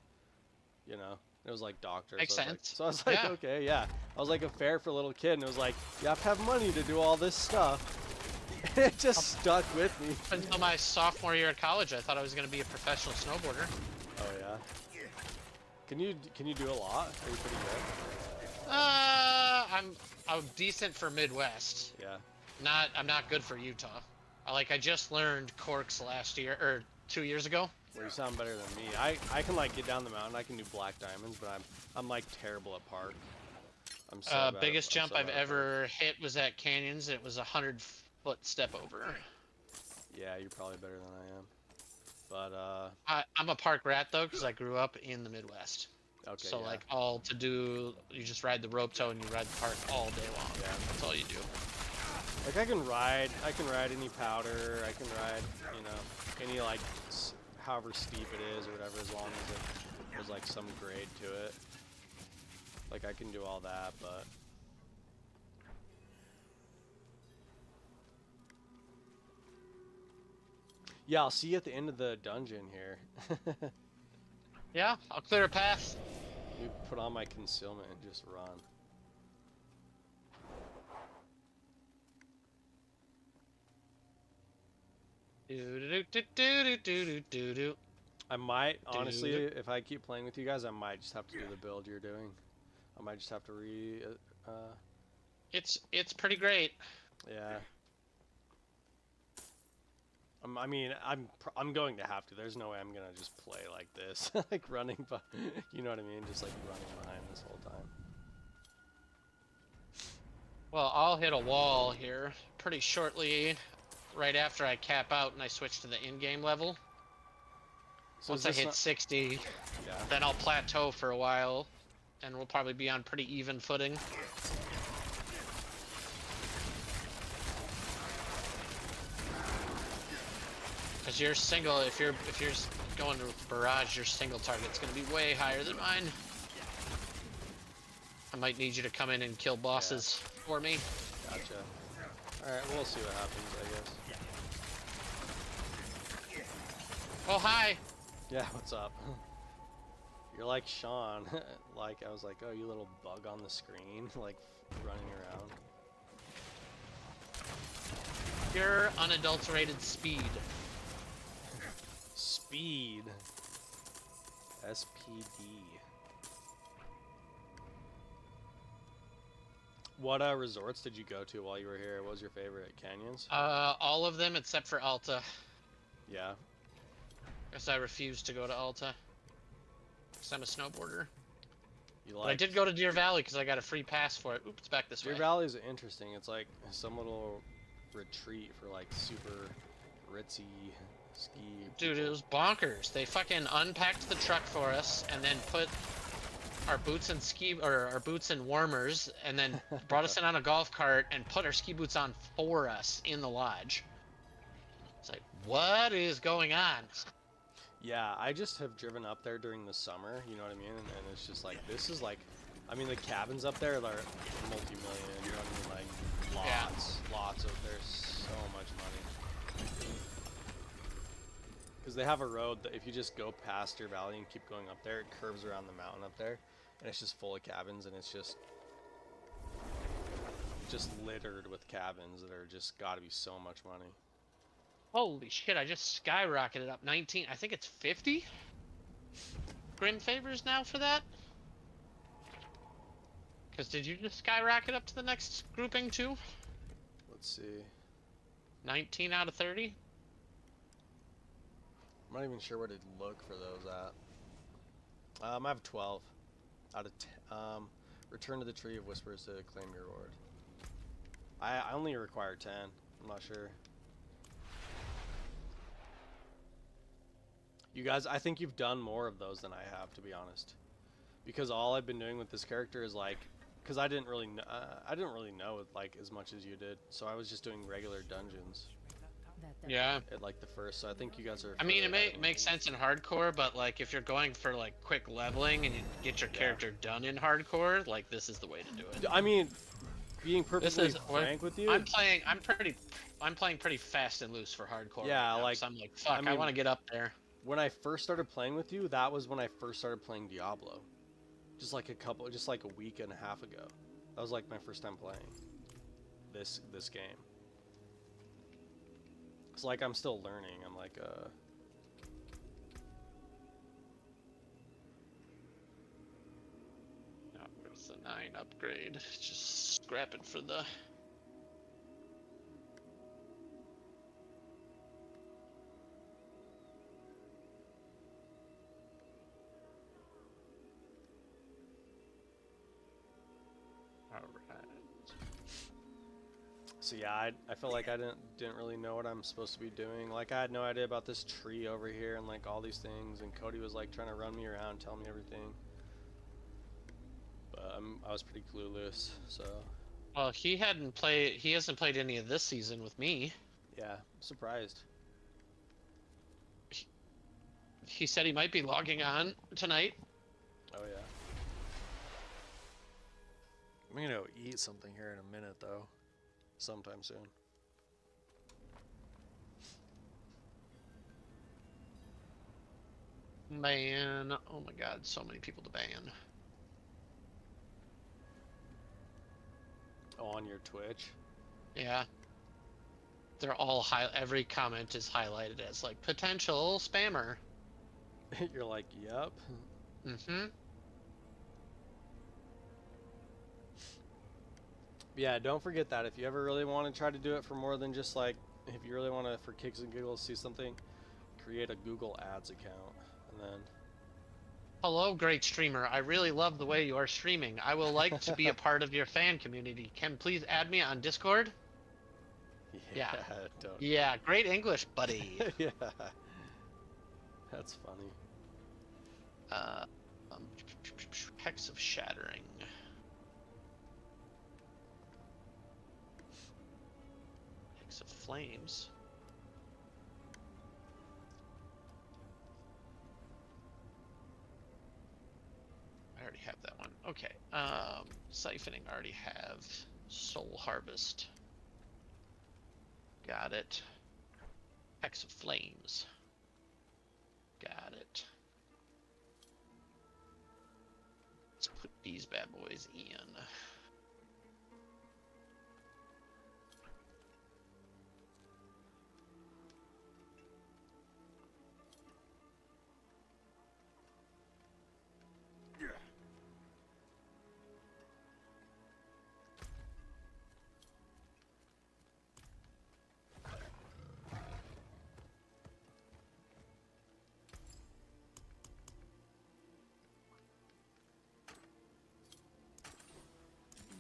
you know. It was like doctor. Makes so sense. I was like, Yeah. okay, yeah. I was like a fair for a little kid, and it was like you have to have money to do all this stuff. It just stuck with me. Until my sophomore year at college, I thought I was going to be a professional snowboarder. Oh yeah. Can you do a lot? Are you pretty good? I'm decent for Midwest. Yeah. I'm not good for Utah. I just learned corks last year or 2 years ago. Well, you sound better than me. I can like get down the mountain. I can do black diamonds, but I'm like terrible at park. I'm so bad Biggest jump I've bad at ever hit was at Canyons. It was 100-foot step over. park. Yeah, you're probably better than I am. But I'm a park rat though, because I grew up in the Midwest. okay. So yeah. you just ride the rope tow and you ride the park all day long. Yeah. That's all you do. Like I can ride any powder. I can ride, you know, any like however steep it is or whatever, as long as it there's like some grade to it. Like I can do all that, but yeah, I'll see you at the end of the dungeon here. Yeah, I'll clear a path. Let me put on my concealment and just run. Do. I might, honestly, if I keep playing with you guys, I might just have to do the build you're doing. I might just have to It's pretty great. Yeah. I mean, I'm going to have to. There's no way I'm gonna just play like this, like running, but you know what I mean, just like running behind this whole time. Well, I'll hit a wall here pretty shortly, right after I cap out and I switch to the in-game level. So Once I hit 60, Yeah. then I'll plateau for a while, and we'll probably be on pretty even footing. Because your single, if you're going to barrage, your single target's going to be way higher than mine. I might need you to come in and kill bosses for me. Gotcha. All right, we'll see what happens, I guess. Oh, hi. Yeah, what's up? You're like Sean. Like, I was like, oh, you little bug on the screen, like running around. Pure unadulterated speed. Speed. SPD. What resorts did you go to while you were here? What was your favorite? Canyons? All of them except for Alta. Yeah. Guess I refuse to go to Alta. Because I'm a snowboarder. You But I like did go to Deer Valley because I got a free pass for it. Oops, it's back this Deer way. Valley is interesting. It's like some little retreat for like super ritzy ski. Dude, people. it was bonkers. They fucking unpacked the truck for us and then put our boots and our boots and warmers, and then brought us in on a golf cart and put our ski boots on for us in the lodge. It's like, what is going on? Yeah, I just have driven up there during the summer, you know what I mean? And it's just like, this is like, I mean, the cabins up there are multi-million, you know what I mean? Like, lots of, there's so much money. Because they have a road that if you just go past your valley and keep going up there, it curves around the mountain up there. And it's just full of cabins, and it's just littered with cabins that are just gotta be so much money. Holy shit, I just skyrocketed up 19. I think it's 50 Grim favors now for that. Because did you just skyrocket up to the next grouping too? Let's see. 19 out of 30? I'm not even sure where to look for those at. I have 12 out of 10. Return to the Tree of Whispers to claim your reward. I only require 10. I'm not sure. You guys, I think you've done more of those than I have, to be honest. Because all I've been doing with this character is like, because I didn't really know like as much as you did, so I was just doing regular dungeons. Yeah. At like the first, so I think you guys are. I mean, it makes sense in hardcore, but like if you're going for like quick leveling and you get your character done in hardcore, like this is the way to do it. I mean, being perfectly frank with you, I'm playing pretty fast and loose for hardcore. Yeah, right now, like, so I'm like, fuck, I I mean, want to get up there. when I first started playing with you, that was when I first started playing Diablo. Just like a week and a half ago. That was like my first time playing this game. It's like I'm still learning. I'm like Oh, where's the 9 upgrade? Just scrapping for the. So yeah, I feel like I didn't really know what I'm supposed to be doing. Like I had no idea about this tree over here and like all these things, and Cody was like trying to run me around, tell me everything. But I was pretty clueless, so. Well, he hasn't played any of this season with me. Yeah, I'm surprised. He said he might be logging on tonight. Oh yeah. I'm gonna go eat something here in a minute though. Sometime soon. Man, oh my god, so many people to ban. Oh, on your Twitch? Yeah. They're all every comment is highlighted as like potential spammer. You're like, yep. Mm-hmm. Yeah, don't forget that. If you ever really want to try to do it for more than just like, if you really want to, for kicks and giggles, see something, create a Google Ads account, and then. Hello, great streamer. I really love the way you are streaming. I will like to be a part of your fan community. Can please add me on Discord? Yeah. Don't. Yeah, great English, buddy. Yeah. That's funny. Uh, Hex of Shattering. Hex of Flames. I already have that one. Okay. Siphoning, I already have. Soul Harvest. Got it. Hex of Flames. Got it. Let's put these bad boys in.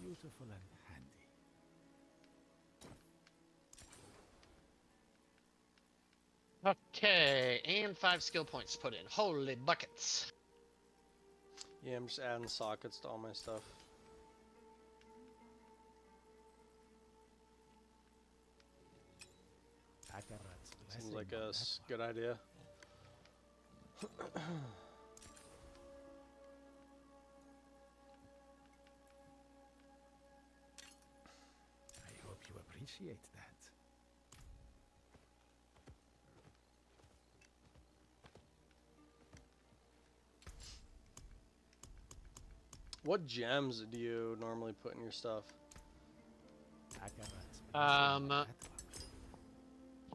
Beautiful and handy. Okay, and 5 skill points put in. Holy buckets. Yeah, I'm just adding sockets to all my stuff. Seems like a good idea. I hope you appreciate that. What gems do you normally put in your stuff?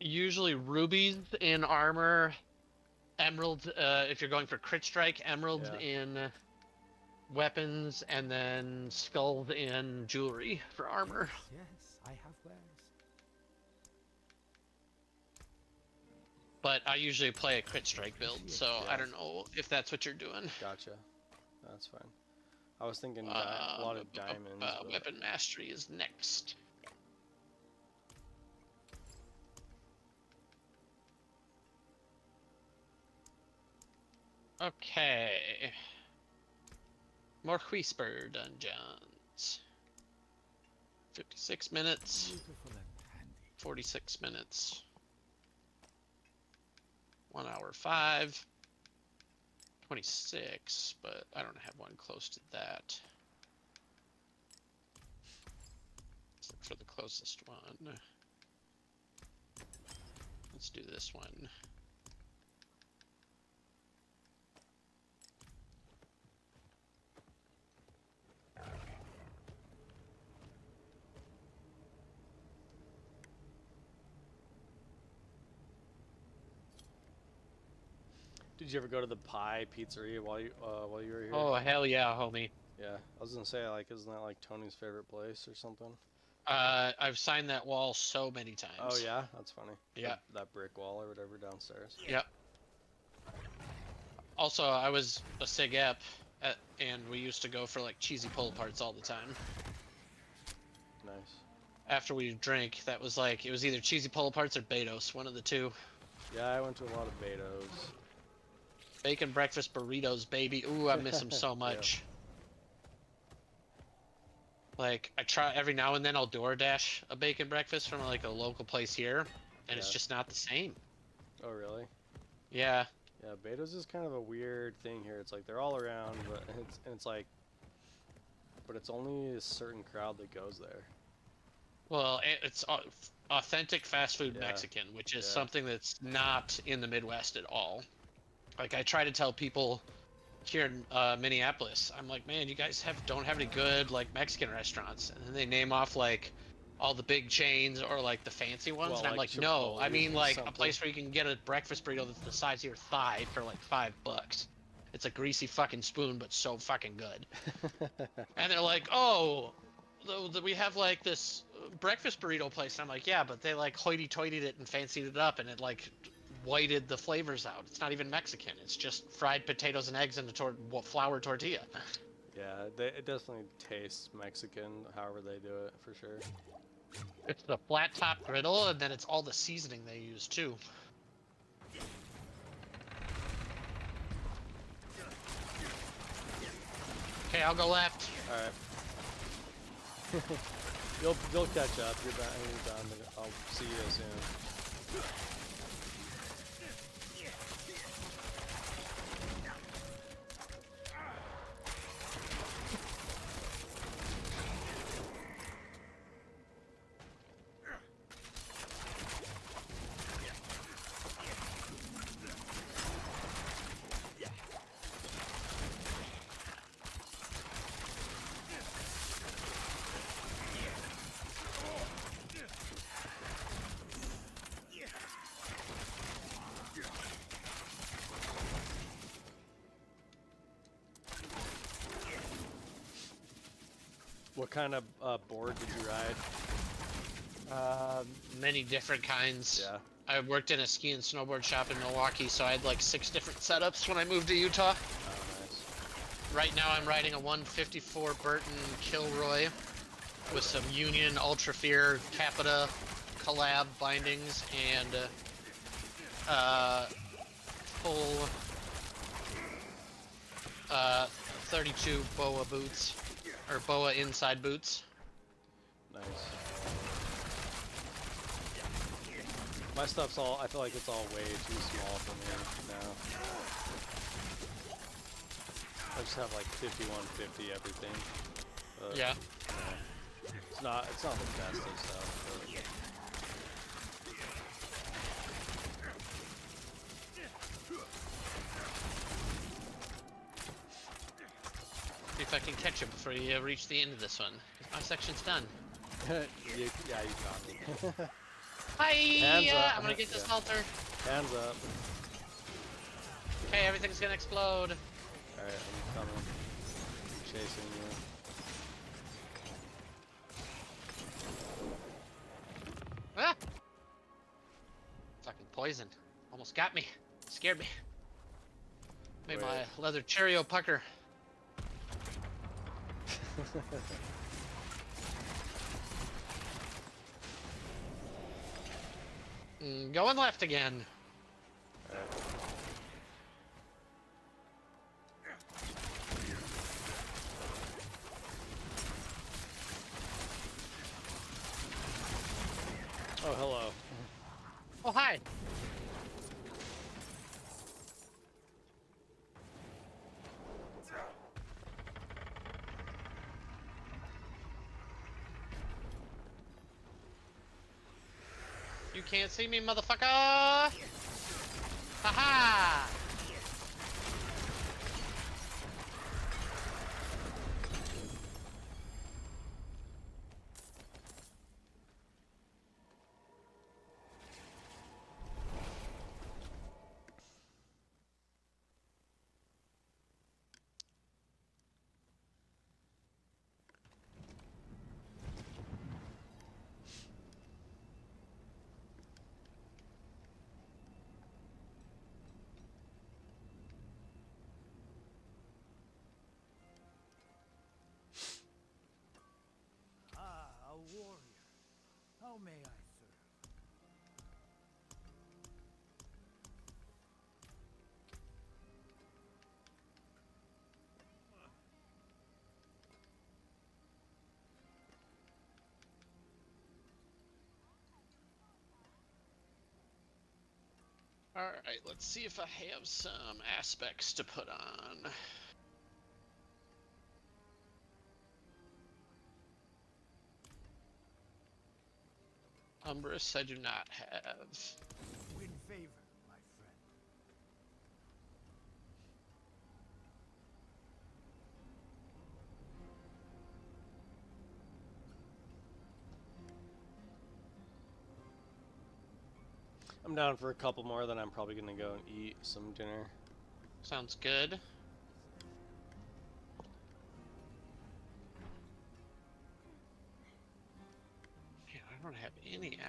Usually rubies in armor, emerald if you're going for crit strike, emerald Yeah. in weapons, and then skulls in jewelry for armor. Yes, I have wares. But I usually play a crit strike build, so Yeah. I don't know if that's what you're doing. Gotcha. That's fine. I was thinking a lot of diamonds. But... Weapon mastery is next. Okay. More Whisper dungeons. 56 minutes. Beautiful and handy. 46 minutes. 1 hour 5. 26, but I don't have one close to that. Let's look for the closest one. Let's do this one. Did you ever go to the Pie Pizzeria while you were here? Oh, hell yeah, homie. Yeah, I was gonna say, like, isn't that like Tony's favorite place or something? I've signed that wall so many times. Oh yeah, that's funny. Yeah. That brick wall or whatever downstairs. Yep. Also, I was a Sig Ep, and we used to go for like cheesy pull parts all the time. Nice. After we drank, that was like, it was either cheesy pull parts or Betos, one of the two. Yeah, I went to a lot of Beto's. Bacon breakfast burritos, baby. Ooh, I miss them so much. Like, I try every now and then I'll DoorDash a bacon breakfast from like a local place here, and it's just not the same. Oh really? Yeah. Yeah, Beto's is kind of a weird thing here. It's like they're all around, but it's like, but it's only a certain crowd that goes there. Well, it's authentic fast food Yeah. Mexican, which is Yeah. something that's not in the Midwest at all. Like, I try to tell people here in Minneapolis, I'm like, man, you guys don't have any good like Mexican restaurants, and then they name off like all the big chains or like the fancy ones, Well, and I'm like like, no, I Chipotle mean or like a something. place where you can get a breakfast burrito that's the size of your thigh for like $5. It's a greasy fucking spoon, but so fucking good. And they're like, oh, we have like this breakfast burrito place. And I'm like, yeah, but they like hoity-toity'd it and fancied it up, and it like whited the flavors out. It's not even Mexican. It's just fried potatoes and eggs in a flour tortilla. Yeah, it definitely tastes Mexican, however they do it, for sure. It's the flat top griddle, and then it's all the seasoning they use too. Okay, I'll go left. All right. you'll catch up. You're done. I'll see you soon. What kind of board did you ride? Many different kinds. Yeah. I worked in a ski and snowboard shop in Milwaukee, so I had like 6 different setups when I moved to Utah. Oh, nice. Right now I'm riding a 154 Burton Kilroy with some Union Ultra Fear Capita collab bindings and full 32 BOA boots, or BOA inside boots. Nice. My stuff's all, I feel like it's all way too small for me now. I just have like 5150 everything. But, Yeah. It's not the best of stuff. But. See if I can catch him before you reach the end of this one. My section's done. Yeah, you got me. Hi! Hands up. I'm gonna get this Yeah. altar. Hands up. Okay, everything's gonna explode. Alright, I'm coming. Chasing you. Ah! Fucking poison. Almost got me. Scared me. Made my Wait. leather Cheerio pucker. Going left again. Alright. Oh, hello. Oh, hi. You can't see me, motherfucker! Haha! Ah, a warrior. How may I serve? Alright, let's see if I have some aspects to put on. Umbrus, I do not have. Win favor, my friend. I'm down for a couple more, then I'm probably gonna go and eat some dinner. Sounds good.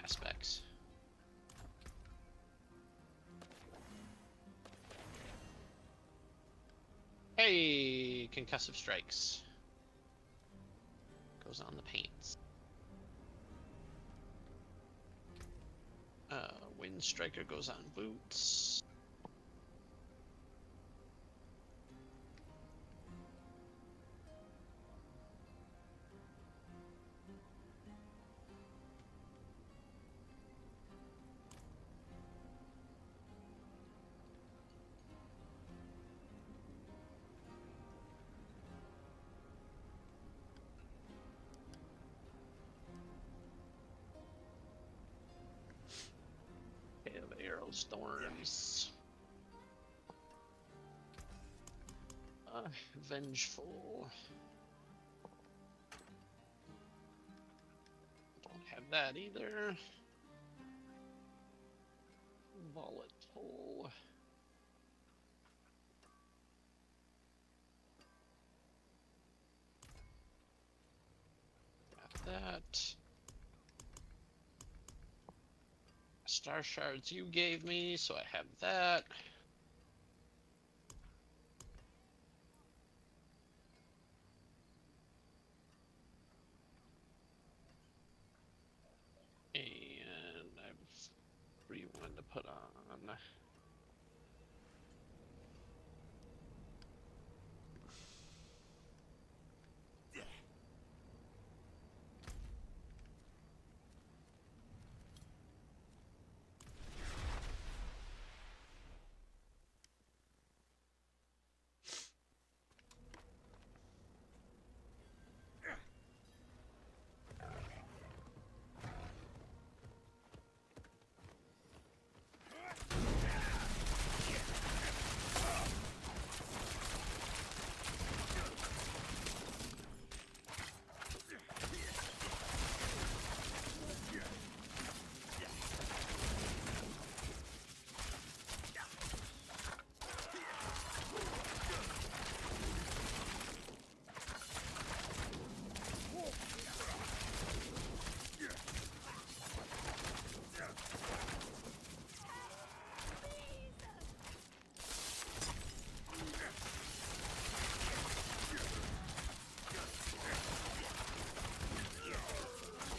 aspects. Hey, concussive strikes. Goes on the paints. Wind striker goes on boots. Of arrow storms. Vengeful. Don't have that either. Volatile. Got that. Star shards you gave me, so I have that. And I've free one to put on.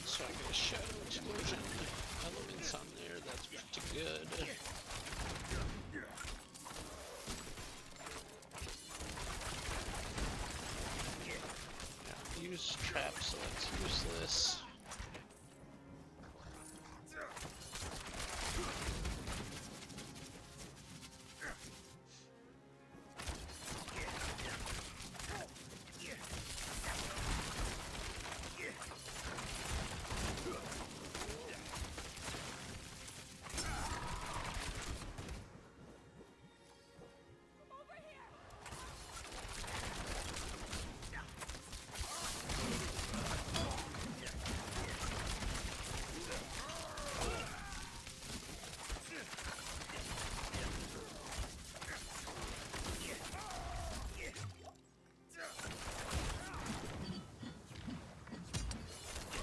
So I get a shadow explosion elements on there, that's pretty good. Yeah, use trap, so that's useless.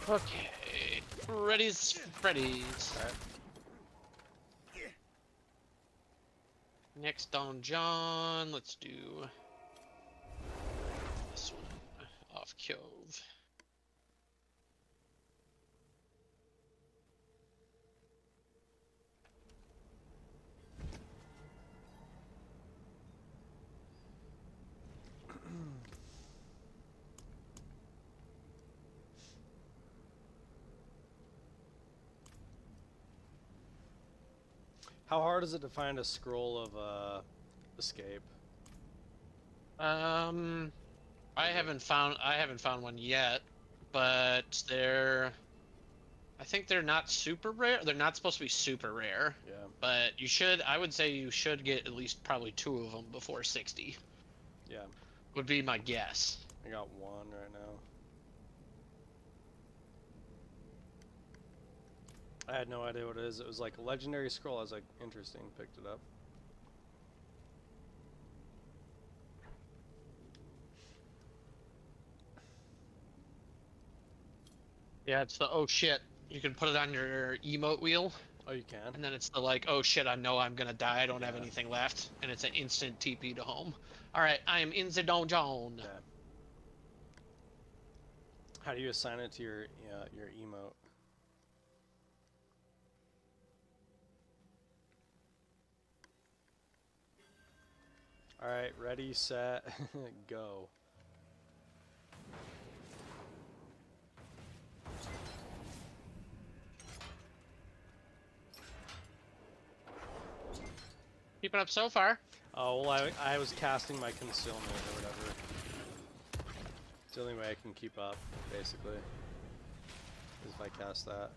Okay, Freddy's Freddy's. Alright. Next on John, let's do this one off Cove. How hard is it to find a scroll of escape? I haven't found one yet, but I think they're not super rare. They're not supposed to be super rare. Yeah. But I would say you should get at least probably 2 of them before 60. Yeah. Would be my guess. I got one right now. I had no idea what it is. It was like a legendary scroll. I was like, interesting. Picked it up. Yeah, it's the oh shit You can put it on your emote wheel, Oh, you can? and then it's the like, oh shit, I know I'm gonna die. I don't have Yeah. anything left, and it's an instant TP to home. All right, I am in the dungeon. Okay. How do you assign it to your emote? All right, ready, set, go. Keeping up so far. Oh, well, I was casting my concealment or whatever. It's the only way I can keep up, basically, is if I cast that.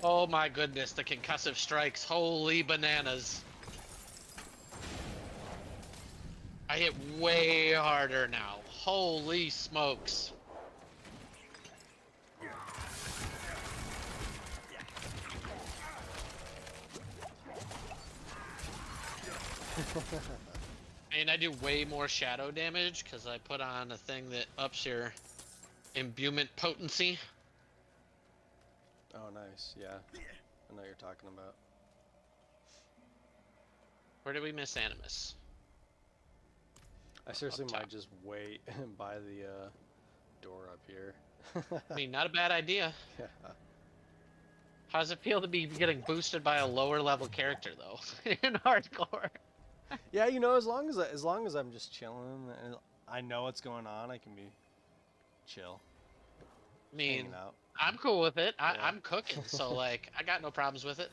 Oh my goodness, the concussive strikes. Holy bananas. I hit way harder now. Holy smokes. And I do way more shadow damage because I put on a thing that ups your imbuement potency. Oh, nice, yeah. I know what you're talking about. Where did we miss Animus? I seriously Up top. might just wait by the door up here. I mean, not a bad idea. Yeah. How does it feel to be getting boosted by a lower level character though in hardcore? Yeah, you know, as long as I'm just chilling and I know what's going on, I can be chill, I mean, hanging out. I'm cool with it. Yeah. I'm cooking, so like I got no problems with it.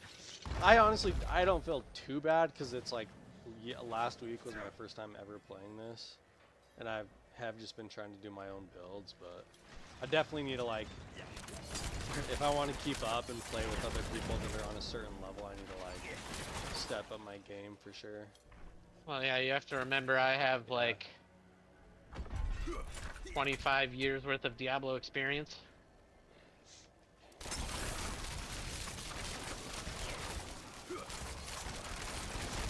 I honestly don't feel too bad because it's like last week was my first time ever playing this, and I have just been trying to do my own builds, but I definitely need to like, if I want to keep up and play with other people that are on a certain level, I need to like step up my game for sure. Well, yeah, you have to remember I have like 25 years worth of Diablo experience.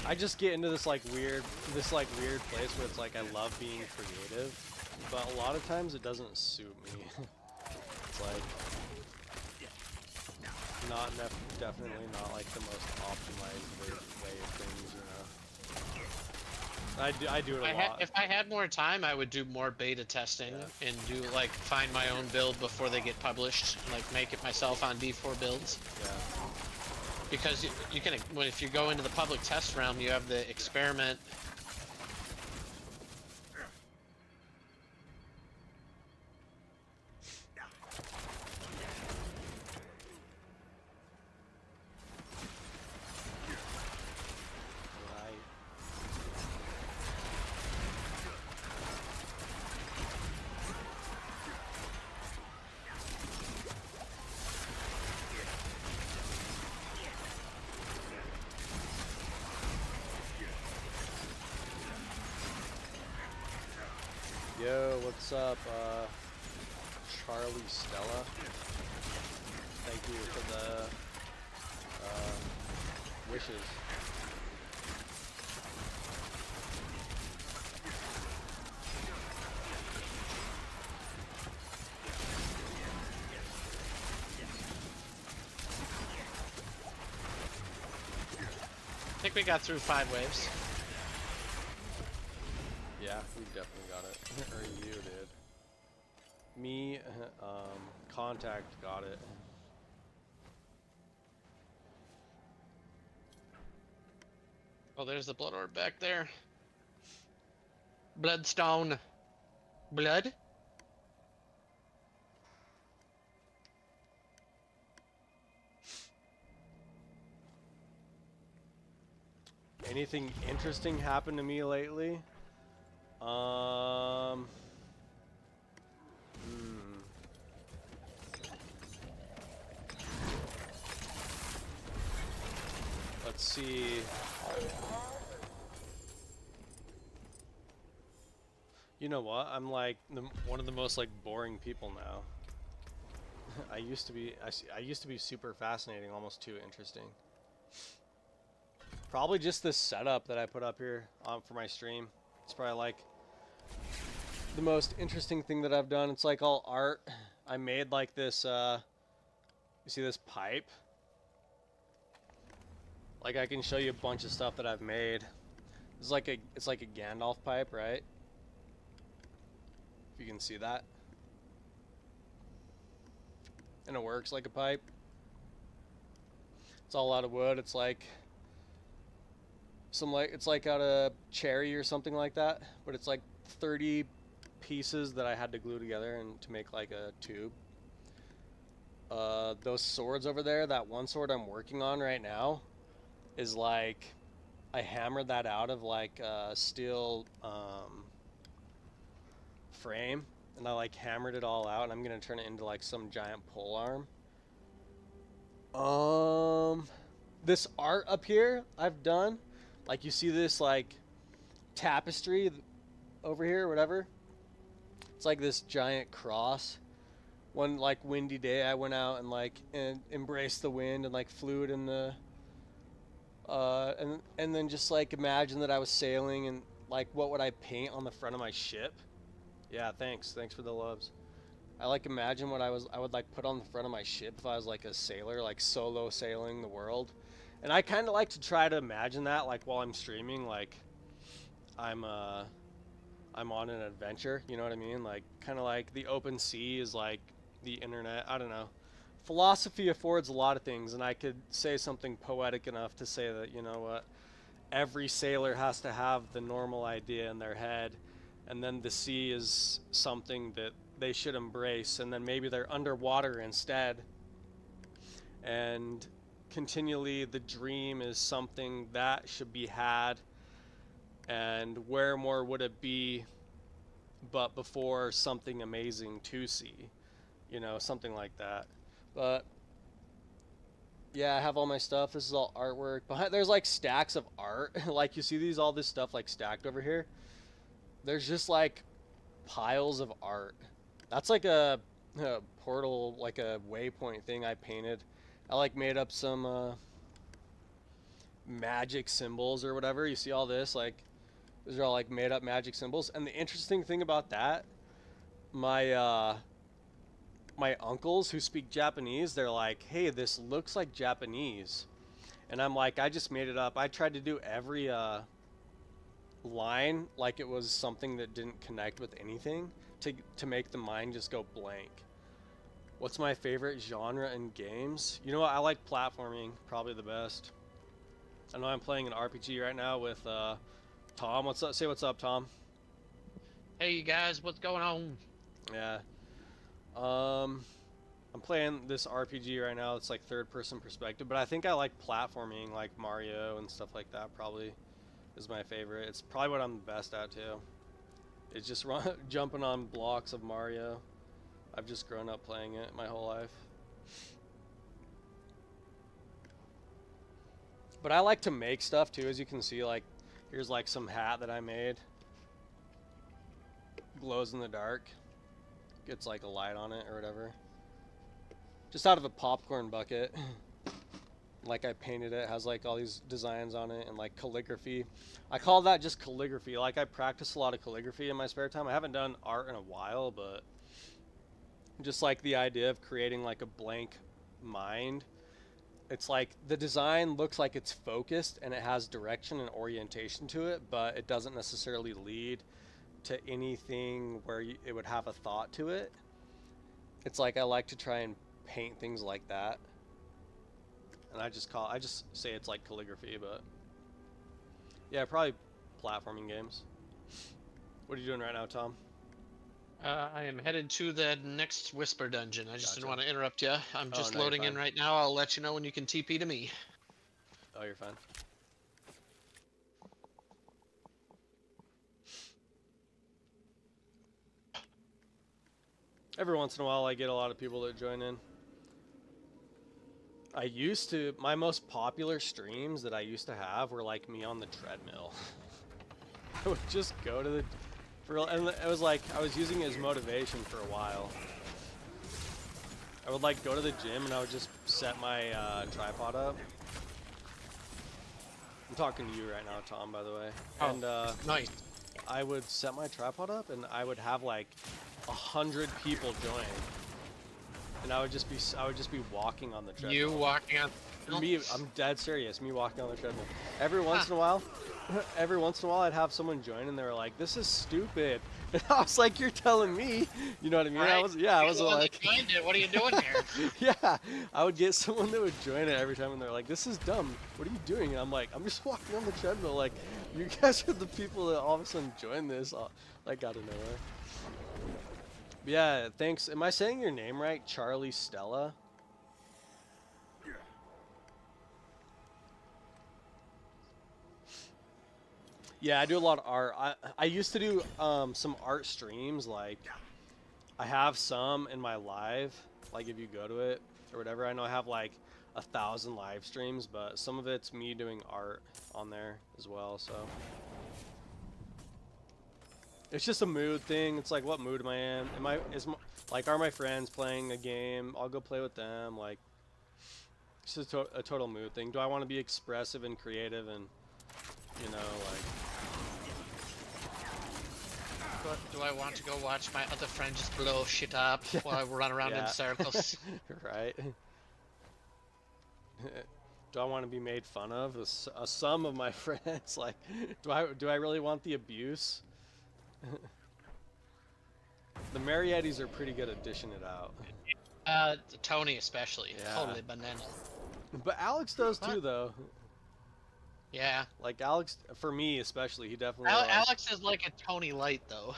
I just get into this weird place where it's like I love being creative, but a lot of times it doesn't suit me. It's like definitely not like the most optimized way of things, you know. I do it a lot. If I had more time, I would do more beta testing and do like find my own build before they get published, like make it myself on D4 builds. Yeah. Because you can, if you go into the public test realm, you have the experiment. Right. Yo, what's up, Charlie Stella? Thank you for the wishes. I think we got through 5 waves. Yeah, we definitely got it. Or you did. Me, Contact got it. Oh, there's the blood orb back there. Bloodstone. Blood? Anything interesting happened to me lately? Let's see. You know what? I'm like one of the most boring people now. I used to be super fascinating, almost too interesting. Probably just this setup that I put up here for my stream. It's probably like the most interesting thing that I've done. It's like all art I made like this, you see this pipe? Like I can show you a bunch of stuff that I've made. It's like a Gandalf pipe, right? If you can see that. And it works like a pipe. It's all out of wood. It's like it's like out of cherry or something like that, but it's like 30 pieces that I had to glue together and to make like a tube. Those swords over there, that one sword I'm working on right now is like I hammered that out of like a steel frame, and I like hammered it all out, and I'm gonna turn it into like some giant pole arm. This art up here I've done, like you see this like tapestry over here or whatever. It's like this giant cross. One like windy day I went out and like embraced the wind and like flew it in the and then just like imagine that I was sailing, and like what would I paint on the front of my ship? Yeah, thanks for the loves. I like imagine what I would like put on the front of my ship if I was like a sailor, like solo sailing the world. And I kind of like to try to imagine that like while I'm streaming, like I'm on an adventure, you know what I mean? Like kind of like the open sea is like the internet. I don't know. Philosophy affords a lot of things, and I could say something poetic enough to say that, you know what, every sailor has to have the normal idea in their head, and then the sea is something that they should embrace, and then maybe they're underwater instead, and continually the dream is something that should be had, and where more would it be but before something amazing to see, you know, something like that. But yeah, I have all my stuff. This is all artwork. Behind there's like stacks of art. Like you see all this stuff like stacked over here. There's just like piles of art. That's like a portal, like a waypoint thing I painted. I like made up some magic symbols or whatever. You see all this, like these are all like made up magic symbols. And the interesting thing about that, my uncles who speak Japanese, they're like, hey, this looks like Japanese. And I'm like, I just made it up. I tried to do every line like it was something that didn't connect with anything to make the mind just go blank. What's my favorite genre in games? You know what? I like platforming, probably the best. I know I'm playing an RPG right now with Tom. What's up? Say what's up, Tom. Hey, you guys, what's going on? Yeah. I'm playing this RPG right now. It's like third-person perspective, but I think I like platforming, like Mario and stuff like that. Probably is my favorite. It's probably what I'm the best at too. It's just jumping on blocks of Mario. I've just grown up playing it my whole life. But I like to make stuff too, as you can see. Like, here's like some hat that I made. Glows in the dark. Gets like a light on it or whatever. Just out of a popcorn bucket. Like I painted it, has like all these designs on it and like calligraphy. I call that just calligraphy. Like I practice a lot of calligraphy in my spare time. I haven't done art in a while, but just like the idea of creating like a blank mind. It's like the design looks like it's focused and it has direction and orientation to it, but it doesn't necessarily lead to anything where it would have a thought to it. It's like I like to try and paint things like that, and I just say it's like calligraphy. But yeah, probably platforming games. What are you doing right now, Tom? I am headed to the next Whisper dungeon. I just didn't want to interrupt you. I'm just no, you're loading in fine. right now. I'll let you know when you can TP to me. Oh, you're fine. Every once in a while I get a lot of people that join in. My most popular streams that I used to have were like me on the treadmill. I would just go to and it was like, I was using it as motivation for a while. I would like go to the gym and I would just set my tripod up. I'm talking to you right now, Tom, by the way. Oh, and nice. I would set my tripod up and I would have like 100 people join. and I would just be walking on the treadmill. You walking on. Me, I'm dead serious. Me walking on the treadmill. Every once in a while, I'd have someone join, and they were like, "This is stupid." And I was like, "You're telling me?" You know what I mean? Right? I was like, Joined it. What are you doing here? yeah. I would get someone that would join it every time, and they're like, "This is dumb. What are you doing?" And I'm like, "I'm just walking on the treadmill." Like, you guys are the people that all of a sudden join this, like out of nowhere. Yeah. Thanks. Am I saying your name right? Charlie Stella. Yeah, I do a lot of art. I used to do some art streams. Like, I have some in my live. Like, if you go to it or whatever, I know I have like 1,000 live streams, but some of it's me doing art on there as well. So it's just a mood thing. It's like, what mood am I in? Like, are my friends playing a game? I'll go play with them. Like, it's just a total mood thing. Do I want to be expressive and creative and, you know, like. Do I want to go watch my other friend just blow shit up while I run around in circles? Right. Do I want to be made fun of? Some of my friends, like, do I really want the abuse? The Mariettis are pretty good at dishing it out. Tony especially, Yeah. totally banana. But Alex does too, though. Yeah. Like Alex, for me especially, he definitely. Alex is like a Tony light though.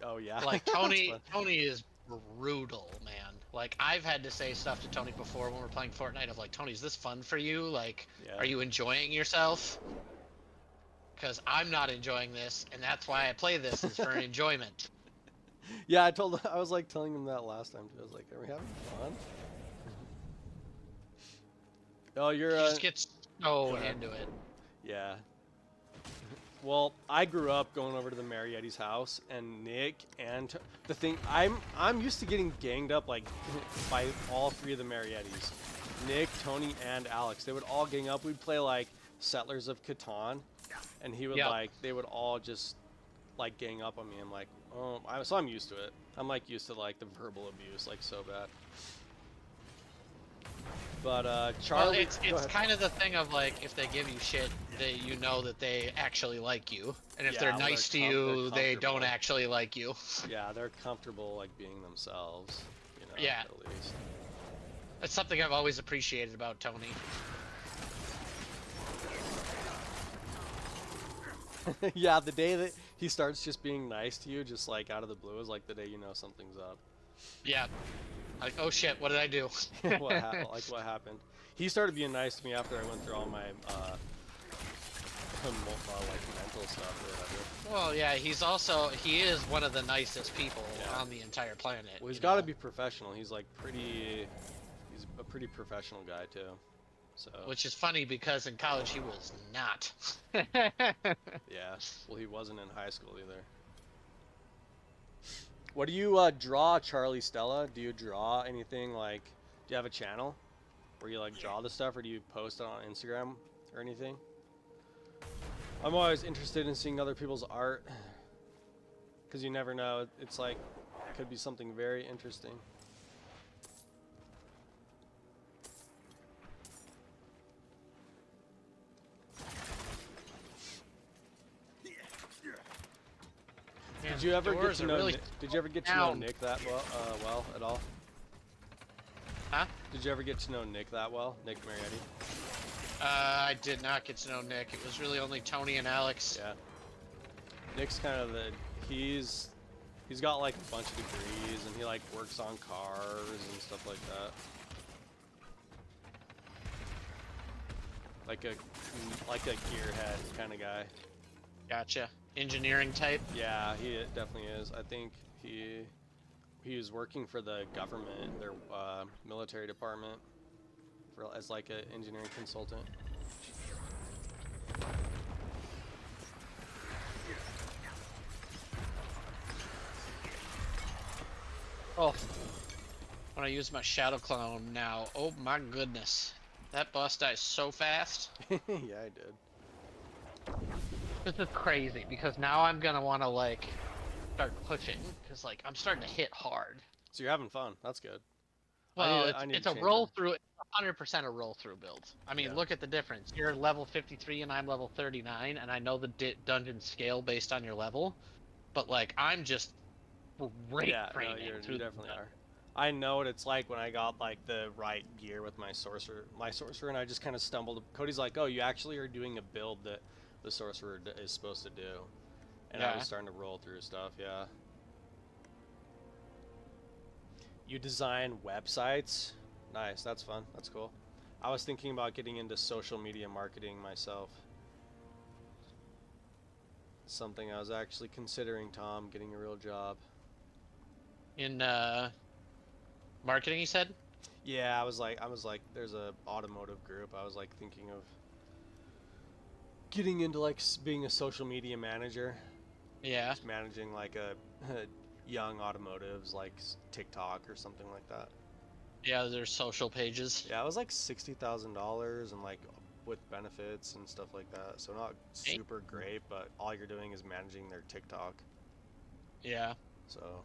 Oh yeah. Like That's Tony, fun. Tony is brutal, man. Like I've had to say stuff to Tony before when we're playing Fortnite of like, Tony, is this fun for you? Like, Yeah. are you enjoying yourself? Because I'm not enjoying this, and that's why I play this is for enjoyment. Yeah, I was like telling him that last time too. I was like, are we having fun? Oh, He you're. just gets so into it. Yeah. Well, I grew up going over to the Marietti's house, and Nick and the thing I'm used to getting ganged up like by all three of the Mariettis. Nick, Tony, and Alex. They would all gang up. We'd play like Settlers of Catan, and he would they would all just like gang up on me. I'm like, oh, so I'm used to it. I'm like used to like the verbal abuse like so bad. But Charlie, well, it's kind of the thing of like if they give you shit, you know that they actually like you, and if they're nice to you, they don't actually like you. Yeah, they're comfortable like being themselves. You know, Yeah. At least. That's something I've always appreciated about Tony. Yeah, the day that he starts just being nice to you, just like out of the blue, is like the day you know something's up. Yeah. Like, oh shit, what did I do? What happened? He started being nice to me after I went through all my like mental stuff or whatever. Well, yeah, he is one of the nicest people on the entire planet. Well, he's got to be professional. He's like he's a pretty professional guy too. So. Which is funny because in college he was not. Yeah. Well, he wasn't in high school either. What do you draw, Charlie Stella? Do you draw anything like? Do you have a channel where you like draw the stuff, or do you post it on Instagram or anything? I'm always interested in seeing other people's art because you never know. It's like it could be something very interesting. Did you ever get to know? Did you ever get to know Nick that well at all? Huh? Did you ever get to know Nick that well, Nick Marietti? I did not get to know Nick. It was really only Tony and Alex. Yeah. Nick's kind of he's got like a bunch of degrees, and he like works on cars and stuff like that. Like a gearhead kind of guy. Gotcha. Engineering type? Yeah, he definitely is. I think he was working for the government, their military department, as like an engineering consultant. Oh, when I use my shadow clone now, oh my goodness, that boss dies so fast. Yeah, I did. This is crazy because now I'm gonna want to like start pushing because like I'm starting to hit hard. So you're having fun. That's good. Well, I need it's to a change roll my- through. It's 100% a roll through build. I mean, Yeah. look at the difference. You're level 53 and I'm level 39, and I know the dungeon scale based on your level, but like I'm just great Yeah, no, framing you through the definitely are. I know what it's like when I got like the right gear with my sorcerer, and I just kind of stumbled. Cody's like, "Oh, you actually are doing a build that the sorcerer is supposed to do," and I Yeah. was starting to roll through stuff. Yeah. You design websites? Nice, that's fun. That's cool. I was thinking about getting into social media marketing myself. Something I was actually considering, Tom, getting a real job. In marketing, you said? Yeah, I was like, there's a automotive group. I was like thinking of getting into like being a social media manager, Yeah. just managing like a young automotives like TikTok or something like that. Yeah, there's social pages. Yeah, it was like $60,000 and like with benefits and stuff like that. So not super great, but all you're doing is managing their TikTok. Yeah. So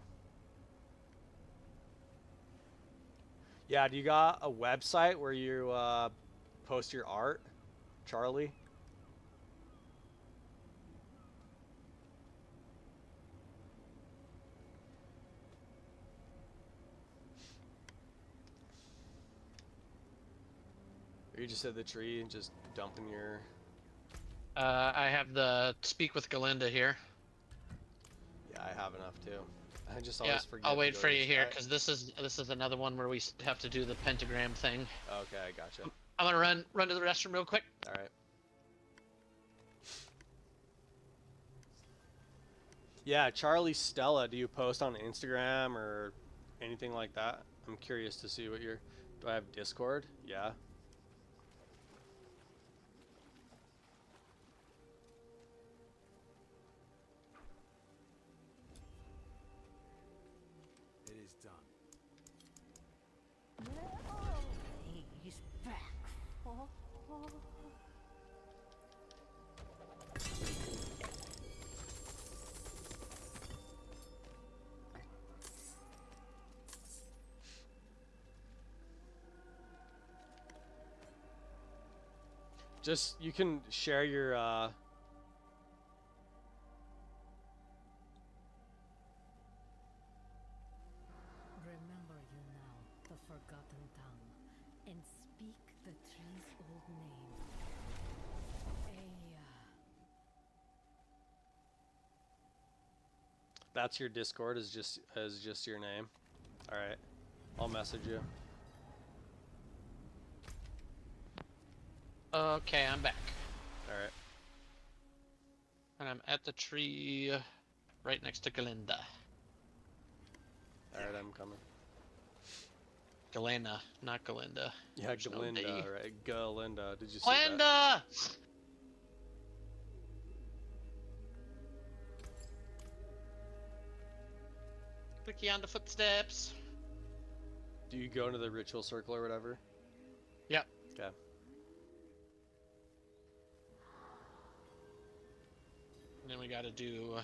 yeah, do you got a website where you post your art, Charlie? Or you just at the tree and just dumping your... I have the speak with Galinda here. Yeah, I have enough too. I just Yeah, always forget. I'll to wait go for to you the here chat. because this is another one where we have to do the pentagram thing. Okay, I gotcha. I'm gonna run to the restroom real quick. All right. Yeah, Charlie Stella, do you post on Instagram or anything like that? I'm curious to see what your... Do I have Discord? Yeah. It is done. He's back. Oh, oh. Just, you can share your... Remember you now, the forgotten tongue, and speak the tree's old name. Aya. That's your Discord is just your name. All right. I'll message you. Okay, I'm back, All right. and I'm at the tree right next to Galinda. All right, I'm coming. Galena, not Galinda. Yeah, There's no Galinda, D. right? Galinda. Did you see that? Galinda! Clicky on the footsteps. Do you go into the ritual circle or whatever? Yep. Okay. And then we gotta do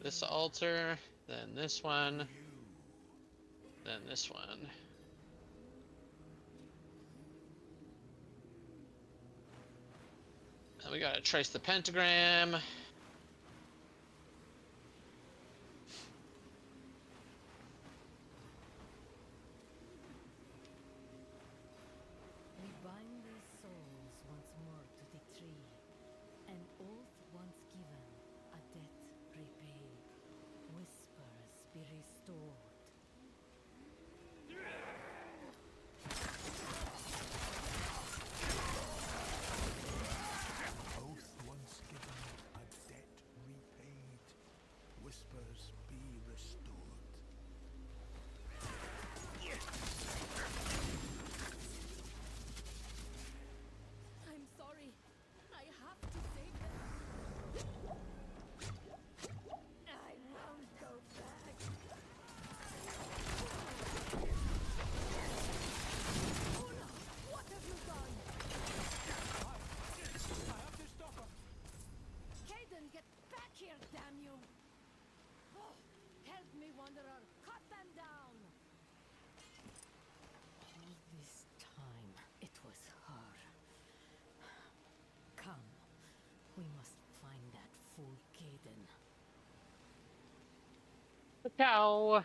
this altar, then this one, then this one. Then we gotta trace the pentagram. We bind these souls once more to the tree. An oath once given, a debt repaid. Whispers be restored. Oath once given, a Ciao.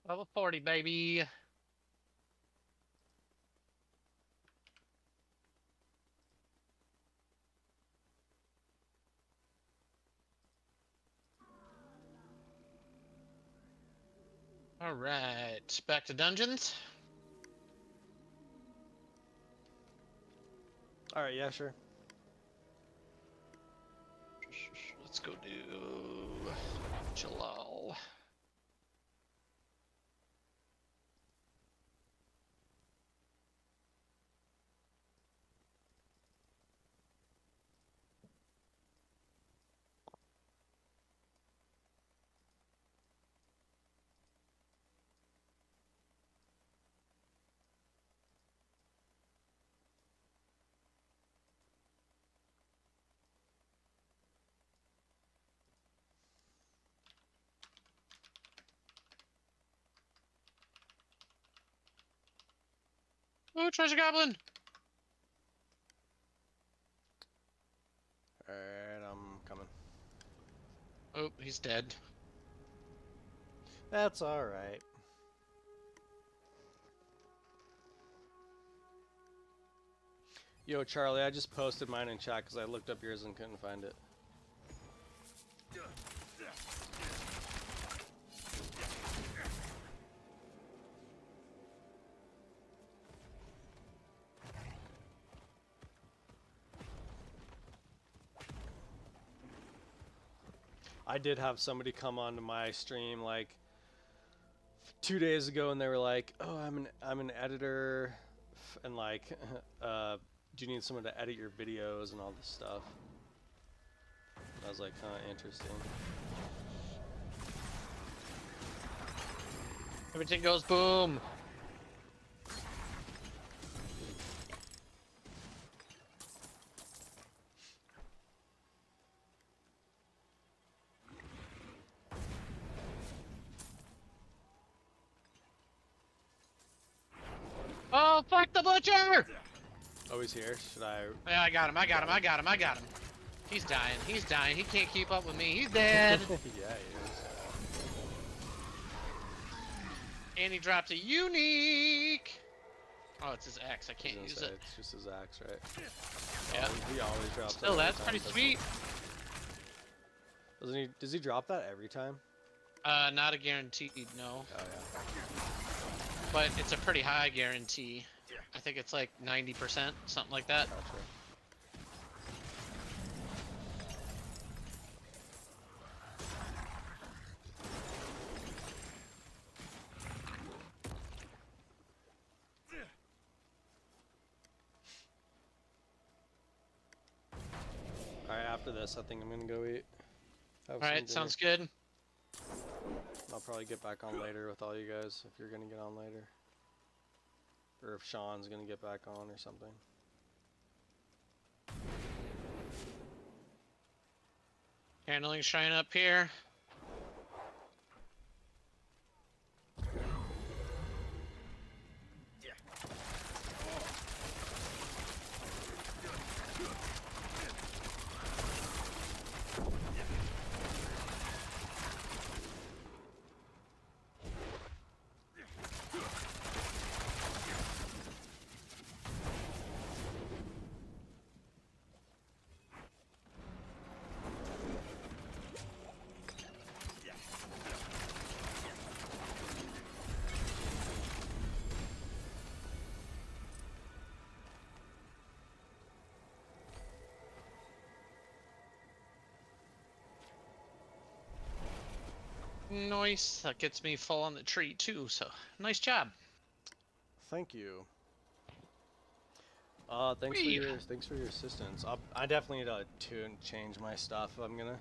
Level 40, baby. All right, back to dungeons. All right, yeah, sure. Let's go do Jalal. Oh, treasure goblin! All right, I'm coming. Oh, he's dead. That's all right. Yo, Charlie, I just posted mine in chat because I looked up yours and couldn't find it. I did have somebody come onto my stream like 2 days ago, and they were like, "Oh, I'm an editor, and like, do you need someone to edit your videos and all this stuff?" And I was like, "Huh, interesting." Everything goes boom. Oh, fuck the butcher! Oh, he's here. Should I? Yeah, I got him, I got him, I got him, I got him. He's dying, he's dying. He can't keep up with me. He's dead. Yeah, he is. And he dropped a unique. Oh, it's his axe. I can't I was use gonna say, it. it's just his axe, right? Yeah. He always drops. Still, that every that's time, pretty doesn't sweet. he? Doesn't he? Does he drop that every time? Not a guaranteed, no. Oh yeah. But it's a pretty high guarantee. I think it's like 90%, something like that. Gotcha. Alright, after this, I think I'm gonna go eat. Alright, sounds good. I'll probably get back on later with all you guys if you're gonna get on later. Or if Sean's gonna get back on or something. Handling shrine up here. Nice. That gets me full on the tree too, so nice job. Thank you. Thanks for your assistance. I definitely need to change my stuff. I'm gonna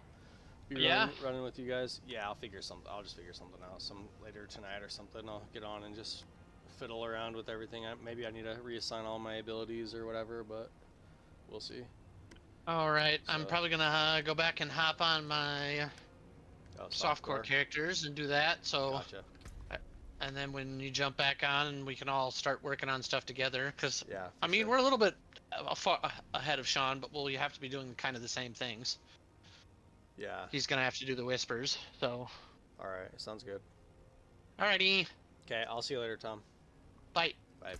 be running with you guys. Yeah, I'll just figure something out some later tonight or something. I'll get on and just fiddle around with everything. Maybe I need to reassign all my abilities or whatever, but we'll see. All right, I'm So- probably gonna go back and hop on my Oh, softcore characters and do that. So, Gotcha. and then when you jump back on, we can all start working on stuff together. Because Yeah. I for mean, sure. we're a little bit far ahead of Sean, but we'll have to be doing kind of the same things. Yeah. He's gonna have to do the whispers. So, All right. Sounds good. alrighty, Okay. I'll see you later, Tom. bye. Bye.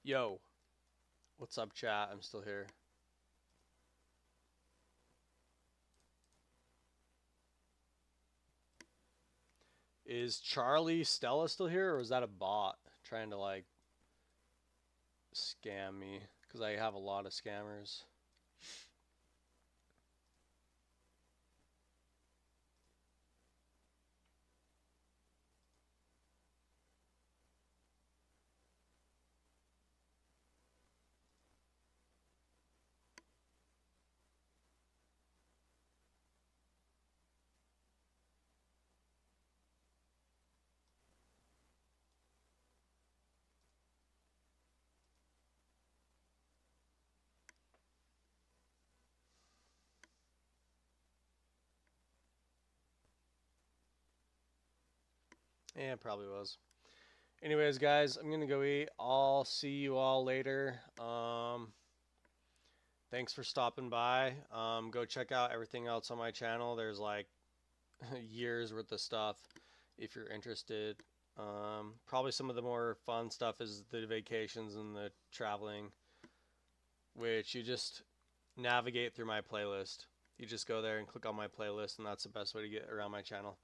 Yo. What's up, chat? I'm still here. Is Charlie Stella still here, or is that a bot trying to like scam me? Because I have a lot of scammers. Yeah, it probably was. Anyways, guys, I'm gonna go eat. I'll see you all later. Thanks for stopping by. Go check out everything else on my channel. There's like years worth of stuff if you're interested. Probably some of the more fun stuff is the vacations and the traveling, which you just navigate through my playlist. You just go there and click on my playlist, and that's the best way to get around my channel.